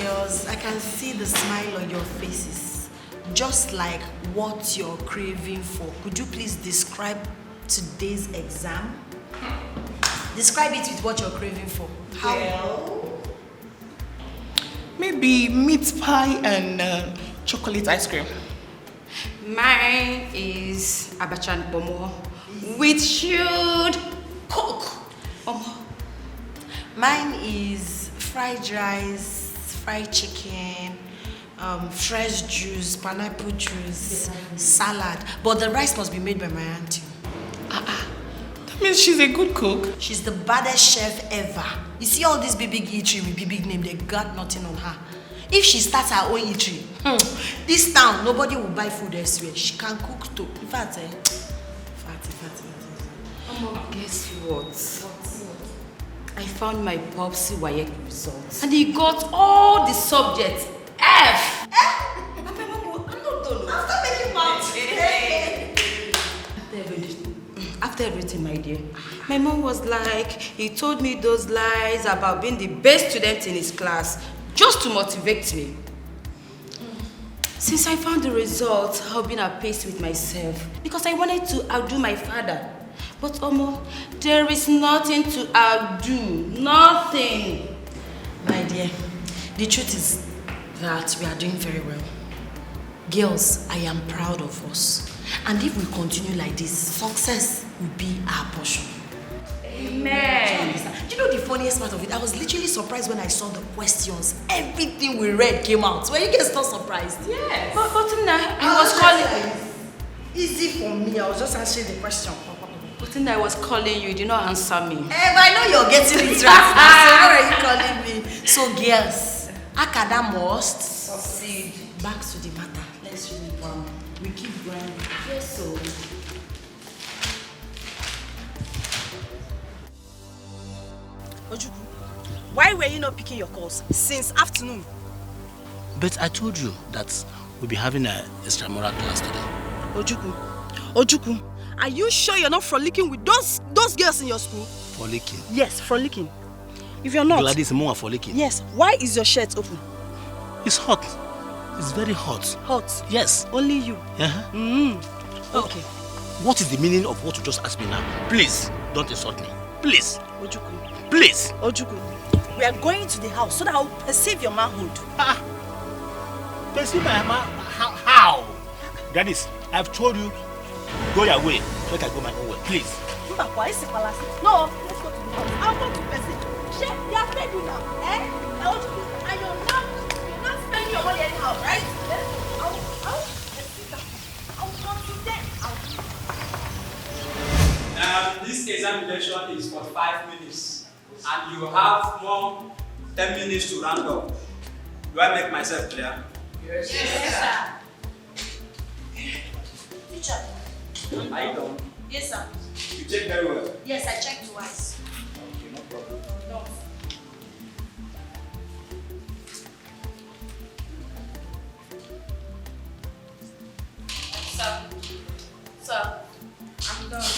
Girls, I can see the smile on your faces. Just like what you're craving for. Could you please describe today's exam? Describe it with what you're craving for. How? Well, maybe meat pie and chocolate ice cream. Mine is abacha and bomo with should cook. Mine is fried rice, fried chicken, fresh juice, pineapple juice, salad. But the rice must be made by my auntie. That means she's a good cook. She's the baddest chef ever. You see all this big eatery with big name, they got nothing on her. If she starts her own eatery, this town, nobody will buy food elsewhere. She can cook too. In fact, guess what? I found my Popsy WAEC results. And he got all the subjects F. I'm not done. After making mouth. After everything, my dear, my mom was like, he told me those lies about being the best student in his class just to motivate me. Since I found the results, I've been at peace with myself because I wanted to outdo my father. But Omo, there is nothing to outdo. Nothing. My dear, the truth is that we are doing very well. Girls, I am proud of us. And if we continue like this, success will be our portion. Amen. Do you know the funniest part of it? I was literally surprised when I saw the questions. Everything we read came out. Were you guys not surprised? Yes. But I was calling. Easy for me. I was just answering the question. But I was calling you. You did not answer me. But I know you're getting it right. So how are you calling me? So girls, Akada must succeed. Back to the matter. Let's really go. We keep going. Yes, so. Ojukwu, why were you not picking your calls since afternoon? But I told you that we'll be having an extramural class today. Ojukwu, are you sure you're not frolicking with those girls in your school? Frolicking? Yes, frolicking. If you're not... Gladys, more frolicking. Yes, why is your shirt open? It's hot. It's very hot. Hot? Yes. Only you? Okay. What is the meaning of what you just asked me now? Please, don't insult me. Please. Ojukwu. Please. Ojukwu, we are going to the house so that I will perceive your manhood. Perceive my manhood? How? Gladys, I've told you, go your way so I can go my own way. Please. No, let's go to the house. I'll go to perceive. They have paid you now. Ojukwu, and you're not spending your money anyhow, right? This examination is for 5 minutes, and you have more 10 minutes to round up. Do I make myself clear? Yes, sir. Teacher. Are you done? Yes, sir. You check very well. Yes, I checked twice. Okay, no problem. No. Sir, I'm done.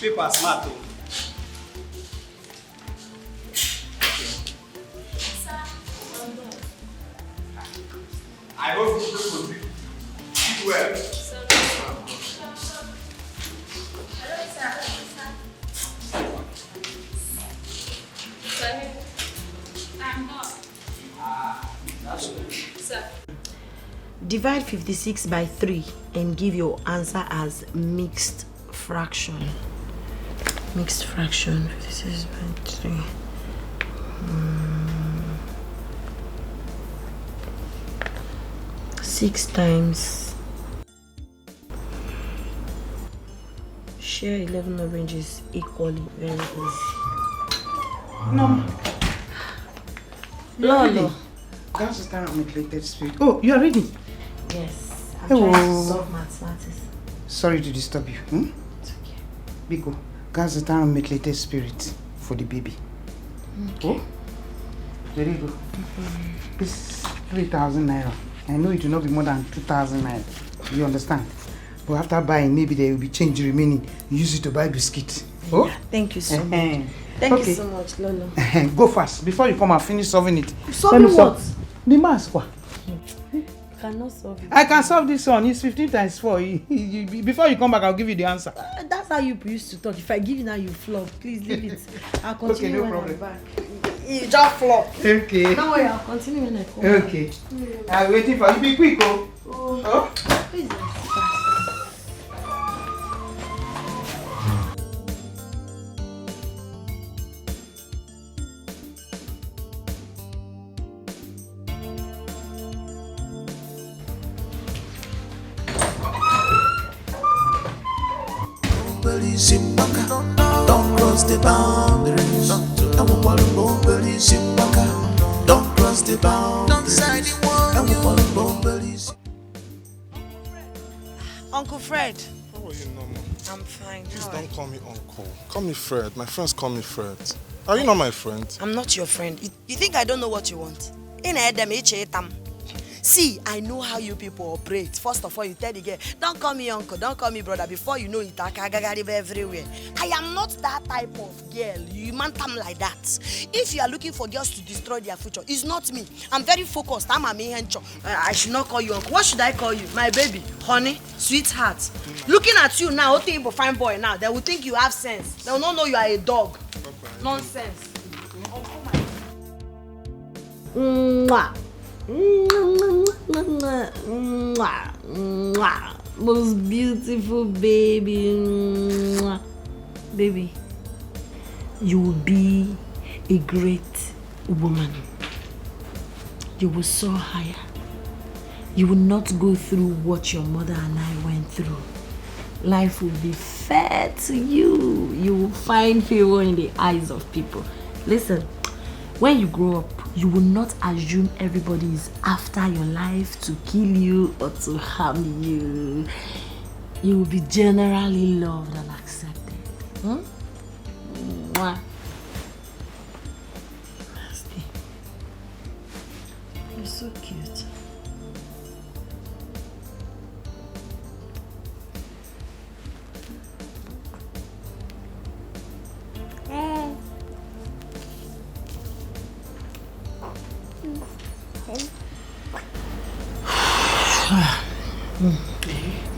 Paper smart though. Sir, I'm done. I hope you will do well. Sir, I'm done. That's good. Sir. Divide 56 by 3 and give your answer as mixed fraction. Mixed fraction, 56 by 3. 6 times. Share 11 oranges equally. Very easy. No. Lolo. That's the kind of neglected spirit. Oh, you are ready? Yes. I'm Hello. trying to solve mathematics. Sorry to disturb you. It's okay. Biko, that's the time of neglected spirit for the baby. Okay. Oh, there you go. This 3,000 naira. I know it will not be more than 2,000 naira. You understand? But after buying, maybe there will be change remaining. Use it to buy biscuits. Oh? Yeah, thank you so much. Thank you so much, Lolo. Go fast before you come and finish solving it. Solving what? The math. You cannot solve it. I can solve this one. It's 15 times 4. Before you come back, I'll give you the answer. That's how you used to talk. If I give you now, you flop. Please leave it. I'll continue no when problem. I'm back. You just flop. Okay. Don't worry, I'll continue when I come Okay. back. I'm waiting for you. Be quick, oh. Please, boundaries in Maka. Don't cross the boundaries. I will follow boundaries in Maka. Don't cross the boundaries. Don't side the wall. I will follow boundaries. Uncle Fred. How are you, Norma? I'm fine. Please How are don't you? call me uncle. Call me Fred. My friends call me Fred. Are you not my friend? I'm not your friend. You think I don't know what you want? See, I know how you people operate. First of all, you tell the girl, don't call me uncle, don't call me brother. Before you know it, I can everywhere. I am not that type of girl. You man come like that. If you are looking for girls to destroy their future, it's not me. I'm very focused. I'm a mehencho. I should not call you uncle. What should I call you? My baby, honey, sweetheart. Looking at you now, what think fine boy now? They will think you have sense. They will not know you are a dog. Nonsense. Mwah. Most beautiful baby. Baby, you will be a great woman. You will soar higher. You will not go through what your mother and I went through. Life will be fair to you. You will find favor in the eyes of people. Listen, when you grow up, you will not assume everybody is after your life to kill you or to harm you. You will be generally loved and accepted. Mwah. Stay. You're so cute.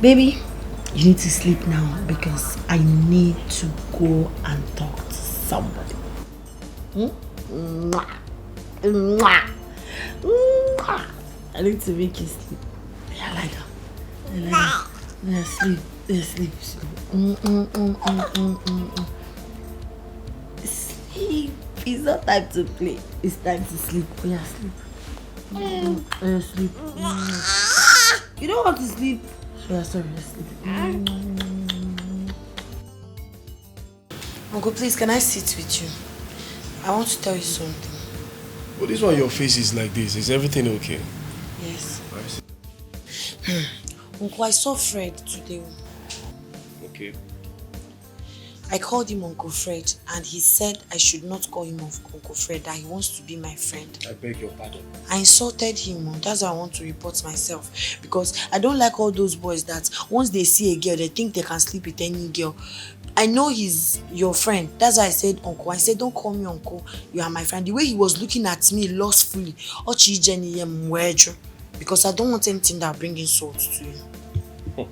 Baby, you need to sleep now because I need to go and talk to somebody. Mwah. Mwah. Mwah. I need to make you sleep. Yeah, lie down. Lie down. Yeah, sleep. Yeah, sleep. Sleep. It's not time to play. It's time to sleep. Yeah, sleep. Yeah, sleep. You don't want to sleep. Yeah, sorry, sleep. Uncle, please, can I sit with you? I want to tell you something. But this one, your face is like this. Is everything okay? Yes. Uncle, I saw Fred today. Okay. I called him Uncle Fred and he said I should not call him Uncle Fred, that he wants to be my friend. I beg your pardon. I insulted him. That's why I want to report myself. Because I don't like all those boys that once they see a girl, they think they can sleep with any girl. I know he's your friend. That's why I said uncle. I said, don't call me uncle. You are my friend. The way he was looking at me lustfully. Because I don't want anything that brings insult to you.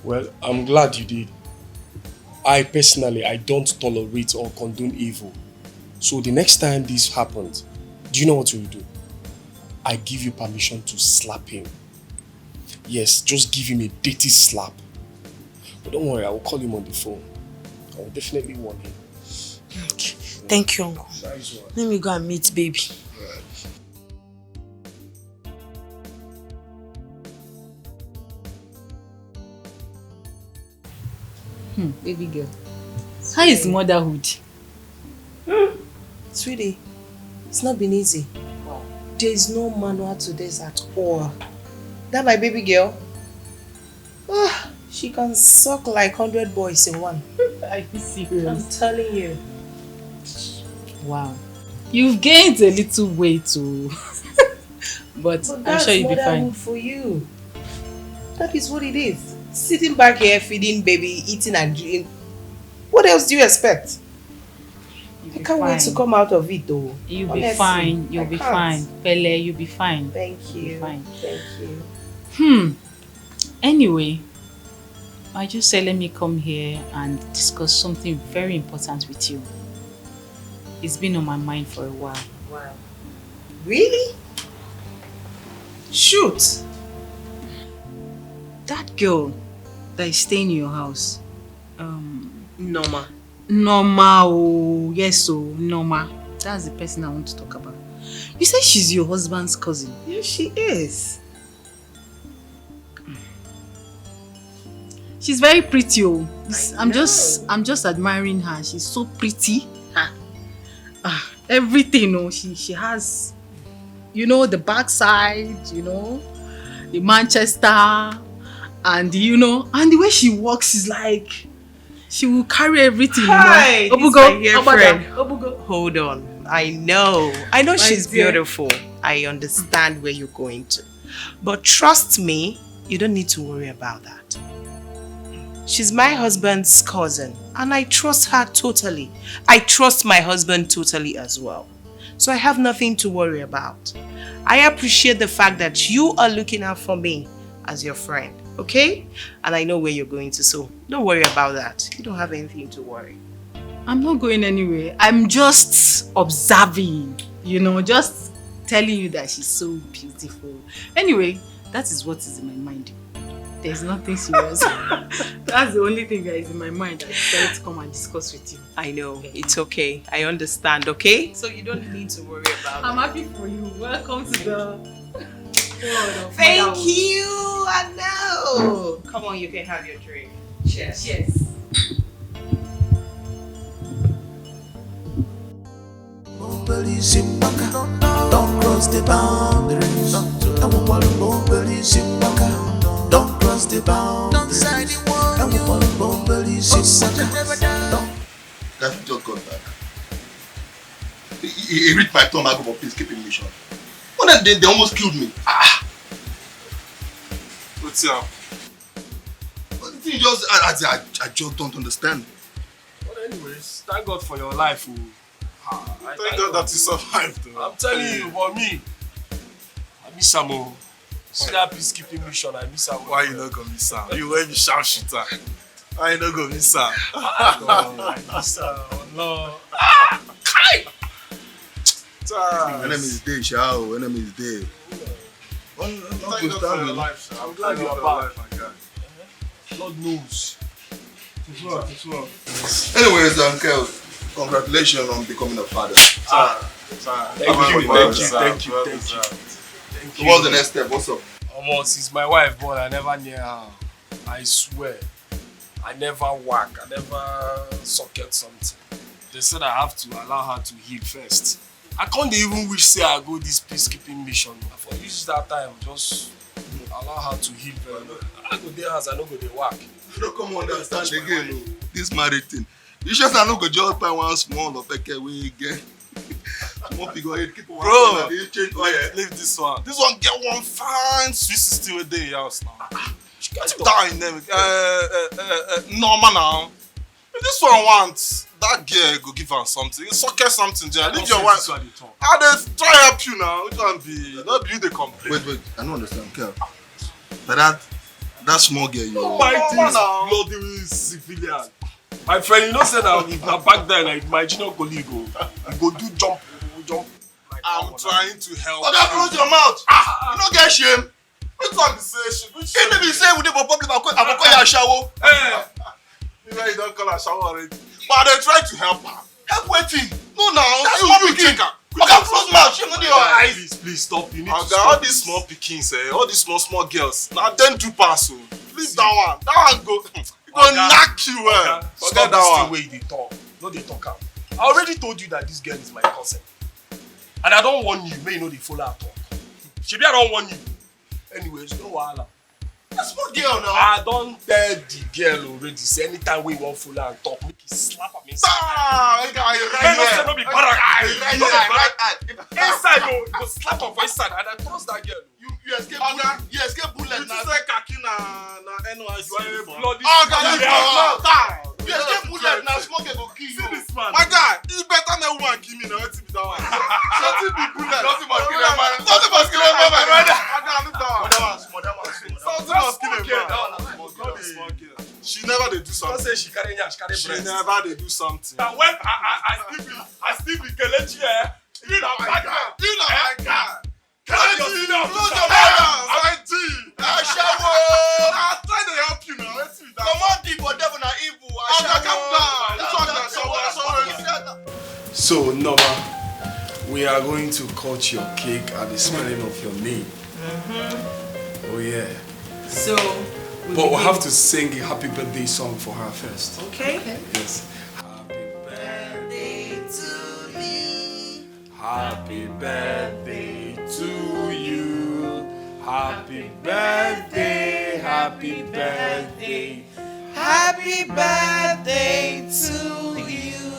Well, I'm glad you did. I personally, I don't tolerate or condone evil. So the next time this happens, do you know what we'll do? I give you permission to slap him. Yes, just give him a dirty slap. But don't worry, I will call him on the phone. I will definitely warn him. Okay. Thank you, uncle. Let me go and meet baby. Baby girl. How is motherhood? Sweetie, it's not been easy. There is no manual to this at all. That my baby girl, she can suck like 100 boys in one. Are you serious? I'm telling you. Wow. You've gained a little weight too. but I'm sure you'll be fine. For you. That is what it is. Sitting back here, feeding baby, eating and drinking. What else do you expect? I can't wait to come out of it though. You'll be fine. You'll be fine. Pele, you'll be fine. Thank you. Fine. Thank you. Anyway, I just said let me come here and discuss something very important with you. It's been on my mind for a while. Wow. Really? Shoot. That girl that is staying in your house. Norma. Norma, oh yes, Norma. That's the person I want to talk about. You said she's your husband's cousin. Yes, she is. She's very pretty. Oh. I'm just admiring her. She's so pretty. Everything, oh, she has, you know, the backside, you know, the Manchester, and you know, and the way she walks is like she will carry everything. Hi, you know? Obugo. Hold on. I know she's beautiful. I understand where you're going to. But trust me, you don't need to worry about that. She's my husband's cousin and I trust her totally. I trust my husband totally as well. So I have nothing to worry about. I appreciate the fact that you are looking out for me as your friend, okay? And I know where you're going to, so don't worry about that. You don't have anything to worry. I'm not going anywhere. I'm just observing, you know, just telling you that she's so beautiful. Anyway, that is what is in my mind. There's nothing serious. That's the only thing that is in my mind. I decided to come and discuss with you. I know. It's okay. I understand, okay? So you don't need to worry about it. I'm happy for you. Welcome to the world of Thank motherhood. you. I know. Come on, you can have your drink. Cheers. Cheers. Don't cross the boundaries. Don't cross the boundaries. Guys, we just got back. He reached my turn back for peacekeeping mission. One of them, they almost killed me. What's up? I just don't understand. But anyways, thank God for your life. Thank God that you survived. I'm telling you, for me, I miss Samo. See that peacekeeping mission, I miss her. Why you not gonna miss her? You will be sharpshooter. Why you not gonna miss her? No, I miss her. No. Enemy is there, Shao. Enemy is there. Thank God for your life, sir. I'm glad you are back. Lord knows. Anyways, Uncle, congratulations on becoming a father. Thank you. So what's the next step? What's up? Almost, since my wife born, I never near her. I swear. I never whack. I never socket something. They said I have to allow her to heal first. I can't even wish say I go this peacekeeping mission. For use that time, just allow her to heal very well. I go there as I no go dey whack. You don't come understand again. This married thing. You just not go just buy one small or pack away again. Bro, leave this one. This one get one fine Swiss 16 a day house now. Get dynamic. Normal now. If this one wants, that girl go give her something. Socket something there. Leave your wife. I dey try help you now. Which one be? Not be you dey complain. Wait. I don't understand, Kel. But that small girl, you know. My things bloody civilian. My friend, you know, said that if na back then, like my junior colleague, you go do jump. I'm trying to help. Oga, close your mouth. You don't get shame. Which one be say shame? If they say we dey for public, I go call you a shower. You don't call her shower already. But they try to help her. Help waiting. No, now. That's you small take pikin. her. Oga, close mouth. Shame on your eyes. Please stop. You need to Oga, stop. all these small pikins, all these small girls. Now them do pass. Leave that one. That one go. Go knock you well. Forget that one. Way they talk. No, they talk out. I already told you that this girl is my cousin. And I don't want you. May you know they follow her talk. Shebi, I don't want you. Anyways, no wahala. That's small girl now. I don't tell the girl already. Say anytime we want follow her talk, make you slap her inside. No be barrack. Inside, you go slap her for inside. And I trust that girl. You escape bullet. You say kaki na NYC. You are a bloody. You escape bullet now. Small girl go kill you. My guy, you better not woman kill me now. Let's be that one. Nothing be bullet. Nothing must kill him, man. Nothing must kill him, my brother. Something must kill him, man. She never dey do something. Don't say she carry breast. She never dey do something. And when I still be Kelechi, you know my guy. Kelechi, close your mouth. I try to help you now. Let's see that. Come on, people, devil na evil. So, Norma, we are going to cut your cake at the spelling of your name. Oh, yeah. So, But we'll have to sing a happy birthday song for her first. Okay. Yes. Birthday to me. Happy birthday to you. Happy birthday, happy birthday. Happy birthday to you.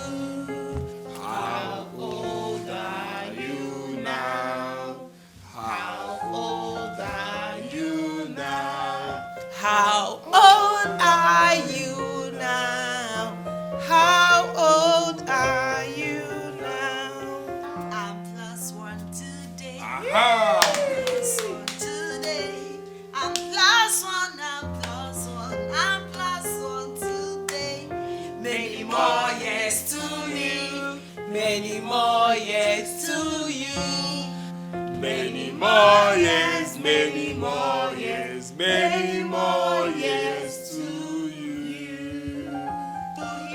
How old are you now? How old are you now? How old are you now? How old are you now? I'm +1 today. Aha! +1 today. I'm +1, I'm +1, I'm +1 today. Many more years to you. Many more years to you. Many more years, many more years, many more years to you.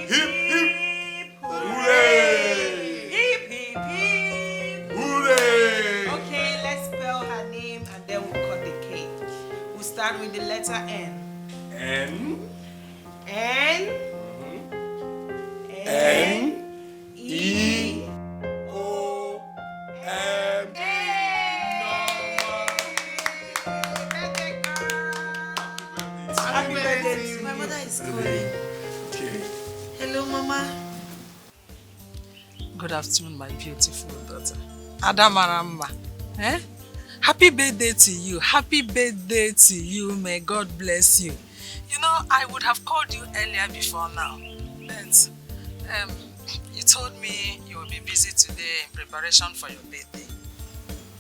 Hip hip hooray! Hip hip hip. Hooray! Okay, let's spell her name and then we'll cut the cake. We'll start with the letter N. N N. N E O M. Happy birthday to you. My mother is calling. Okay. Hello, Mama. Good afternoon, my beautiful daughter. Adamarama. Eh? Happy birthday to you. Happy birthday to you. May God bless you. You know, I would have called you earlier before now. But you told me you will be busy today in preparation for your birthday.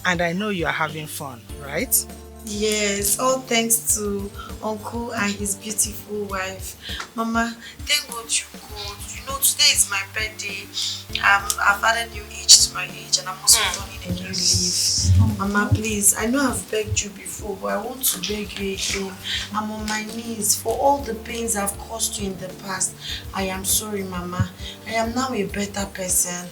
And I know you are having fun, right? Yes, all thanks to Uncle and his beautiful wife. Mama, thank God you called. You know, today is my birthday. I've added new age to my age and I'm also turning a new leaf. Mama, please, I know I've begged you before, but I want to beg you again. I'm on my knees for all the pains I've caused you in the past. I am sorry, Mama. I am now a better person.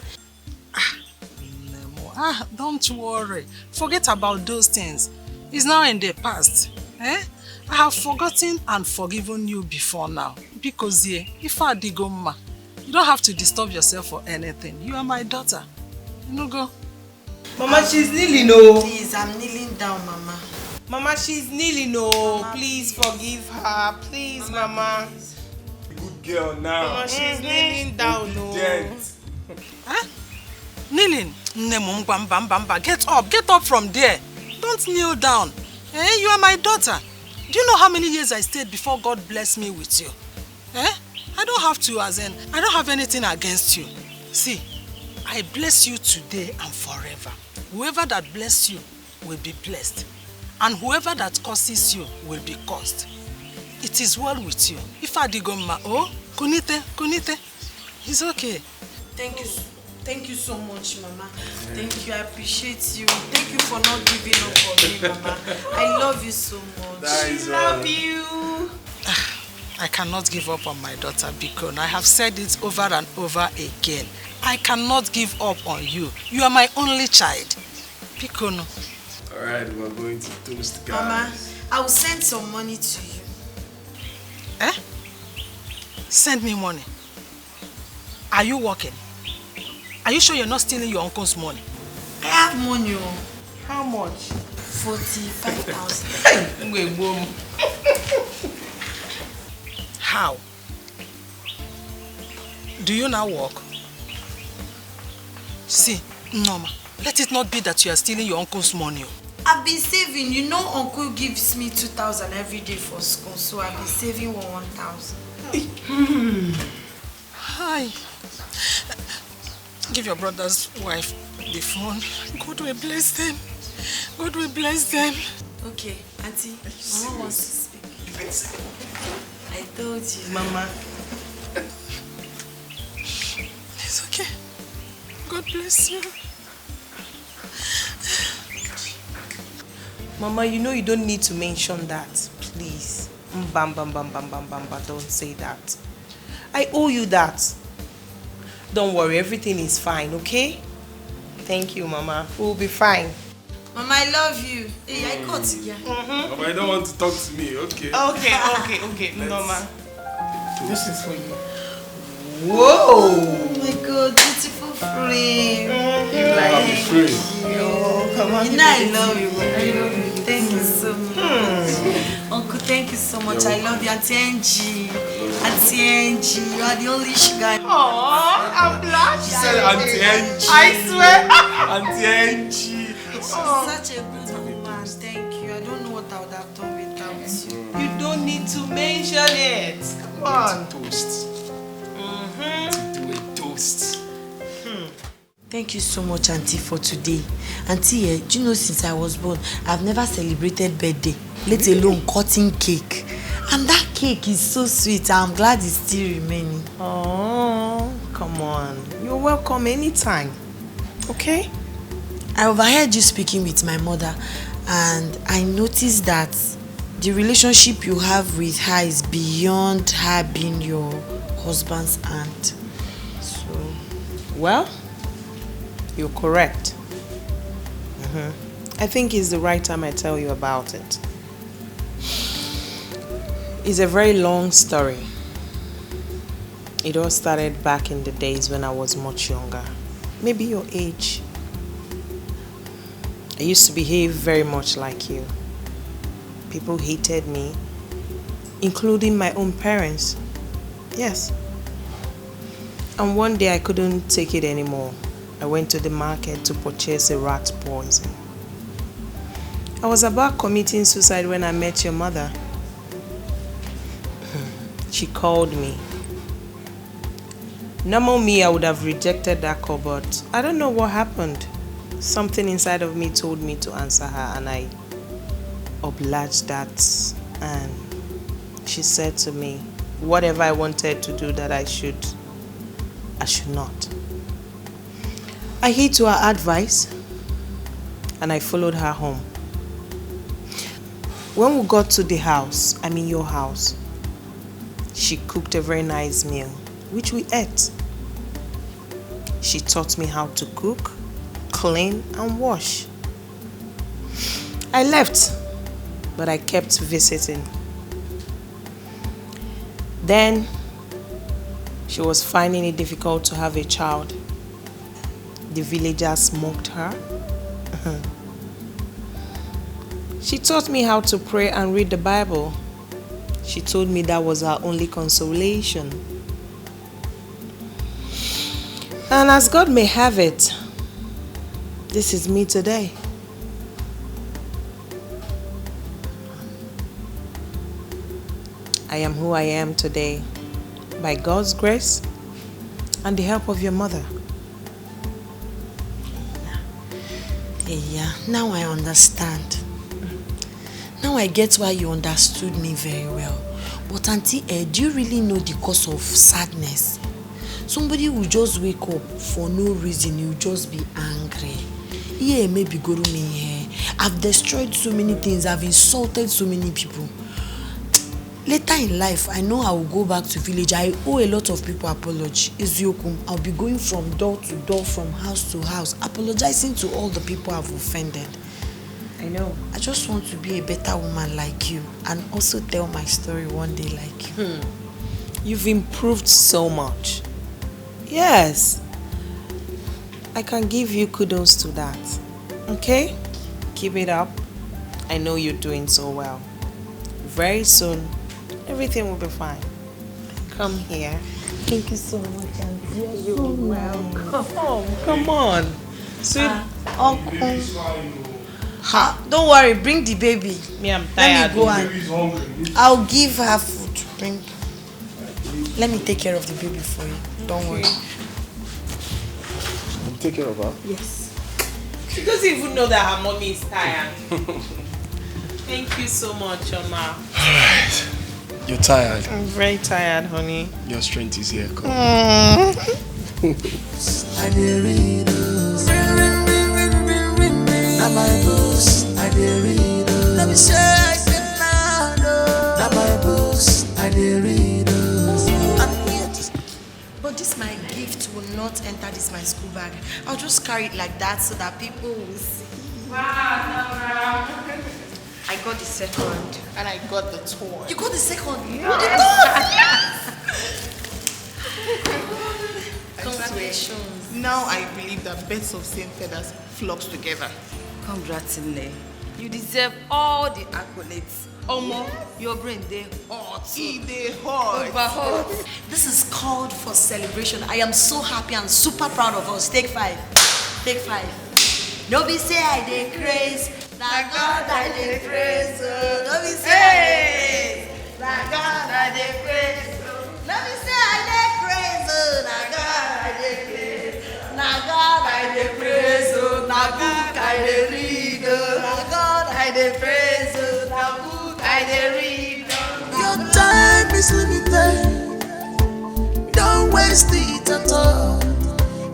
Don't worry. Forget about those things. It's now in the past. Eh? I have forgotten and forgiven you before now. Because if I digoma, you don't have to disturb yourself for anything. You are my daughter. You know, go. Mama, she's kneeling, no. Please, I'm kneeling down, Mama. Mama, she's kneeling, no. Mama, please forgive her. Please, Mama. Good girl now. Mama, she's kneeling down, no. Huh? Kneeling? Get up from there. Don't kneel down. Eh? You are my daughter. Do you know how many years I stayed before God blessed me with you? Eh? I don't have to, I don't have anything against you. See, I bless you today and forever. Whoever that bless you will be blessed. And whoever that curses you will be cursed. It is well with you. If I digoma, oh, kunite. It's okay. Thank you. Thank you so much, Mama. Thank you. I appreciate you. Thank you for not giving up on me, Mama. I love you so much. I love you. I cannot give up on my daughter, Biko. I have said it over and over again. I cannot give up on you. You are my only child. Biko, no. Alright, we're going to toast, guys. Mama, I will send some money to you. Eh? Send me money. Are you working? Are you sure you're not stealing your uncle's money? I have money. How much? 45,000. How? Do you now work? See, Norma, let it not be that you are stealing your uncle's money. I've been saving. You know Uncle gives me 2,000 every day for school, so I've been saving 1,000. Hi. Give your brother's wife the phone. God will bless them. God will bless them. Okay, Auntie, Mama wants to speak. I told you. Mama. It's okay. God bless you. Mama, you know you don't need to mention that. Please. Bam, don't say that. I owe you that. Don't worry, everything is fine, okay? Thank you, Mama. We'll be fine. Mama, I love you. Hey, I got you. Mama, I don't want to talk to me, okay? Okay, Mama. This is for you. Whoa! Oh my God, beautiful frame. You like the frame? Oh, come on. You know I love you. I love you. Thank you so much. Uncle, thank you so much. I love you, Auntie Angie. Auntie Angie, you are the only sugar. Oh, I'm blushing. She said Auntie Angie. I swear. Auntie Angie. She's such a good woman. Thank you. I don't know what I would have done without you. You don't need to mention it. Come on. Toast. To do a toast. Thank you so much, Auntie, for today. Auntie, do you know since I was born, I've never celebrated birthday, let alone cutting cake. And that cake is so sweet. I'm glad it's still remaining. Oh, come on. You're welcome anytime. Okay? I overheard you speaking with my mother, and I noticed that the relationship you have with her is beyond her being your husband's aunt. So, well, you're correct. I think it's the right time I tell you about it. It's a very long story. It all started back in the days when I was much younger. Maybe your age. I used to behave very much like you. People hated me, including my own parents. Yes. And one day I couldn't take it anymore. I went to the market to purchase a rat poison. I was about committing suicide when I met your mother. She called me. Normal me, I would have rejected that call, but I don't know what happened. Something inside of me told me to answer her, and I obliged that. And she said to me, whatever I wanted to do that I should not. I heed to her advice, and I followed her home. When we got to the house, I mean your house, she cooked a very nice meal, which we ate. She taught me how to cook, clean, and wash. I left, but I kept visiting. Then, she was finding it difficult to have a child. The villagers mocked her. She taught me how to pray and read the Bible. She told me that was her only consolation. And as God may have it, this is me today. I am who I am today by God's grace and the help of your mother. Yeah, now I understand. Now I get why you understood me very well. But Auntie, do you really know the cause of sadness? Somebody will just wake up for no reason, you'll just be angry. Yeah, maybe go to me here. I've destroyed so many things, I've insulted so many people. Later in life, I know I will go back to village. I owe a lot of people apology. I'll be going from door to door, from house to house, apologizing to all the people I've offended. I know. I just want to be a better woman like you and also tell my story one day like you. You've improved so much. Yes. I can give you kudos to that. Okay? Keep it up. I know you're doing so well. Very soon, everything will be fine. Come here. Thank you so much, Auntie. You're welcome. Come on. Sweet. Don't worry, bring the baby. Me, I'm tired. Let me go and I'll give her food. Let me take care of the baby for you. Don't worry. You take care of her? Yes. She doesn't even know that her mommy is tired. Thank you so much, Oma. Alright. You're tired. I'm very tired, honey. Your strength is here. Come. I did read now my books, I did read. Let me say it now. Now my books, I did read. But this my gift will not enter this my school bag. I'll just carry it like that so that people will see. Wow, got the second. And I got the third. You got the second? Yes. Congratulations. Now I believe that birds of same feathers flocks together. Congrats, Nne. You deserve all the accolades. Omo, your brain they hot. They hot. Over hot. This is called for celebration. I am so happy and super proud of us. Take 5. Take 5. No be say I dey craze. Na God I dey praise. No be say na God I dey praise. No be say I dey craze. Na God I dey praise. Na God I dey praise. Na book I dey read. Na God I dey praise. Na book I dey read. Your time is limited. Don't waste it at all.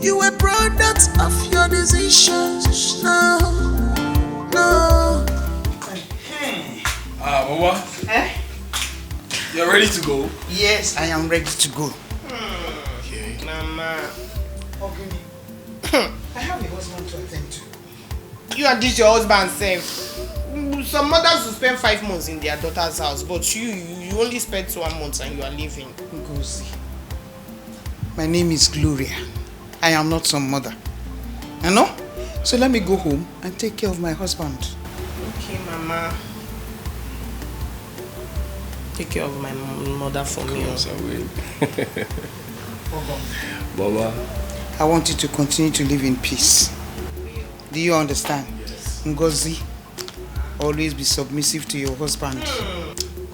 You a product of your decisions. No, no. Mama. You're ready to go? Yes, I am ready to go. Okay. Mama. Okay. I have a husband to attend to. You and this your husband same. Some mothers will spend 5 months in their daughter's house, but you only spent 1 month and you are leaving. Ngozi. My name is Gloria. I am not some mother. You know? So let me go home and take care of my husband. Okay, Mama. Take care of my mother for me. Mama. I want you to continue to live in peace. Do you understand? Yes. Ngozi, always be submissive to your husband.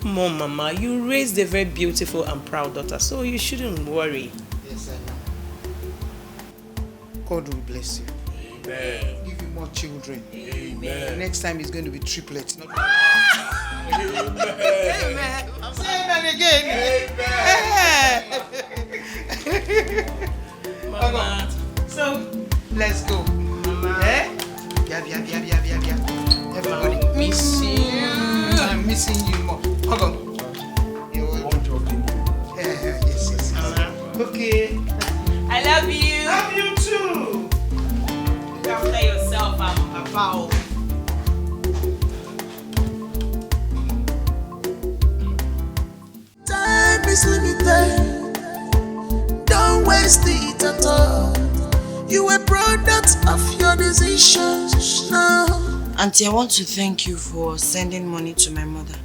Come on, Mama. You raised a very beautiful and proud daughter, so you shouldn't worry. Yes, I know. God will bless you. Amen. Give you more children. Amen. Next time it's going to be triplets. Not Amen. Amen. Say amen again. Amen. Mama. So, let's go. Mama. Eh? Yeah. Everybody miss you. I'm missing you more. Hold on. Yes. Okay. I love you. Love you too. Look after yourself, Papa. Time is limited. Don't waste it at all. You a product of your decisions. No. Auntie, I want to thank you for sending money to my mother.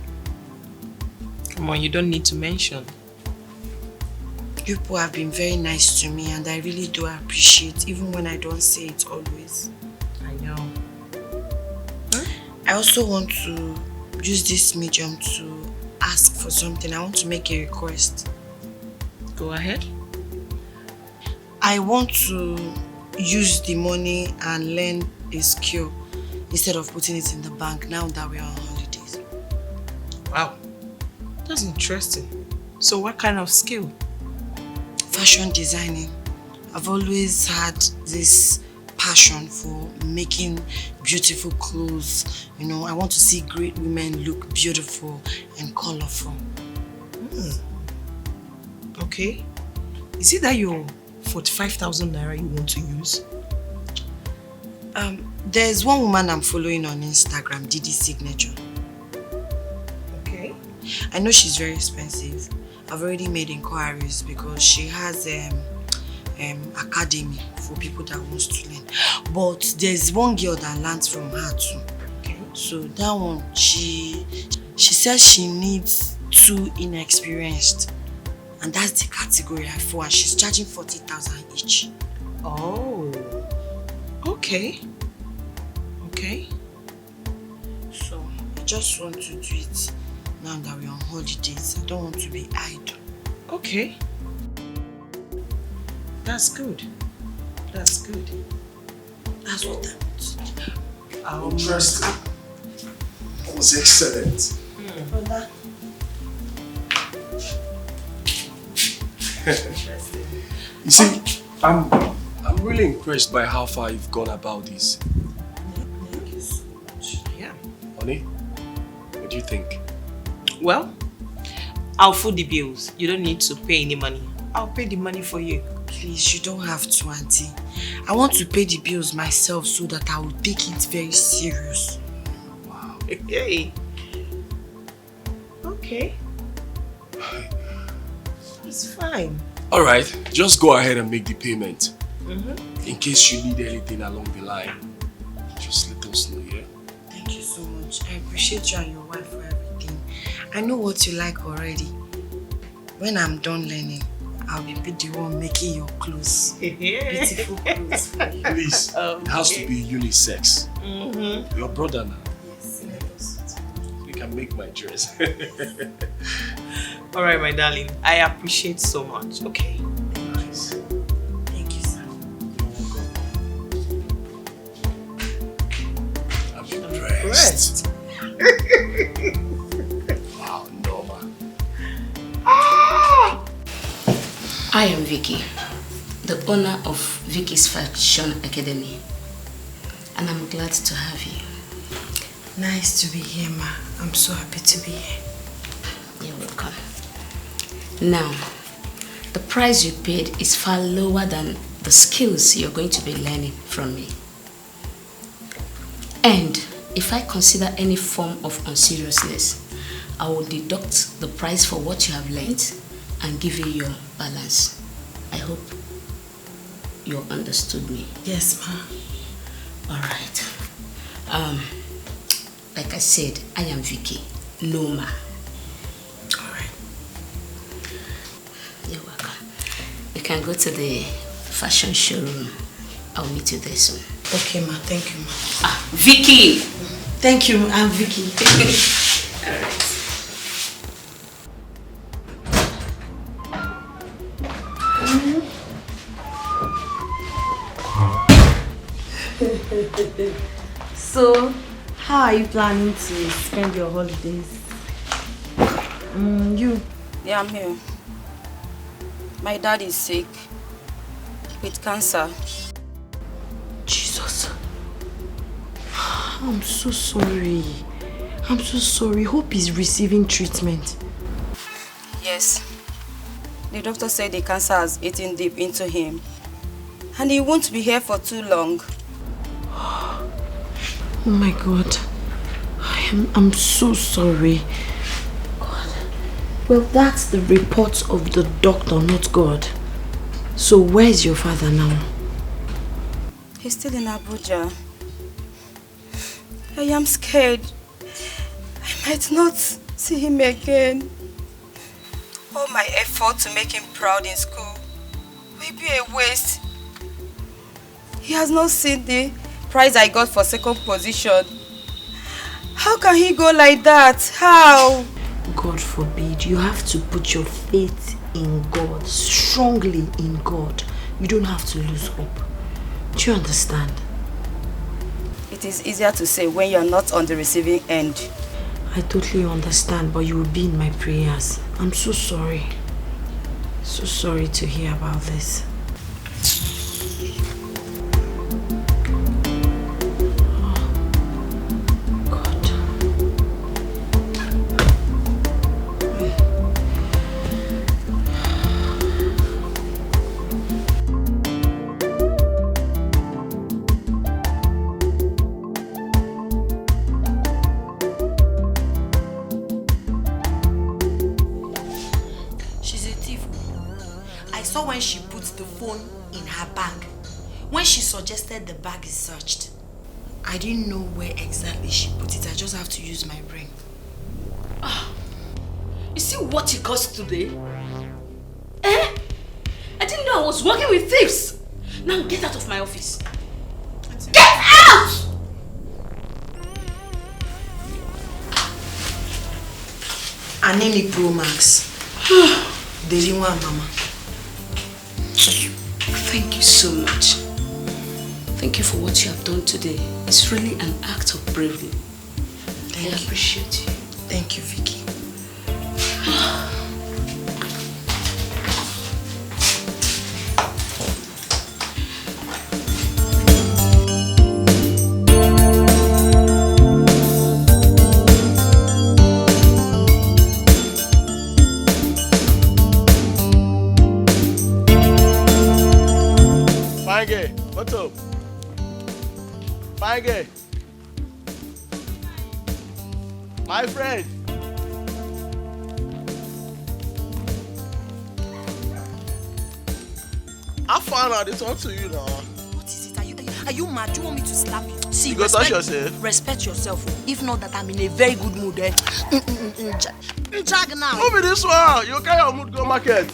Come on, you don't need to mention. You people have been very nice to me and I really do appreciate, even when I don't say it always. I know. I also want to use this medium to ask for something. I want to make a request. Go ahead. I want to use the money and learn a skill instead of putting it in the bank now that we are on holidays. Wow, that's interesting. So what kind of skill? Fashion designing. I've always had this passion for making beautiful clothes. You know, I want to see great women look beautiful and colorful. Okay. Is it that your 45,000 naira you want to use? There's one woman I'm following on Instagram, Didi Signature. Okay. I know she's very expensive. I've already made inquiries because she has academy for people that wants to learn. But there's one girl that learns from her too. Okay. So that one, she says she needs 2 inexperienced. And that's the category I fall, and she's charging 40,000 each. Oh. Okay. Okay. So I just want to do it now that we're on holidays. I don't want to be idle. Okay. That's good. That's good. That's what I want. Interesting. That was excellent. You see, I'm really impressed by how far you've gone about this. Thank you so much. Yeah. Honey, what do you think? Well, I'll foot the bills. You don't need to pay any money. I'll pay the money for you. Please, you don't have to, Auntie. I want to pay the bills myself so that I will take it very serious. Wow. Hey, Okay. It's fine. Alright, just go ahead and make the payment. Mm-hmm. In case you need anything along the line, just let us know, yeah? Thank you so much. I appreciate you and your wife for everything. I know what you like already. When I'm done learning, I'll be the one making your clothes. Beautiful clothes for you. Please, it has to be unisex. Mm-hmm. Your brother now. Yes, let us. You can make my dress. Alright, my darling. I appreciate so much. Okay? Nice. Thank you, sir. I'm impressed. Wow, Norma. I am Vicky, the owner of Vicky's Fashion Academy, and I'm glad to have you. Nice to be here, ma. I'm so happy to be here. You're welcome. Now, the price you paid is far lower than the skills you're going to be learning from me. And if I consider any form of unseriousness, I will deduct the price for what you have learned and give you your balance. I hope you understood me. Yes, ma. Alright. Like I said, I am Vicky, Noma. Alright. You're welcome. You can go to the fashion showroom. I'll meet you there soon. Okay, ma. Thank you, ma. Ah, Vicky! Thank you, I'm Vicky. Alright. So, how are you planning to spend your holidays? You? Yeah, I'm here. My dad is sick with cancer. Jesus. I'm so sorry. I'm so sorry. Hope he's receiving treatment. Yes. The doctor said the cancer has eaten deep into him. And he won't be here for too long. Oh my God. I'm so sorry. God. Well, that's the report of the doctor, not God. So where's your father now? He's still in Abuja. I am scared. I might not see him again. All my effort to make him proud in school will be a waste. He has not seen the prize I got for second position. How can he go like that? How? God forbid. You have to put your faith in God, strongly in God. You don't have to lose hope. Do you understand? It is easier to say when you are not on the receiving end. I totally understand, but you will be in my prayers. I'm so sorry. So sorry to hear about this. When she put the phone in her bag, when she suggested the bag is searched, I didn't know where exactly she put it. I just have to use my brain. You see what he caused today? Eh? I didn't know I was working with thieves. Now get out of my office. Get out! Anemi Pro Max. Daily one, Mama. Thank you so much. Thank you for what you have done today. It's really an act of bravery. I appreciate you. Thank you, Vicky. What's up? Fine girl. My friend. far now, they talk to you now. What is it? Are you mad? Do you want me to slap you? See, You go touch yourself. Respect yourself. If not that I'm in a very good mood, eh? Jag now. Move this one. You carry your mood go market.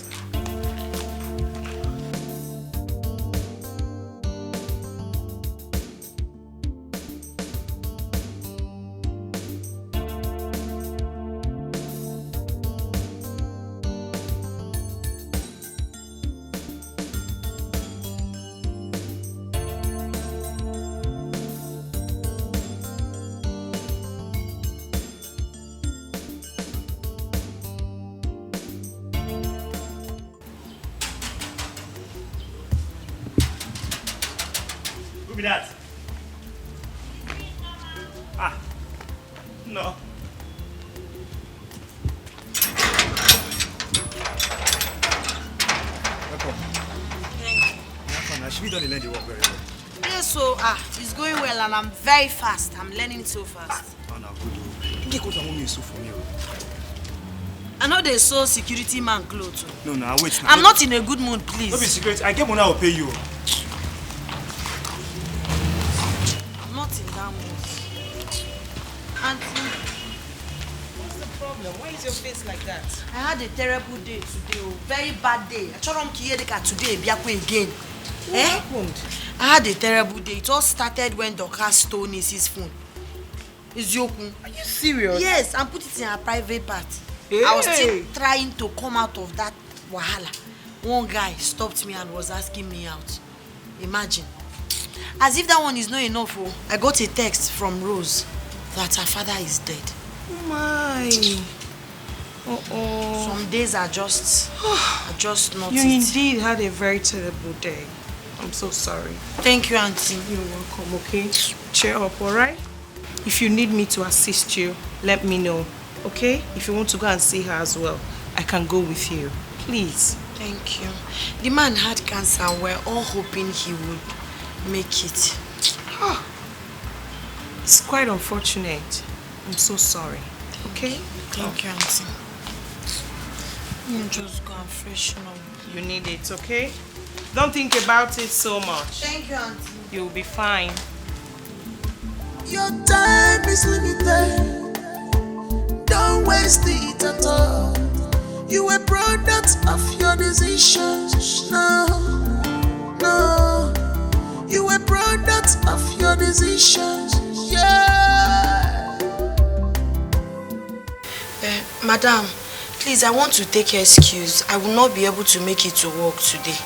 Who be that? Ah, no. Welcome. I should be done in the work very well. Yes, so it's going well and I'm very fast. I'm learning so fast. Oh, no, good. Get what I want me to so for me. I know they saw security man clothes. No, wait. I'm not in a good mood, please. Don't be security. I get money, I will pay you. I'm not in that mood. Auntie, What's the problem? Why is your face like that? I had a terrible day today. Very bad day. I told him today again. What happened? I had a terrible day. It all started when Doka stole Nissy's phone. It's Yoku. Are you serious? Yes, and put it in a private part. Hey. I was still trying to come out of that wahala. One guy stopped me and was asking me out. Imagine. As if that one is not enough. Oh, I got a text from Rose that her father is dead. Oh my. Some days are just not You it. indeed had a very terrible day. I'm so sorry. Thank you, Auntie. You're welcome, okay? Cheer up, alright? If you need me to assist you, let me know, okay? If you want to go and see her as well, I can go with you. Please. Thank you. The man had cancer and we're all hoping he would make it. It's quite unfortunate. I'm so sorry, okay? Thank you, Auntie. Just go and freshen up. You need it, okay? Don't think about it so much. Thank you, Auntie. You'll be fine. Your time is limited. Don't waste it at all. You a product of your decisions. No. You a product of your decisions. Yeah. Madam, please, I want to take your excuse. I will not be able to make it to work today.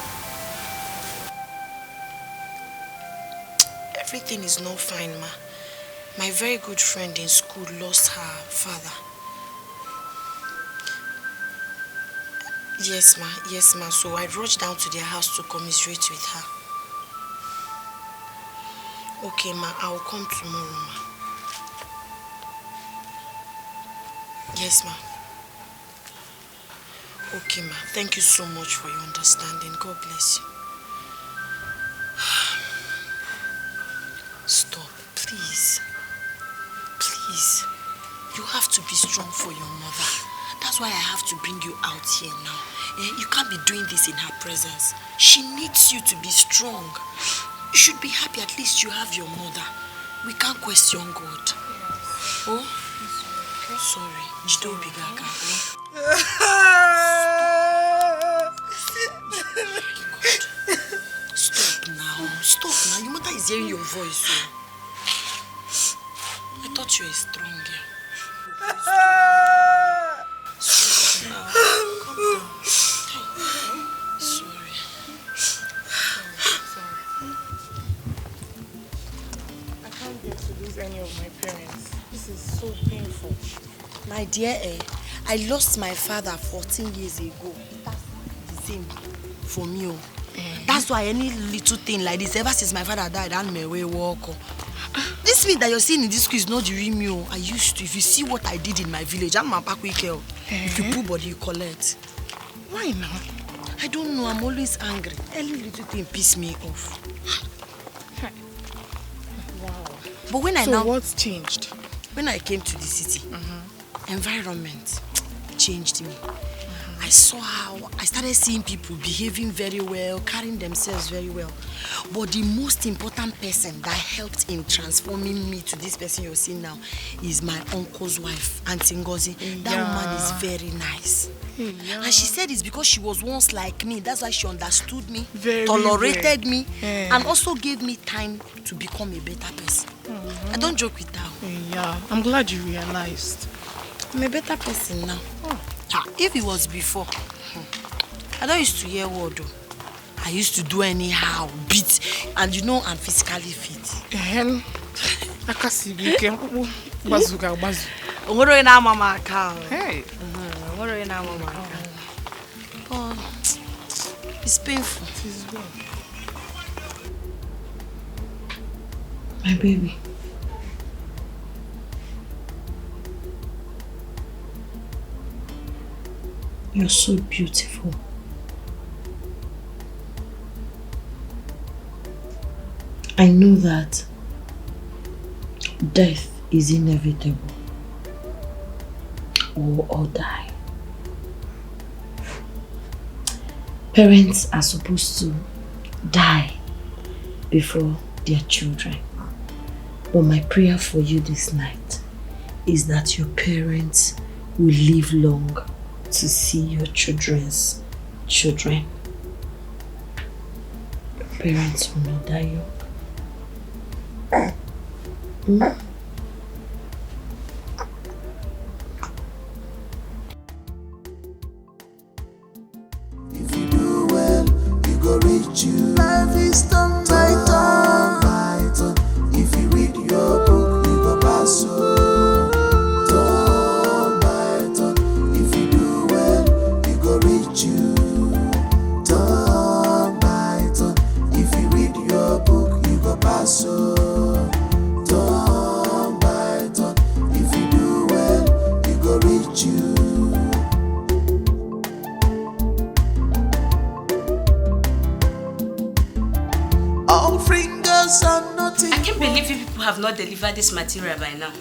Everything is not fine, ma. My very good friend in school lost her father. Yes, ma. So I rushed down to their house to commiserate with her. Okay, ma. I will come tomorrow, ma. Yes, ma. Okay, ma. Thank you so much for your understanding. God bless you. Stop, please. Please. You have to be strong for your mother. That's why I have to bring you out here now. You can't be doing this in her presence. She needs you to be strong. You should be happy at least you have your mother. We can't question God. Oh? Sorry. Jidobi Gaga. Stop now. Your mother is hearing your voice. I thought you were strong. Stop now. Calm down. Sorry. I can't bear to lose any of my parents. This is so painful. My dear, I lost my father 14 years ago. That's the same for me. That's why any little thing like this, ever since my father died, I may walk. This meat that you're seeing in this school is not the real me. I used to. If you see what I did in my village, I'm a back week. If you put body, you collect. Why now? I don't know. I'm always angry. Any little thing piss me off. Wow. But when So what's changed? When I came to the city, environment changed me. I saw how I started seeing people behaving very well, carrying themselves very well. But the most important person that helped in transforming me to this person you're seeing now is my uncle's wife, Auntie Ngozi. That woman is very nice. And she said it's because she was once like me. That's why she understood me, tolerated me, and also gave me time to become a better person. I don't joke with her. Yeah, I'm glad you realized. I'm a better person now. If it was before, I don't used to hear word. I used to do anyhow, beat, and you know I'm physically fit. Oh, it's painful. It is well. My baby. You're so beautiful. I know that death is inevitable. We'll all die. Parents are supposed to die before their children. But my prayer for you this night is that your parents will live long to see your children's children. Your parents will not die young. If you do well, you go reach you. Life is turn by turn. If you read your book, you go pass turn by turn. If you do well, you go reach you. Turn by turn. If you read your book, you go pass turn by turn. If you do well, you go reach you. All fingers are nothing. I can't believe you people have not delivered this material by now.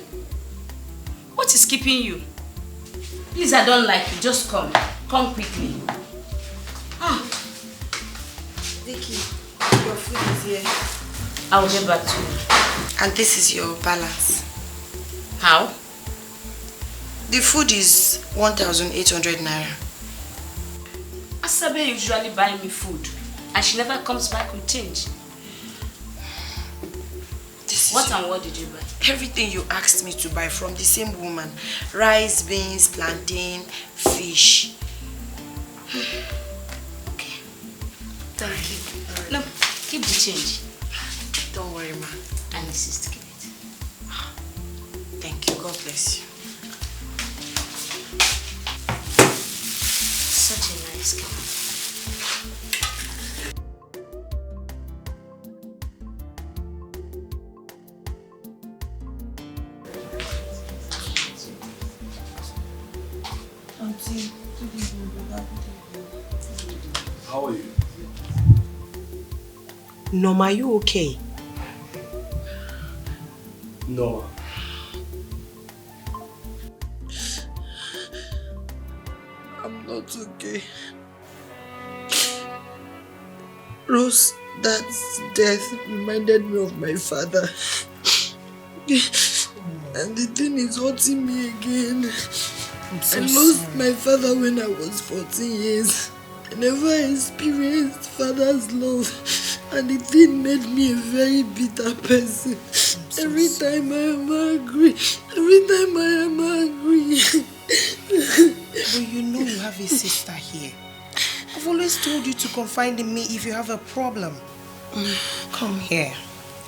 What is keeping you? Please, I don't like you. Just come. Come quickly. Vicky, your food is here. I'll get back to you. And this is your balance. How? The food is 1,800 naira. Asabe usually buys me food, and she never comes back with change. What and what did you buy? Everything you asked me to buy from the same woman. Rice, beans, plantain, fish. Okay. Thank you. No, keep the change. Don't worry, ma. I insist to keep it. Thank you. God bless you. Such a nice girl. How are you? Norma, are you okay? No. I'm not okay. Rose, that death reminded me of my father. And the thing is hurting me again. I lost my father when I was 14 years. I never experienced father's love. And the thing made me a very bitter person. Every time I am angry. But you know you have a sister here. I've always told you to confide in me if you have a problem. Come here.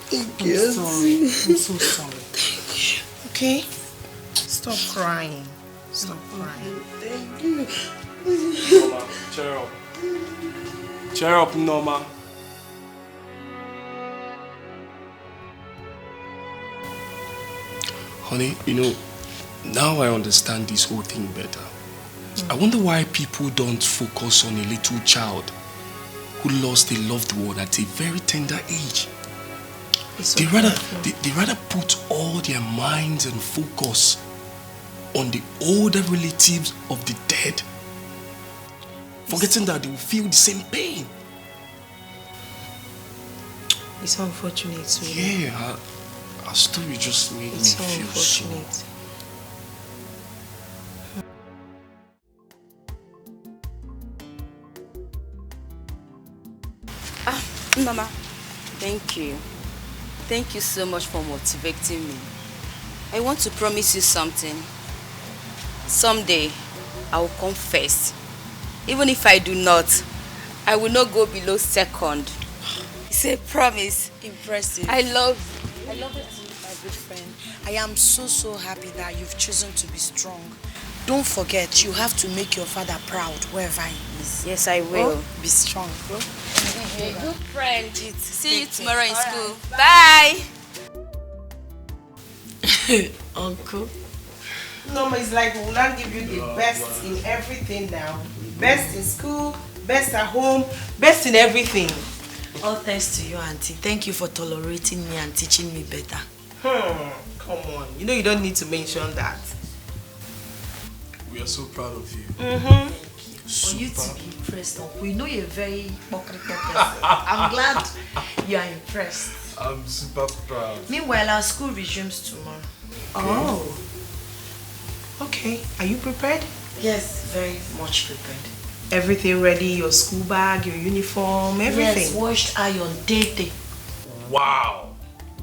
Thank I'm you. sorry. I'm so sorry. Thank you. Okay? Stop crying. Stop crying. Thank you. Norma, cheer up. Cheer up, Norma. Honey, you know, now I understand this whole thing better. I wonder why people don't focus on a little child who lost a loved one at a very tender age. They rather put all their minds and focus on the older relatives of the dead forgetting that they will feel the same pain. It's unfortunate, sweetie. Yeah, our story just made me It's feel so. unfortunate. Mama, thank you. Thank you so much for motivating me. I want to promise you something. Someday, I will come first. Even if I do not, I will not go below second. It's a promise. Impressive. I love it too, my good friend. I am so happy that you've chosen to be strong. Don't forget, you have to make your father proud wherever he is. Yes, I will. Oh, be strong. Good friend. See you tomorrow in school. Bye. Uncle. No, it's like we will not give you the best in everything now. Best in school, best at home, best in everything. All thanks to you, Auntie. Thank you for tolerating me and teaching me better. Come on. You know you don't need to mention that. We are so proud of you. For you to be impressed, Uncle. You know you're a very hypocritical person. I'm glad you are impressed. I'm super proud. Meanwhile, our school resumes tomorrow. Oh. Okay. Are you prepared? Yes, very much prepared. Everything ready? Your school bag, your uniform, everything? Yes, washed iron, day. Wow.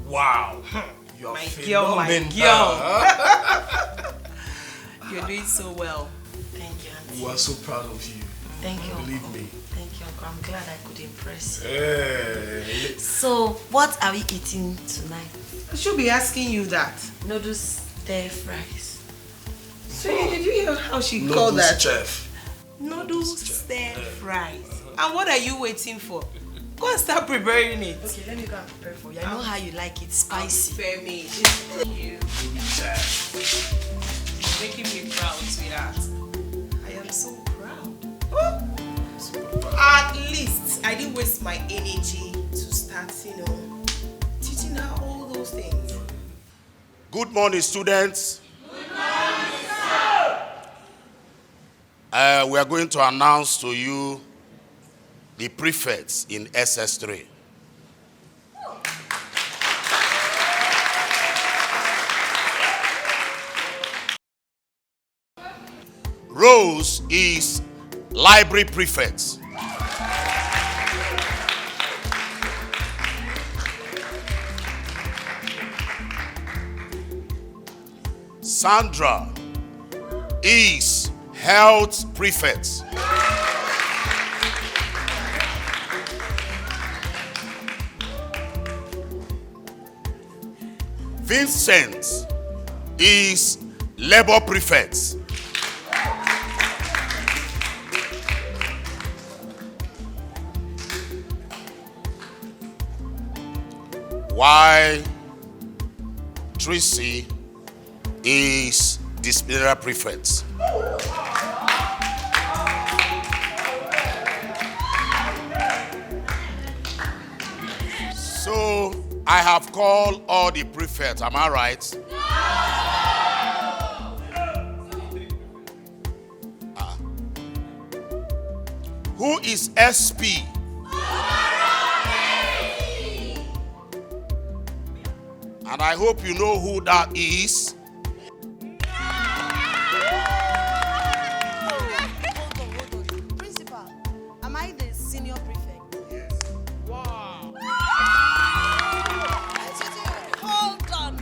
Wow. You're my girl, my girl. You're doing so well. Thank you, Auntie. We are so proud of you. Thank you, Believe Uncle. me. Thank you, Uncle. I'm glad I could impress you. Hey. So, what are we eating tonight? I should be asking you that. Noodles, stir fries. So, did you hear how she called that? Chef. Noodles, stir fries. And what are you waiting for? Go and start preparing it. Okay, let me go and prepare for you. I know how you like it, spicy. Prepare me. You. Making me proud, sweetheart. I am so proud. At least I didn't waste my energy to start, teaching her all those things. Good morning, students. Good morning, sir. We are going to announce to you the prefects in SS3. Rose is library prefect. Sandra is health prefect. Vincent is labor prefect. While Chizzy is disciplinary prefect. So I have called all the prefects, am I right? Who is SP? And I hope you know who that is. Hold on. Principal, am I the senior prefect? Yes. Wow.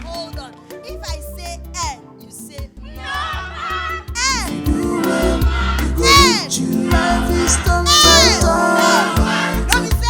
Hold on. If I say N, you say no. N. Life is sometimes alright. Let me say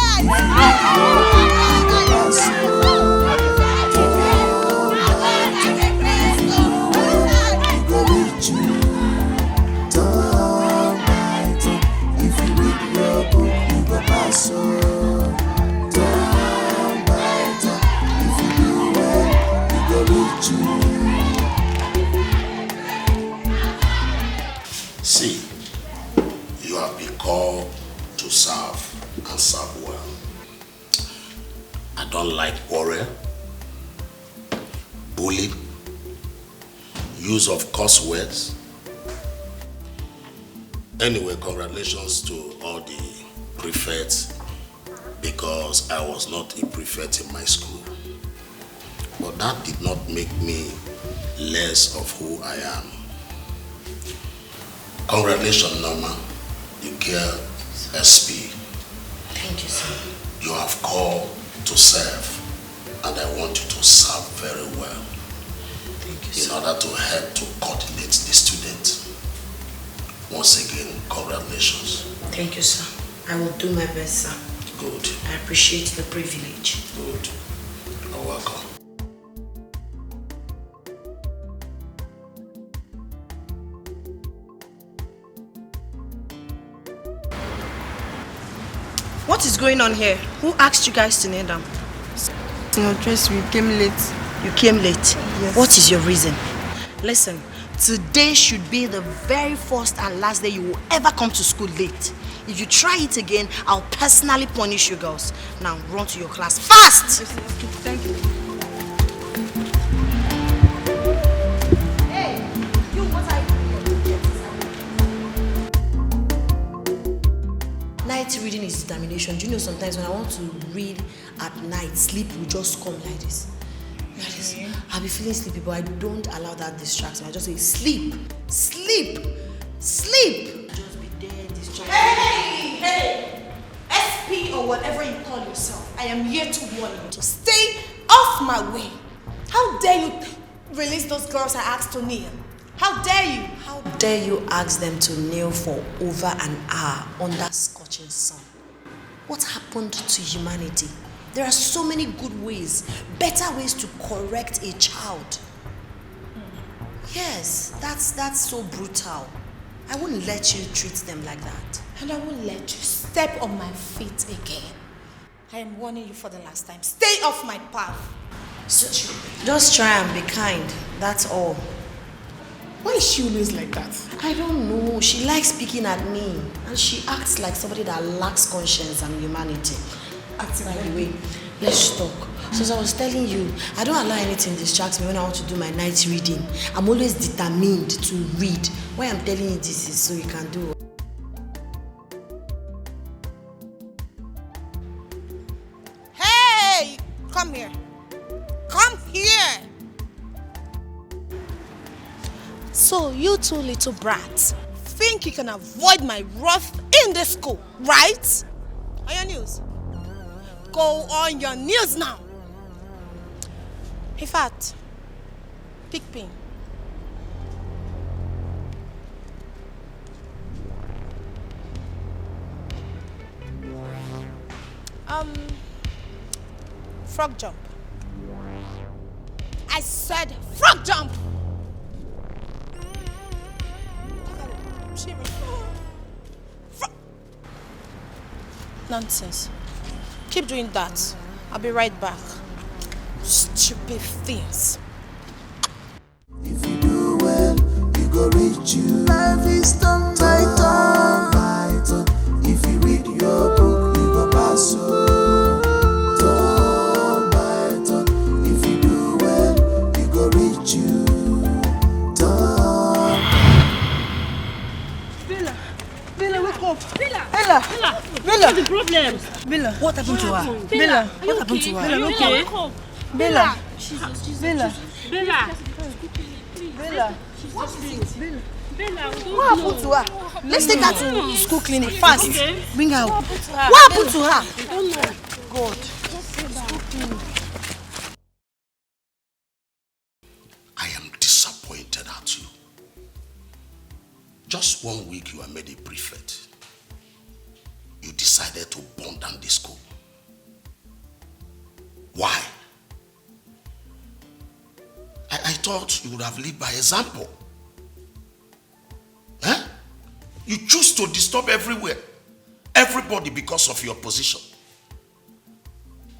See, you have been called to serve and serve well. I don't like quarrel, bullying, use of curse words. Anyway, congratulations to all the prefects, because I was not a prefect in my school. But that did not make me less of who I am. Congratulations, Norma. You get SP. Thank you, sir. You have called to serve, and I want you to serve very well. Thank you, in sir. order to help to coordinate the students. Once again, congratulations. Thank you, sir. I will do my best, sir. Good. I appreciate the privilege. Good. You're welcome. What is going on here? Who asked you guys to kneel down? No, just we came late. You came late? Yes. What is your reason? Listen, today should be the very first and last day you will ever come to school late. If you try it again, I'll personally punish you girls. Now run to your class fast! Yes, okay, thank you. Hey, you, what are you doing? Night reading is determination. Do you know sometimes when I want to read at night, sleep will just come like this. Like this. I'll be feeling sleepy, but I don't allow that distraction. I just say, sleep, sleep, sleep. Just be there, distracted. Hey! SP or whatever you call yourself, I am here to warn you to stay off my way. How dare you release those girls I asked to kneel? How dare you? How dare you ask them to kneel for over an hour under scorching sun? What happened to humanity? There are so many good ways, better ways to correct a child. Yes, that's so brutal. I wouldn't let you treat them like that. And I won't let you step on my feet again. I am warning you for the last time. Stay off my path. Just try and be kind, that's all. Why is she always like that? I don't know. She likes speaking at me. And she acts like somebody that lacks conscience and humanity. By the way, let's talk. So as I was telling you, I don't allow anything distract me when I want to do my night reading. I'm always determined to read. Why I'm telling you this is so you can do it. Hey! Come here. Come here! So you two little brats think you can avoid my wrath in this school, right? On your knees. Go on your knees now. In fact, pick pin. Frog jump. I said frog jump. Nonsense. Keep doing that. I'll be right back. Stupid things. If you do well, you go reach you. Life is turn by turn. If you read your book, you go pass. Turn by turn. If you do well, you go reach you. Turn. Bella, wake up. Bella! Bella! What's the problem? Bella, What happened to her? Bella, What happened to her? Bella, okay? Bella. Bella. Bella! Bella. What is it? Bella, What happened to her? Let's take her to school clinic fast. Okay. Bring her out. What happened to her? What happened to her? I don't know. God. I am disappointed at you. Just 1 week you are made a prefect. You decided to burn down the school. Why? I thought you would have led by example. Huh? You choose to disturb everybody because of your position.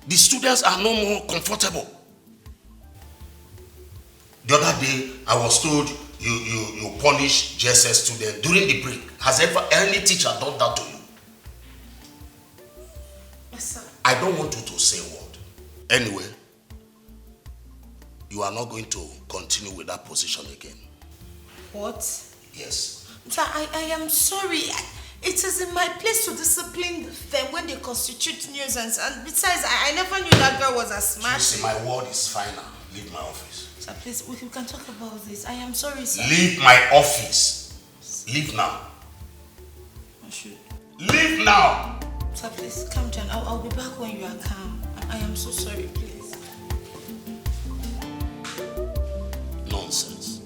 The students are no more comfortable. The other day, I was told you punish JSS students during the break. Has any teacher done that to you? Yes, sir. I don't want you to say a word. Anyway, you are not going to continue with that position again. What? Yes. Sir, I am sorry. It is in my place to discipline them when they constitute nuisance. And besides, I never knew that girl was a smash. My word is final. Leave my office. Sir, please, we can talk about this. I am sorry, sir. Leave my office. Leave now. I should. Leave now. Sir, please, calm down. I'll be back when you are calm. I am so sorry, please. Nonsense.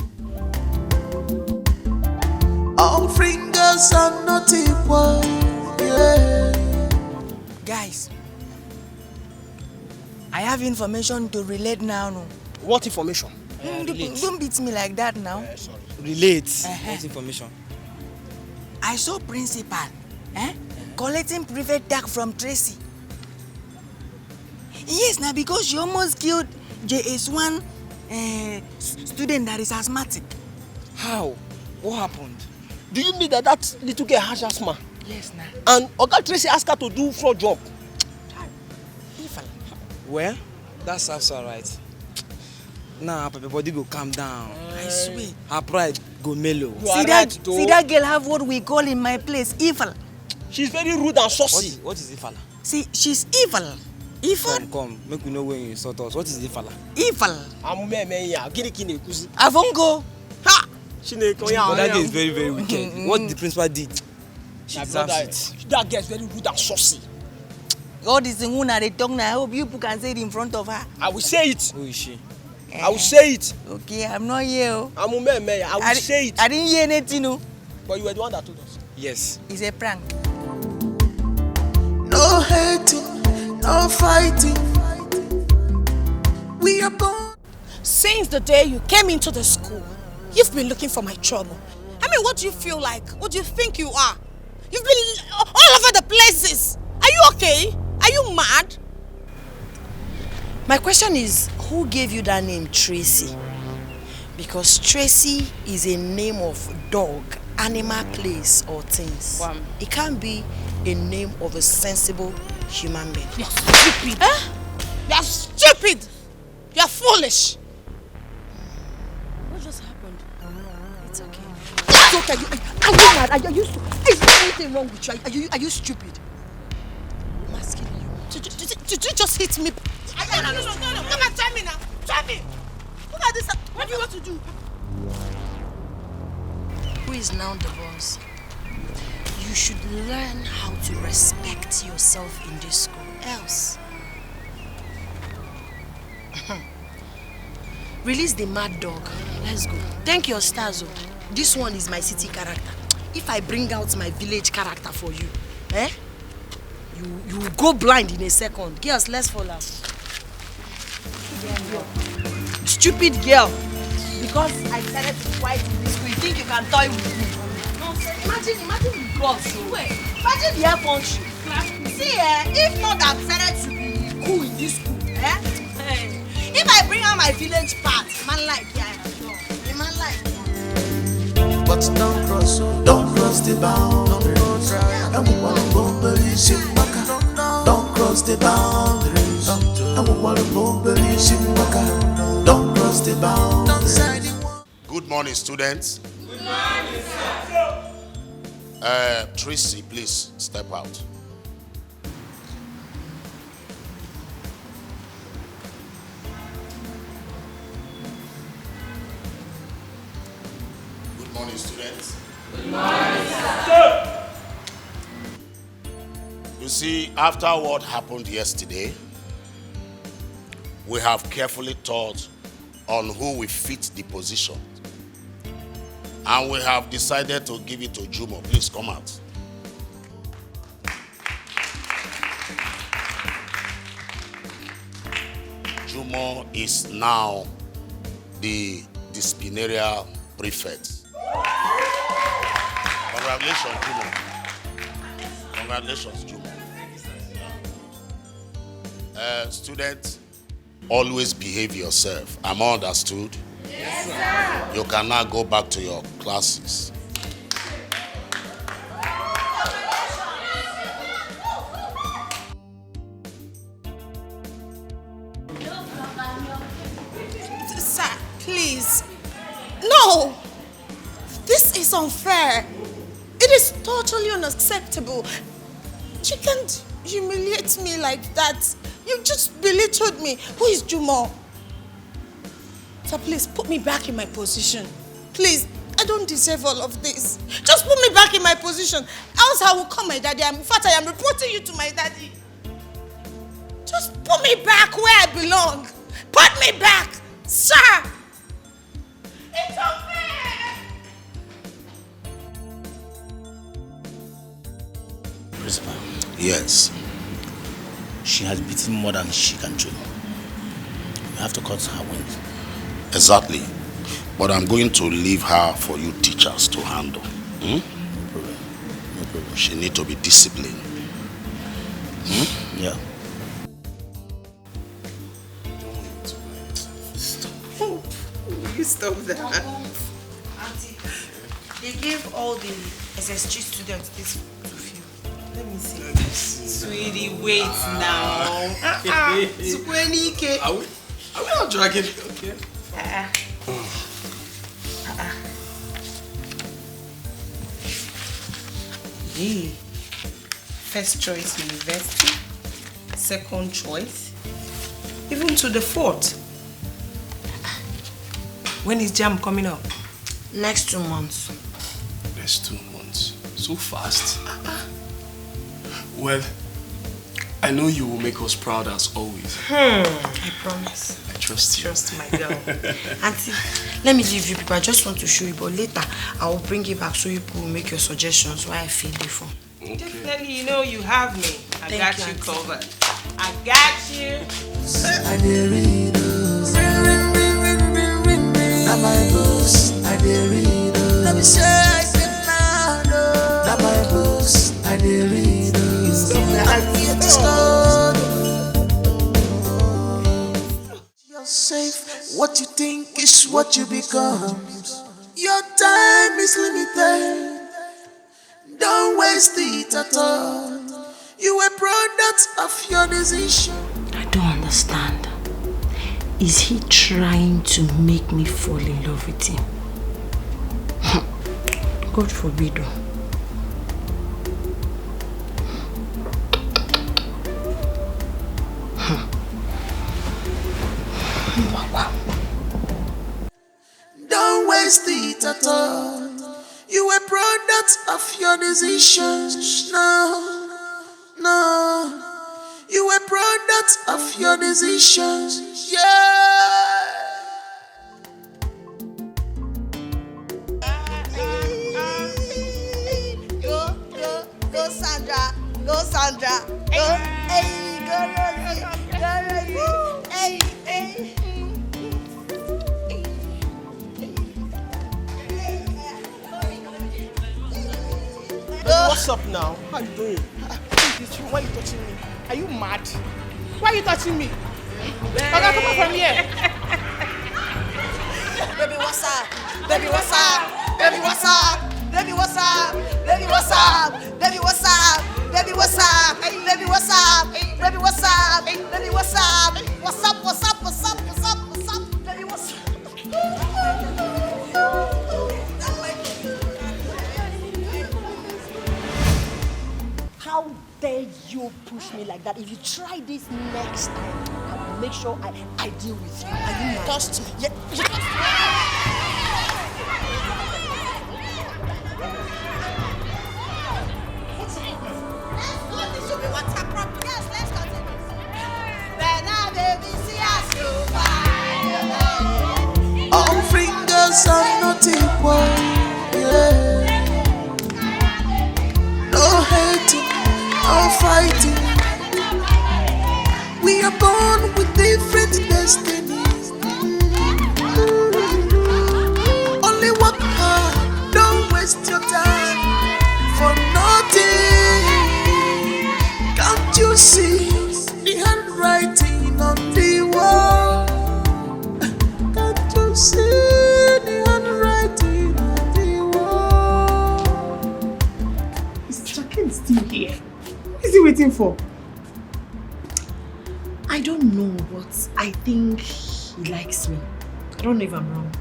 All fingers are not equal. Yeah. Guys, I have information to relate now. No? What information? Don't beat me like that now. Relate. What information? I saw principal collecting private tag from Tracy. Yes, now because she almost killed JS1 student that is asthmatic. How? What happened? Do you mean that little girl has asthma? Yes, now. And Oga Tracy asked her to do fraud job? Well, that sounds alright. Nah, Papa body go calm down. I swear. Her pride go mellow. See that girl have what we call in my place evil. She's very rude and saucy. What is Ifala? See, she's evil. Evil? Come, make we know when you insult us. What is Ifala? Evil. Avongo. Ha! But that girl is very, very wicked. What the principal did, she deserves it. That girl is very rude and saucy. God is the one that they talk now. I hope you can say it in front of her. I will say it. Who is she? I will say it. Okay, I'm not here. I will say it. I didn't hear anything, no. But you were the one that told us. Yes. It's a prank. No hating, no fighting. We are born. Since the day you came into the school, you've been looking for my trouble. I mean, what do you feel like? What do you think you are? You've been all over the places. Are you okay? Are you mad? My question is, who gave you that name, Tracy? Because Tracy is a name of dog, animal, place, or things. Wow. It can't be a name of a sensible human being. You're stupid. You're stupid. You're foolish. What just happened? It's okay. It's okay. Are you mad? Is there anything wrong with you? Are you stupid? I'm asking you. Did you just hit me? No. Come and tell me now. Tell me. Look at this. What do you want to do? Who is now the boss? You should learn how to respect yourself in this school. Else. Release the mad dog. Let's go. Thank your stars. This one is my city character. If I bring out my village character for you, you will go blind in a second. Girls, let's fall out. Stupid girl. Because I decided to fight in this school, you think you can toy with me? No, imagine the girls. Imagine the air punch. See, if not I've decided to be cool in this school, if I bring out my village part, man like man like. But don't cross the boundary. Don't cross the boundaries. Don't cross the boundaries. Good morning, students. Good morning, sir. Tracy, please step out. Good morning, students. Good morning, sir. You see, after what happened yesterday, we have carefully thought on who will fit the position. And we have decided to give it to Jumo. Please come out. Jumo is now the disciplinary prefect. Congratulations, Jumo. Congratulations, Jumo. Students, always behave yourself. Am I understood? Yes, sir. You can now go back to your classes. Sir, please. No. This is unfair. It is totally unacceptable. You can't humiliate me like that. You just belittled me. Who is Jumo? So please, put me back in my position. Please, I don't deserve all of this. Just put me back in my position. Else I will call my daddy. In fact, I am reporting you to my daddy. Just put me back where I belong. Put me back, sir. It's unfair. Principal. Yes. She has beaten more than she can chew. You have to cut her wings. Exactly. But I'm going to leave her for you teachers to handle. No problem. No problem. She needs to be disciplined. Yeah. Stop. You stop that. Auntie, they gave all the SSG students this perfume. Let me see. Sweetie, wait now. Are we not dragging? Okay. Yeah. First choice university, second choice, even to the fourth. When is JAM coming up? Next 2 months. Next 2 months. So fast. Well, I know you will make us proud as always. I promise. I trust you. Trust my girl. Auntie, let me leave you people. I just want to show you, but later I will bring it back so you people will make your suggestions why I feel different. Okay. Definitely, you know you have me. I Thank got you, you Auntie. covered. I got you. I dey read na my books I dey read. Let me say I said now. Na my books I dey read. I'm here to start. You're safe. What you think is what you become. Your time is limited. Don't waste it at all. You a product of your decision. I don't understand. Is he trying to make me fall in love with him? God forbid. Don't waste it at all. You a product of your decisions. No. You a product of your decisions. Yeah. Go Sandra. Go Sandra. Go. Hey, go Rosie. Go Rosie. Hey. What's up now? How you doing? Why are you touching me? Are you mad? Why are you touching me? Okay, come on from here. Baby, what's up? Baby, what's up? Baby, what's up? Baby, what's up? Baby, what's up? Baby, what's up? Baby, what's up? Baby, what's up? Baby, what's up? Baby, what's up? What's up? What's up? What's up? What's up? What's up? Baby, what's up? How dare you push me like that? If you try this next time, I will make sure I deal with you. Are you mad? Trust me. Yeah, you trust me. All fingers are not equal. Yeah. No hating, no fighting. We are born with different destinies. Only work hard, don't waste your time for nothing. Can't you see the handwriting on the wall? Can't you see the handwriting on the wall? Is Jacqueline still here? What is he waiting for? I don't know, but I think he likes me. I don't know if I'm wrong.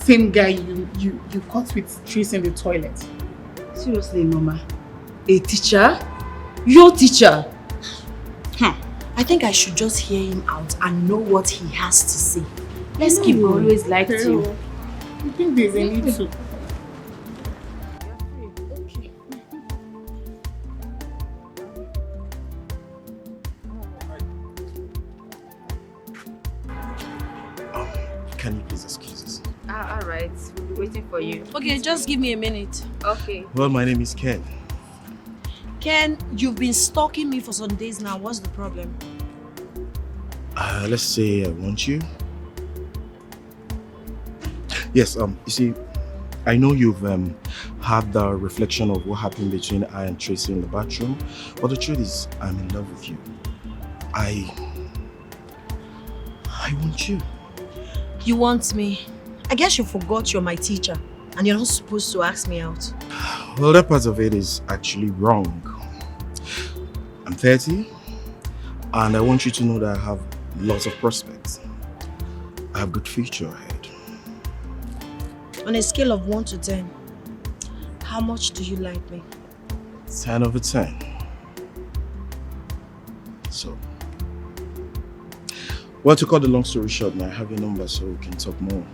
same guy you caught with trees in the toilet. Seriously, Norma? A teacher? Your teacher? I think I should just hear him out and know what he has to say. Let's keep always liked you. I think there's a need to. Can you please excuse us? Alright, we'll be waiting for you. Okay, just give me a minute. Okay. Well, my name is Ken. Ken, you've been stalking me for some days now. What's the problem? Let's say I want you. Yes, you see, I know you've had the reflection of what happened between I and Tracy in the bathroom, but the truth is, I'm in love with you. I want you. You want me? I guess you forgot you're my teacher and you're not supposed to ask me out. Well, that part of it is actually wrong. I'm 30 and I want you to know that I have lots of prospects. I have good future ahead. On a scale of 1 to 10, how much do you like me? 10 over 10. So, well, to cut the long story short, now I have your number so we can talk more.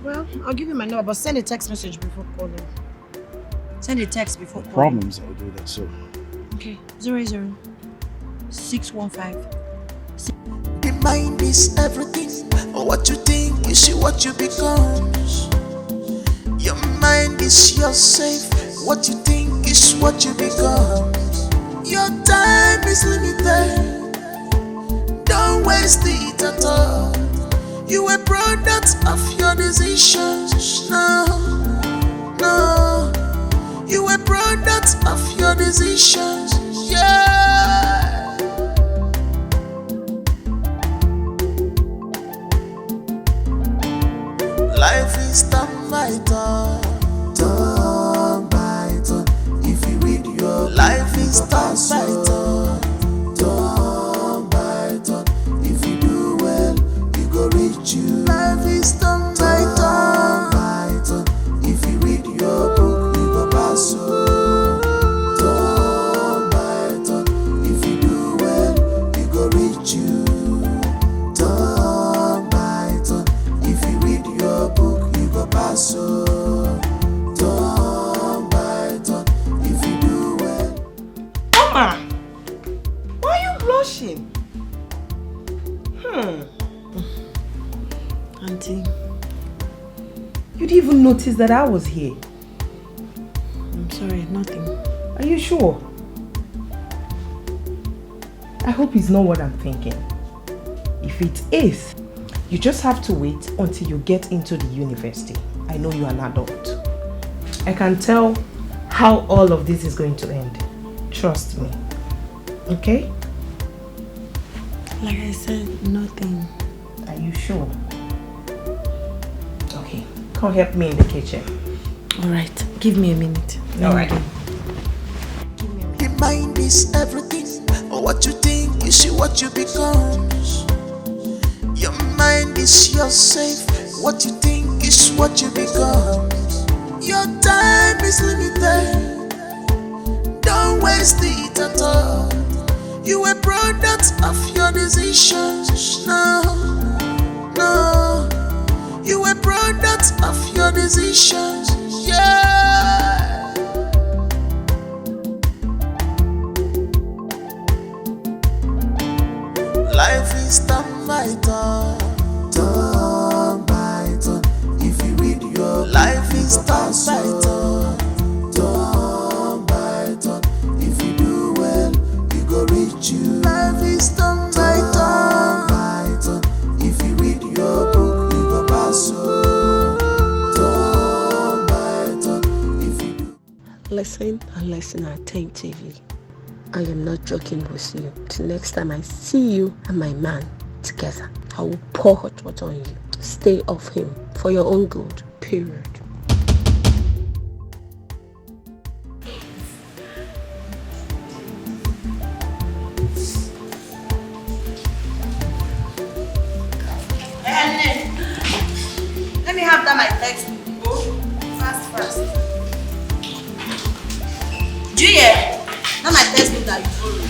Well, I'll give you my number, but send a text message before calling. Send a text before calling. Problems, I'll do that, so. Okay, 00615. The mind is everything. What you think is what you become. Your mind is your safe. What you think is what you become. Your time is limited. Don't waste it at all. You a product of your decisions. No, no. You a product of your decisions. Yeah. Life is turn by turn, turn by turn. If you read your life is turn by turn, turn by turn. If you do well, you go reach you. Life is turn by turn. If you read your book, you go pass. Turn by turn. If you do well, you go reach you. Turn by turn. If you read your book, you go pass. Turn by turn. If you do well. Mama, why are you blushing? Auntie, you didn't even notice that I was here. I'm sorry, nothing. Are you sure? I hope it's not what I'm thinking. If it is, you just have to wait until you get into the university. I know you're an adult. I can tell how all of this is going to end. Trust me. Okay? Like I said, nothing. Are you sure? Okay, come help me in the kitchen. Alright, give me a minute. Alright. The mind is everything. What you think is what you become. Your mind is your safe. What you think is what you become. Your time is limited. Don't waste it at all. You a product of your decisions. No, no. You a product of your decisions. Yeah. Life is turn by turn, turn by turn. If you read your life is turn by turn, turn by turn. If you do well, you go reach you. Life is turn by turn. If you read your book, you go pass. Turn by turn. If you do. Listen and listen attentively. I am not joking with you. Till next time I see you and my man together, I will pour hot water on you. Stay off him for your own good. Period. Let me Do you hear? Now my textbook that you borrowed.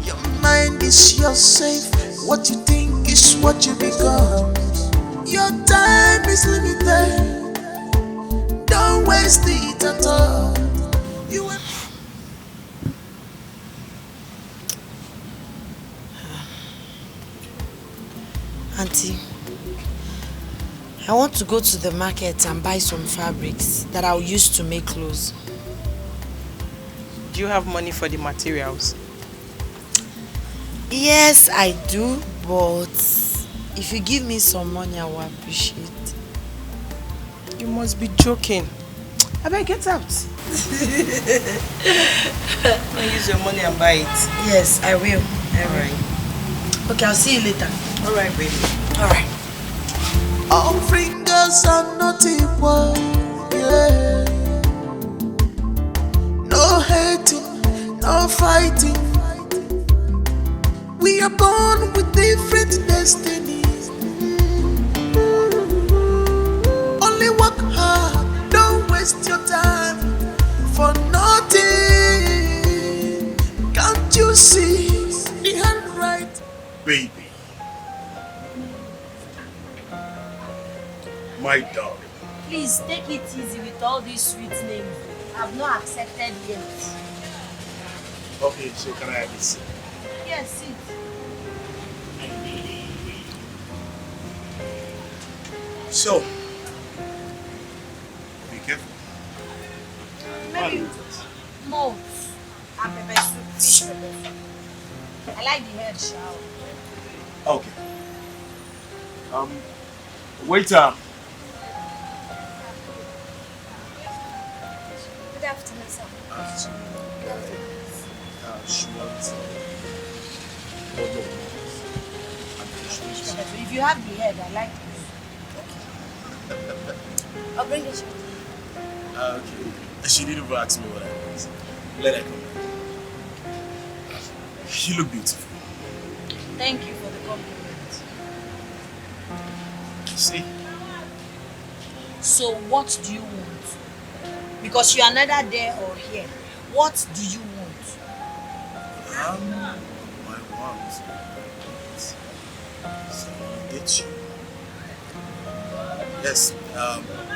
Your mind is your safe. What you think is what you become. Your time is limited. Don't waste it at all. You will. Auntie, I want to go to the market and buy some fabrics that I'll use to make clothes. Do you have money for the materials? Yes, I do, but if you give me some money, I will appreciate. You must be joking. I better get out. I'll use your money and buy it. Yes, I will. Alright. Okay, I'll see you later. Alright, baby. Alright. All fingers are not equal. Yeah. No hating, no fighting. We are born with different destinies. Only work hard, don't waste your time for nothing. Can't you see the handwriting? Baby. My dog. Please take it easy with all these sweet names. I've not accepted yet. Okay, so can I have this? Yes, sit. So, be careful. Maybe malt and pepper soup, fish pepper soup. I like the head shower. Okay. Waiter. Good afternoon, sir. If you have the head, I like it. I'll bring it. Okay. She didn't even ask me what I was. Let her come. You look beautiful. Thank you for the compliment. See? So what do you want? Because you are neither there or here. What do you want? I want so date you. Yes,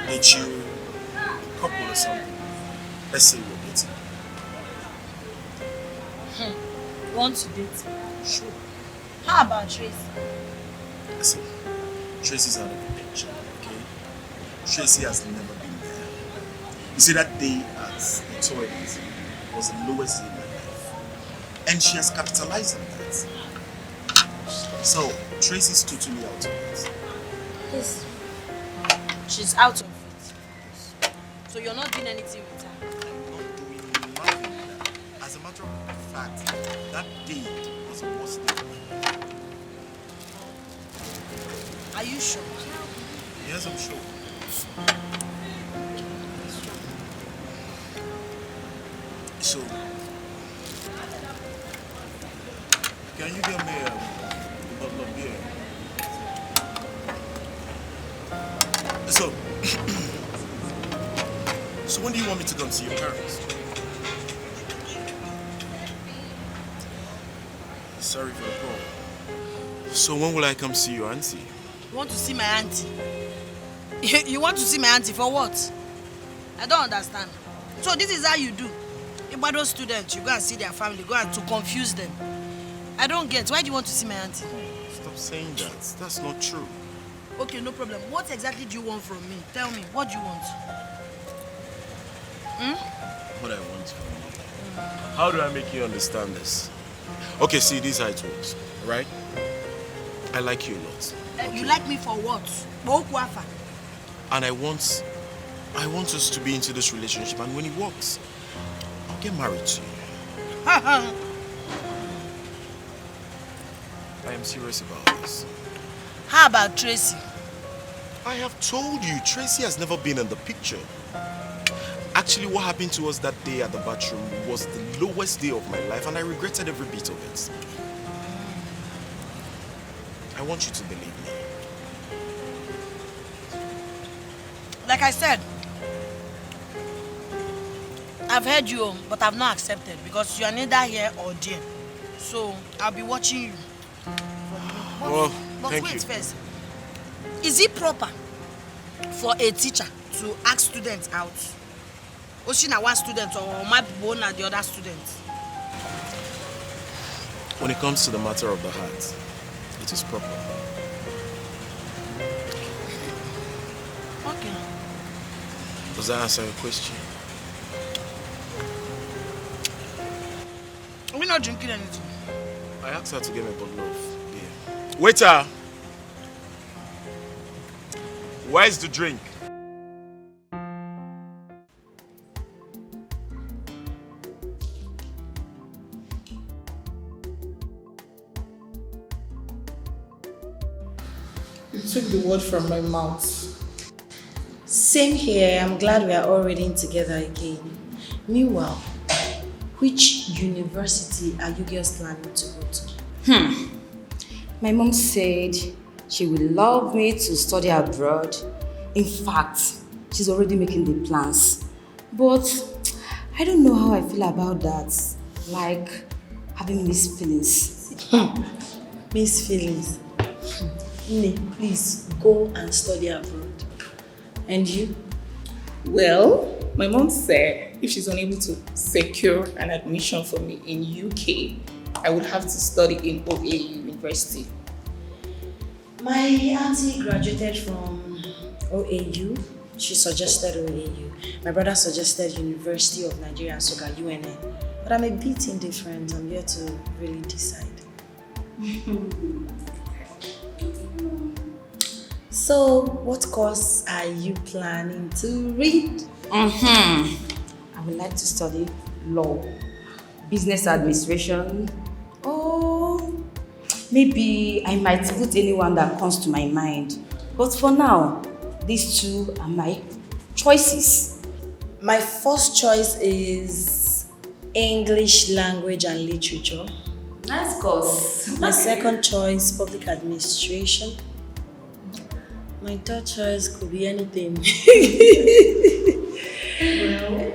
date you a couple or something. Let's say we're dating. You want to date? Sure. How about Tracy? Listen, Tracy's out of the picture, okay? Tracy has never been there. You see, that day at the toilet was the lowest day in my life. And she has capitalized on that. So, Tracy's totally out of it. Yes. She's out of it. So you're not doing anything with her? As a matter of fact, that day was the worst day of my life. Are you sure? Yes, I'm sure. So, can you get me a bottle of beer? So when do you want me to come see your parents? Sorry for the call. So when will I come see your auntie? You want to see my auntie? You want to see my auntie for what? I don't understand. So this is how you do. About those students, you go and see their family, go and to confuse them. I don't get. Why do you want to see my auntie? Stop saying that. That's not true. Okay, no problem. What exactly do you want from me? Tell me, what do you want? What I want from you. How do I make you understand this? Okay, see, this is how it works, right? I like you a lot. Okay? You like me for what? And I want us to be into this relationship, and when it works, I'll get married to you. I am serious about this. How about Tracy? I have told you, Tracy has never been in the picture. Actually, what happened to us that day at the bathroom was the lowest day of my life, and I regretted every bit of it. I want you to believe me. Like I said, I've heard you, but I've not accepted because you are neither here or there. So I'll be watching you. But thank wait you. first. Is it proper for a teacher to ask students out? Oshina one student or my one and the other students? When it comes to the matter of the heart, it is proper. Okay. Does that answer your question? We're not drinking anything. I asked her to give me a bottle of beer. Waiter! Where's the drink? You took the word from my mouth. Same here. I'm glad we are all reading together again. Meanwhile, which university are you girls planning to go to? My mom said she would love me to study abroad. In fact, she's already making the plans. But I don't know how I feel about that. Like having mixed feelings. Mixed feelings. Please go and study abroad. And you? Well, my mom said if she's unable to secure an admission for me in UK, I would have to study in OAU University. My auntie graduated from OAU. She suggested OAU. My brother suggested University of Nigeria, Nsukka, UNN. But I'm a bit indifferent. I'm here to really decide. So, what course are you planning to read? I would like to study law, business administration, or maybe I might put anyone that comes to my mind. But for now, these two are my choices. My first choice is English language and literature. Nice course. My second choice, public administration. My third choice could be anything. Well,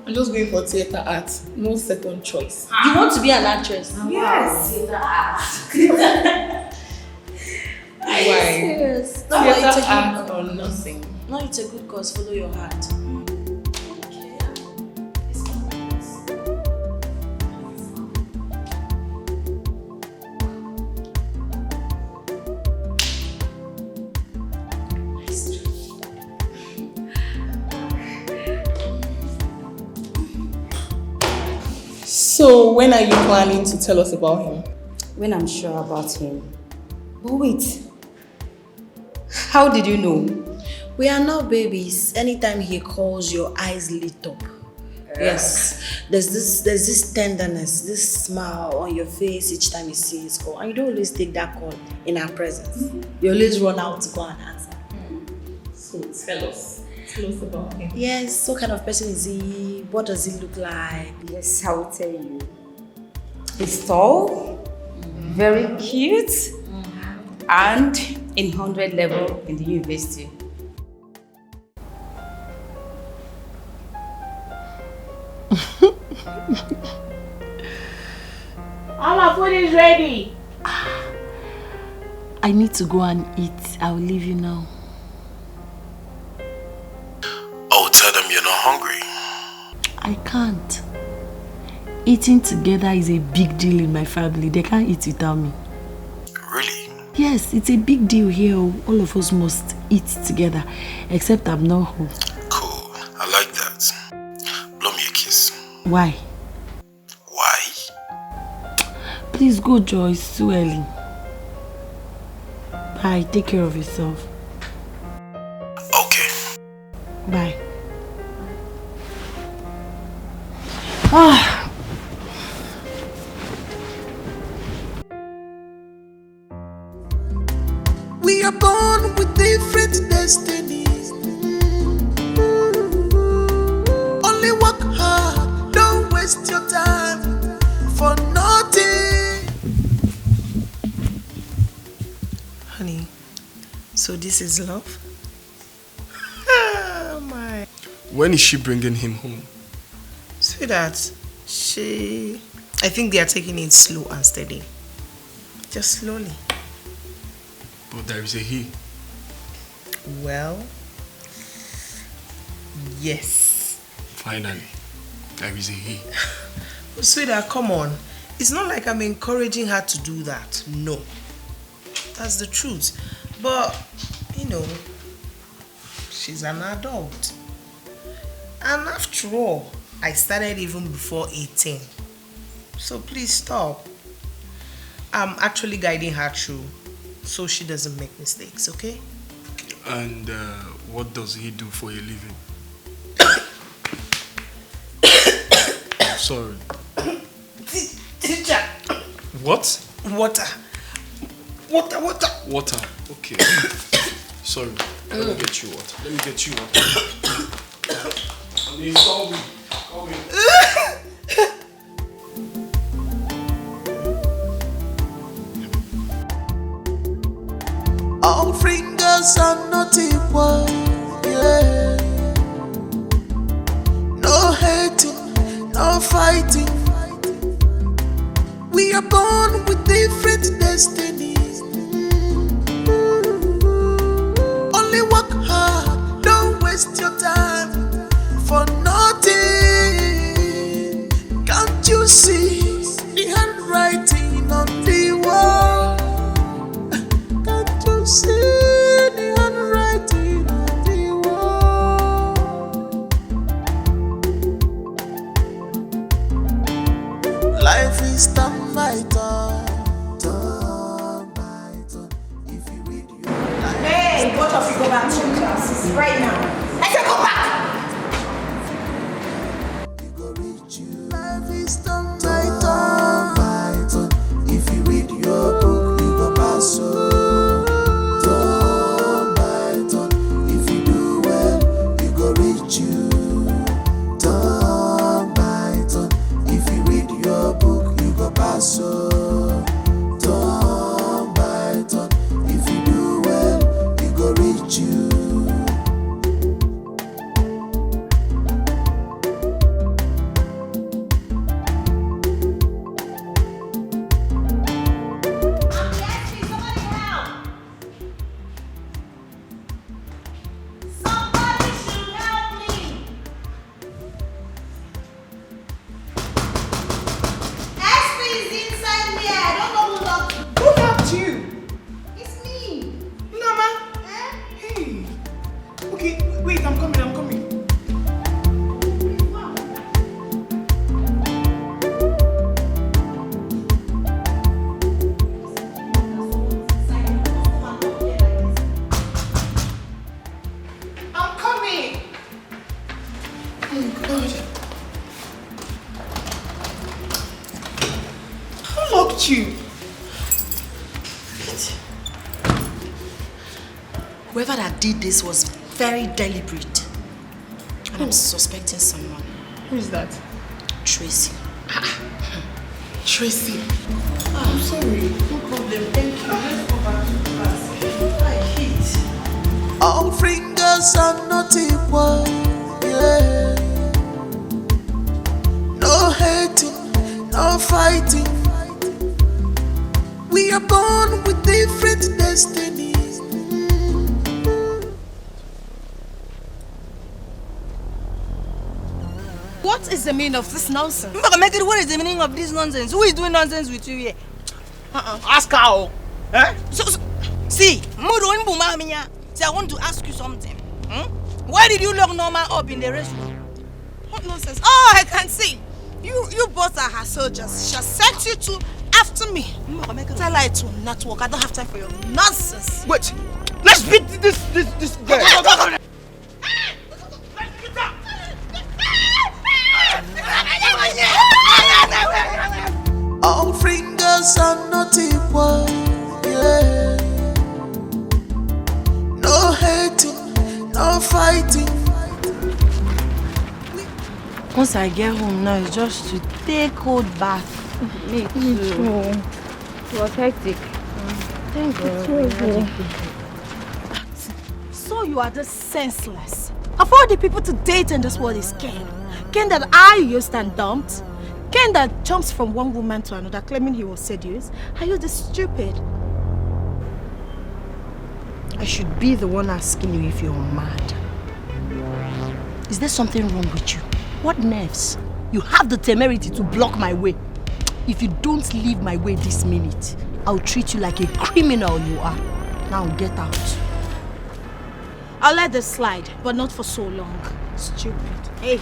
I'm just going for theatre art. No second choice. You want to be an actress? Yes, theatre art. Are you serious? No, Theatre it's a good art cause. or nothing. No, it's a good cause. Follow your heart. So, when are you planning to tell us about him? When I'm sure about him. But wait, how did you know? We are not babies. Anytime he calls, your eyes lit up. Yes. There's this tenderness, this smile on your face each time you see his call. And you don't always take that call in our presence. You always run out to go and answer. So, tell us about him. Yes, what kind of person is he? What does he look like? Yes, I will tell you. He's tall, very cute, and in 100 level in the university. All our food is ready. I need to go and eat. I'll leave you now. Oh, tell them you're not hungry. I can't. Eating together is a big deal in my family. They can't eat without me. Really? Yes, it's a big deal here. All of us must eat together. Except I'm not home. Cool. I like that. Blow me a kiss. Why? Why? Please go, Joyce. It's too early. Bye. Take care of yourself. Okay. Bye. Ah. We are born with different destinies. Only work hard, don't waste your time for nothing. Honey, so this is love? When is she bringing him home? Sweetheart, I think they are taking it slow and steady. Just slowly. But there is a he. Well, yes. Finally, there is a he. Sweetheart, come on. It's not like I'm encouraging her to do that. No. That's the truth. But, you know, she's an adult. And after all, I started even before 18. So please stop. I'm actually guiding her through so she doesn't make mistakes, okay? And what does he do for a living? I'm sorry. Teacher. What? Water. Water. Okay. Sorry. Let me get you water. I mean, call me. All fingers are not equal, yeah. No hating, no fighting. We are born with different destinies. Only work hard, don't waste your time for nothing. Can't you see the handwriting on the wall? Can't you see the handwriting on the wall? Life is turn by turn by turn. If you read your life, Hey, both of you go back to your classes right now. I said go back. life is turn by turn. If you read your book, you go pass. Turn by turn. If you do well, you go reach you. Turn by turn. If you read your book, you go pass. Turn by turn. If you do well, you go reach you. Whoever that did this was very deliberate. And I'm suspecting someone. Who is that? Tracy. Tracy. I'm sorry. No problem. Thank you. Let's go back to class. I hate. All fingers are not equal, yeah. No hating, no fighting. We are born with different destinies. What is the meaning of this nonsense? What is the meaning of this nonsense? Who is doing nonsense with you here? Ask her. Eh? See, I want to ask you something. Why did you lock Norma up in the restroom? What nonsense? Oh, I can see. You both are her soldiers. She has sent you to after me. Tell her to not work. I don't have time for your nonsense. Wait. Let's beat this girl. All fingers are not equal, yeah. No hating, no fighting. Once I get home now, it's just to take cold bath. Me too. It was hectic. Thank God. So you are just senseless. Of all the people to date in this world is Ken. Ken that I used and dumped. Ken that jumps from one woman to another claiming he was seduced. Are you this stupid? I should be the one asking you if you're mad. Is there something wrong with you? What nerves? You have the temerity to block my way. If you don't leave my way this minute, I'll treat you like a criminal you are. Now get out. I'll let this slide, but not for so long. Stupid. Hey,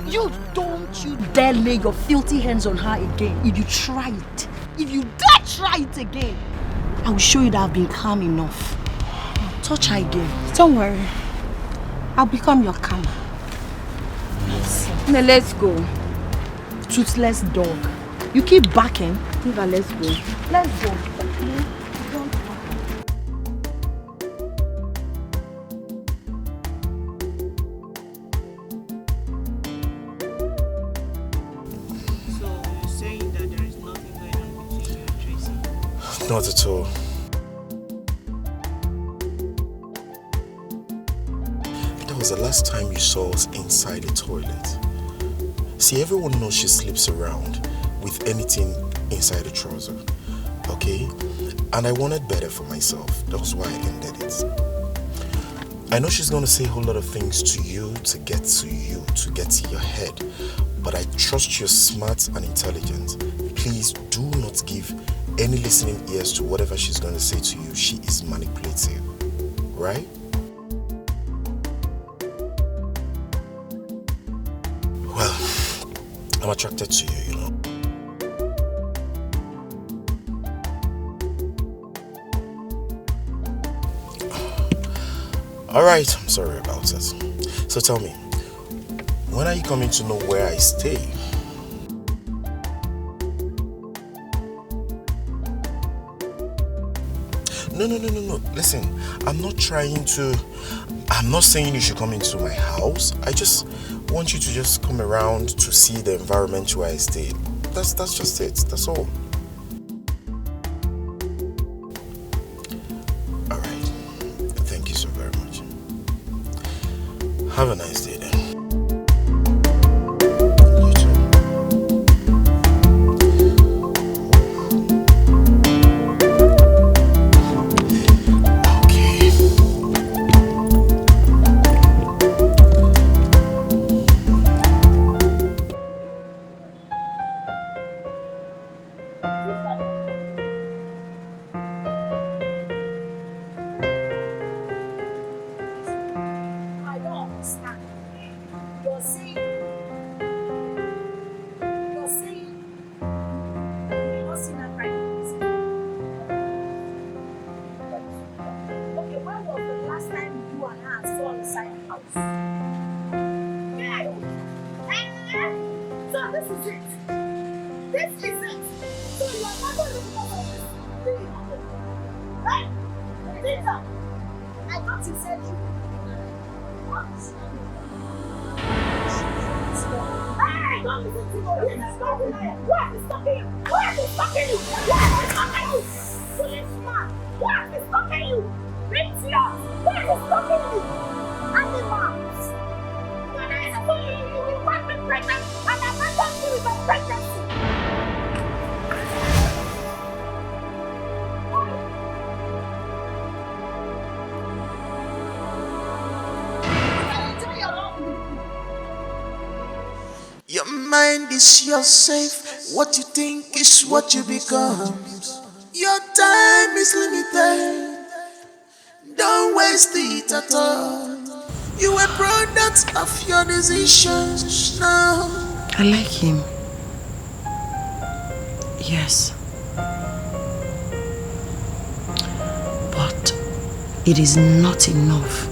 you don't you dare lay your filthy hands on her again. If you try it, if you dare try it again, I will show you that I've been calm enough. I'll touch her again. Don't worry. I'll become your calm. Now let's go. Toothless dog. You keep barking. Eva, let's go. Let's go. Not at all. That was the last time you saw us inside the toilet. See, everyone knows she sleeps around with anything inside the trouser, okay? And I wanted better for myself. That was why I ended it. I know she's gonna say a whole lot of things to you, to get to your head. But I trust you're smart and intelligent. Please do not give any listening ears to whatever she's going to say to you. She is manipulative, right? Well, I'm attracted to you, you know. Alright, I'm sorry about it. So tell me, when are you coming to know where I stay? No. Listen, I'm not saying you should come into my house. I just want you to just come around to see the environment where I stay. That's just it. That's all. Alright. Thank you so very much. Have a nice day then. Your mind is your safe. What you think is what you become. Your time is limited. Don't waste it at all. You a product of your decisions now. I like him. Yes. But it is not enough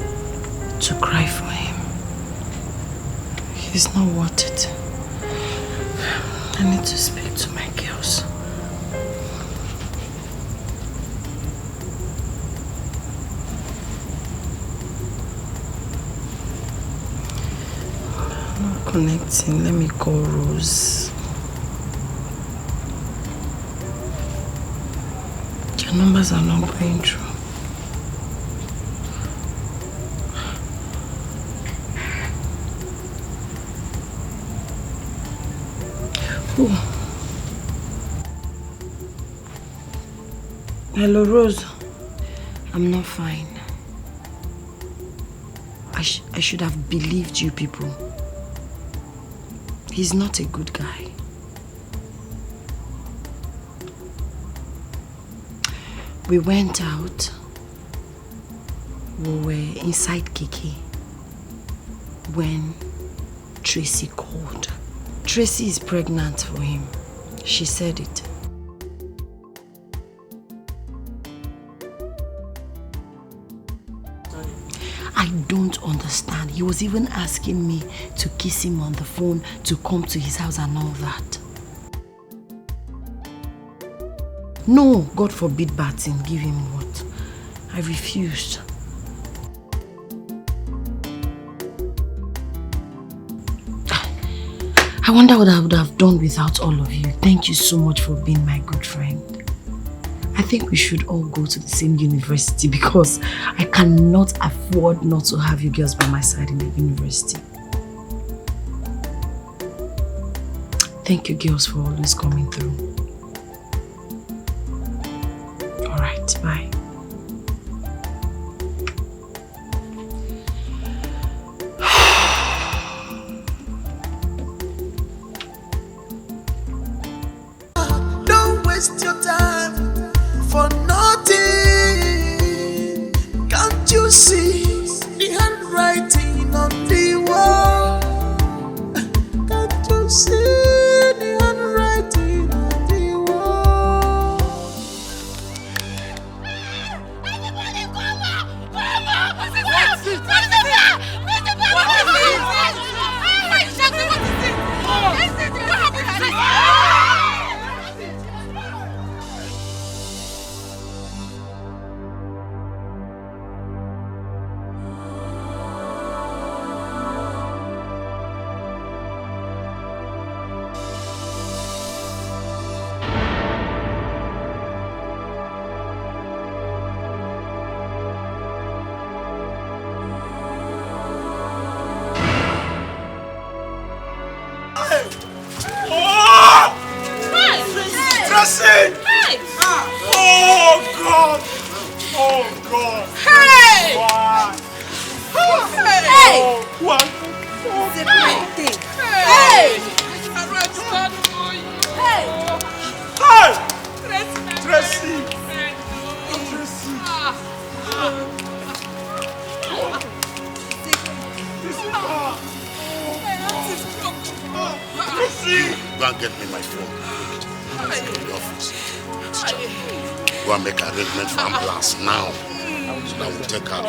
to cry for him. He's not worth it. I need to speak to my girls. I'm not connecting. Let me call Rose. Their numbers are not going through. Hello, Rose. I'm not fine. I should have believed you people. He's not a good guy. We went out. We were inside Kiki when Tracy called. Tracy is pregnant for him. She said it. I don't understand. He was even asking me to kiss him on the phone, to come to his house and all that. No, God forbid bad thing. Give him what? I refused. I wonder what I would have done without all of you. Thank you so much for being my good friend. I think we should all go to the same university because I cannot afford not to have you girls by my side in the university. Thank you girls for always coming through. Alright, bye. Don't waste your time for nothing. Can't you see the handwriting on the wall? Can't you see the handwriting on the wall? Anybody come up! Tracy! Hey! Oh God! Oh God! Hey! Why? Hey! What? Hey! Hey! Hey! Tracy! Tracy! Go and get me my phone. It's in the office. Go and make arrangement for ambulance now. So that we'll take her out.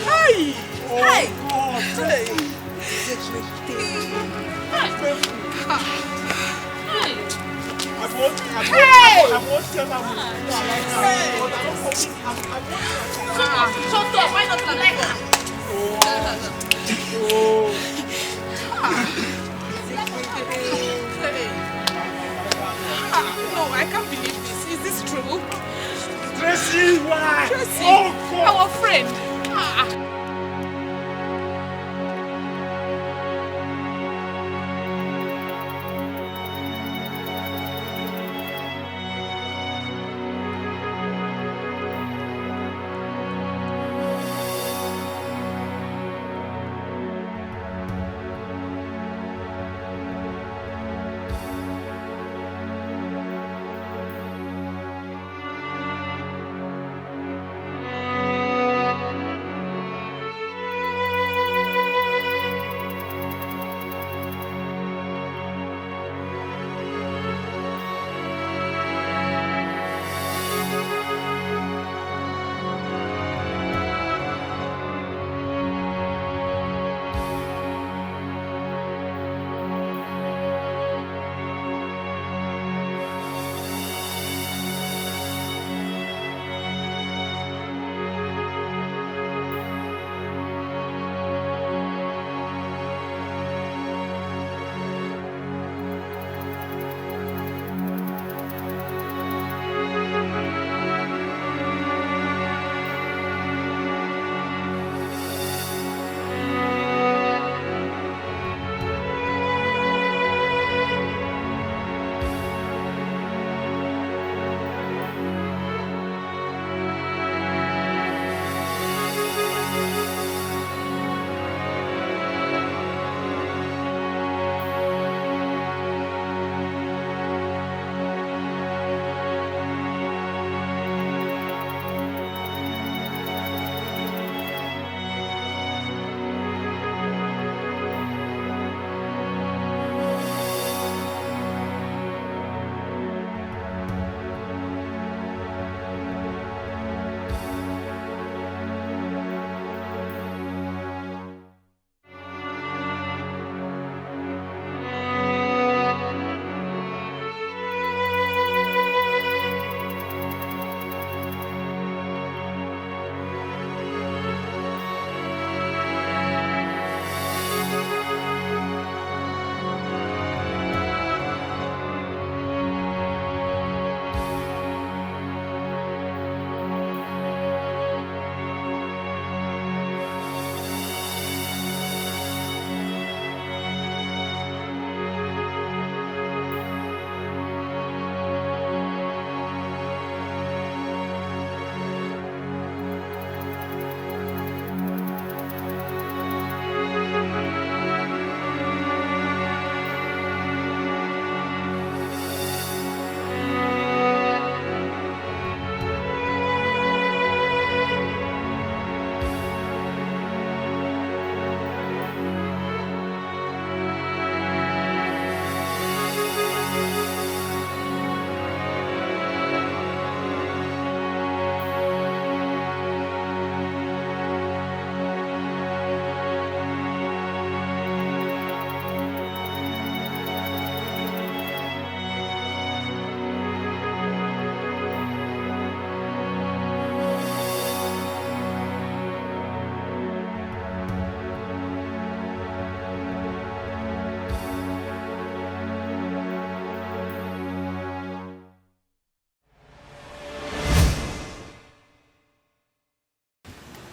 Hey! Hey! Shut up! Why not like that? No, I can't believe this. Is this true? Tracy, why? Tracy, oh God! Our friend.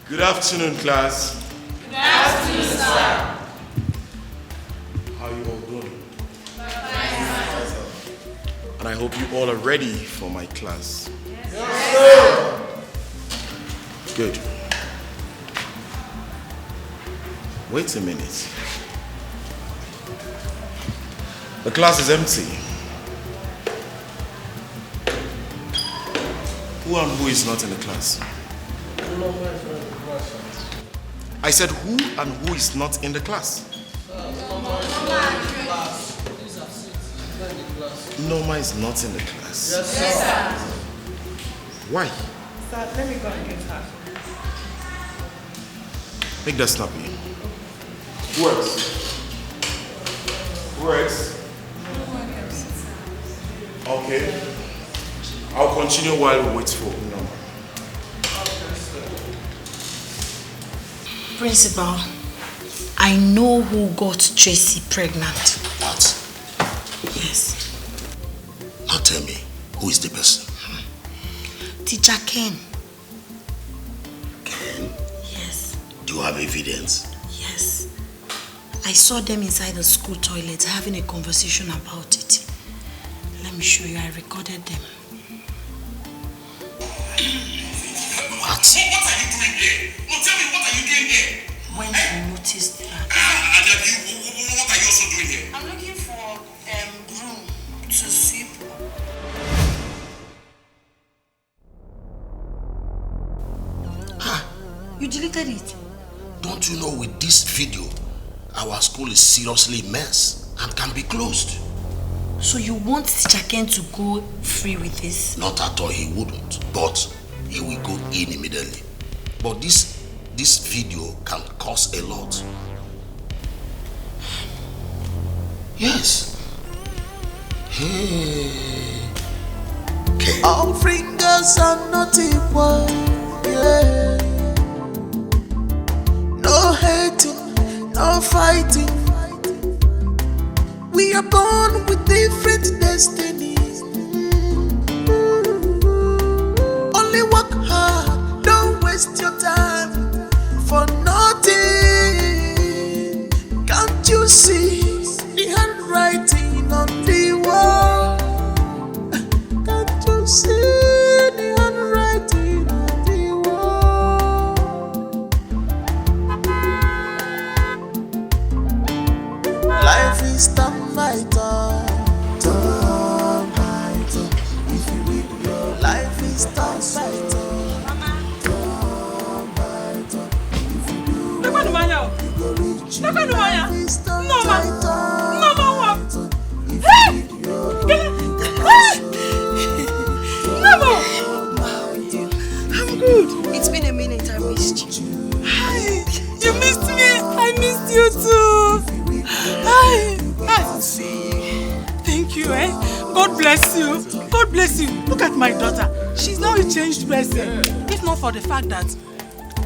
Good afternoon, class. Good afternoon, sir. How are you all doing? And I hope you all are ready for my class. Yes, sir. Good. Wait a minute. The class is empty. Who and who is not in the class? I said who and who is not in the class? Norma is not in the class. Yes, sir. Why? Sir, let me go and get her. Make that snappy. Who else? Who else? Okay. I'll continue while we wait for Norma. Principal, I know who got Tracy pregnant. What? Yes. Now tell me, who is the person? Teacher Ken. Ken? Yes. Do you have evidence? Yes. I saw them inside the school toilet having a conversation about it. Let me show you, I recorded them. What? What are you doing here? No, tell me, what are you doing here? When you noticed that. What are you also doing here? I'm looking for broom to sweep. You deleted it? Don't you know with this video, our school is seriously a mess and can be closed? So you want Teacher Ken to go free with this? Not at all, he wouldn't. But he will go in immediately. But this video can cost a lot. Yes. Hey. Okay. All fingers are not equal. Yeah. No hating, no fighting. We are born with different destinies. Only work hard, don't waste your time for nothing. Can't you see the handwriting on the wall? Can't you see the handwriting on the wall? Life is turn by turn, turn by turn. If you live your life is turn by turn, turn by turn. If you do well, you go reach. Life is turn by turn. If you live your life, I'm good. It's been a minute, I missed you. Hi, you missed me. I missed you too. Hi. Thank you, eh? God bless you. God bless you. Look at my daughter. She's now a changed person. If not for the fact that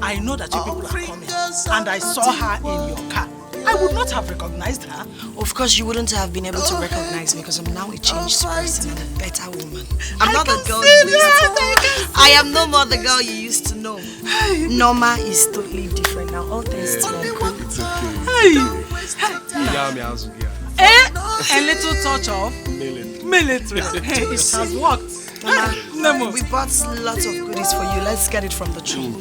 I know that you people are coming and I saw her in your car, I would not have recognized her. Of course, you wouldn't have been able to recognize me because I'm now a changed person and a better woman. I'm not the girl you used to know. I am no more the girl you used to know. Norma is totally different now. All thanks to you. A little touch of military. It has worked. Mama, we bought lots of goodies for you. Let's get it from the tree.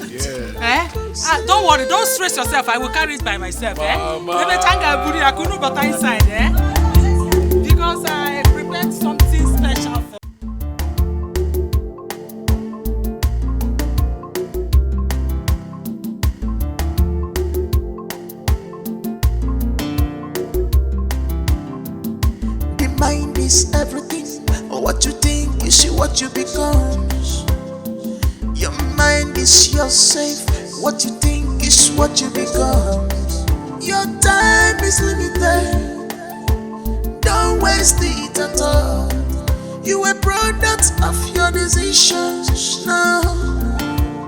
Don't worry, don't stress yourself. I will carry it by myself. I couldn't butter inside. Because I prepared something special for the mind is everything. What you think is what you become. Your mind is your safe. What you think is what you become. Your time is limited. Don't waste it at all. You a product of your decisions. No,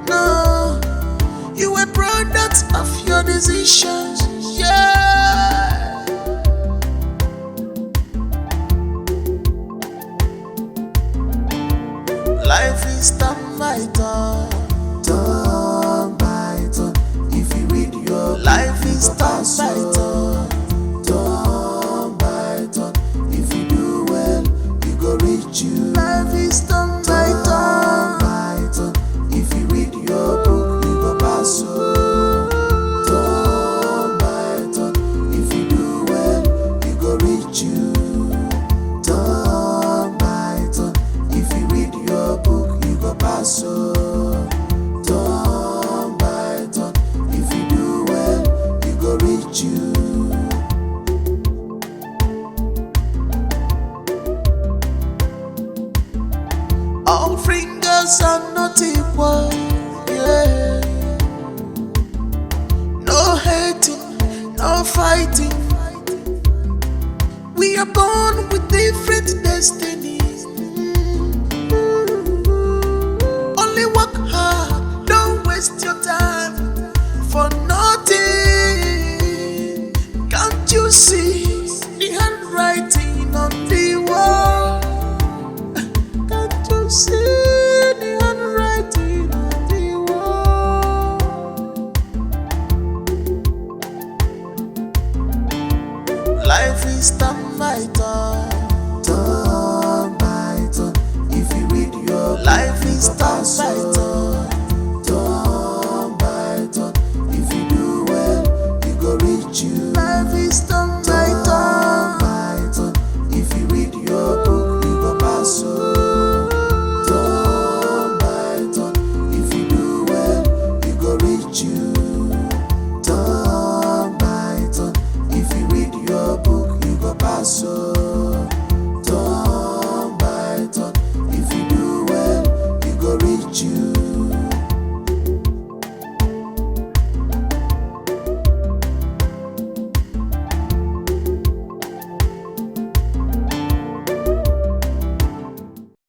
no. You a product of your decisions. Yeah. Life is turn by turn, turn by turn. is turn by turn. If you do well, you go reach you. Life is turn by turn. If you read your book, you go pass. Turn by turn. If you do well, you go reach you. Turn by turn. If you read your book, you go pass. Turn by turn. If you do well, you go reach you. All fingers are not equal, yeah. No hating, no fighting. We are born with different destinies. Only work hard, don't waste your time for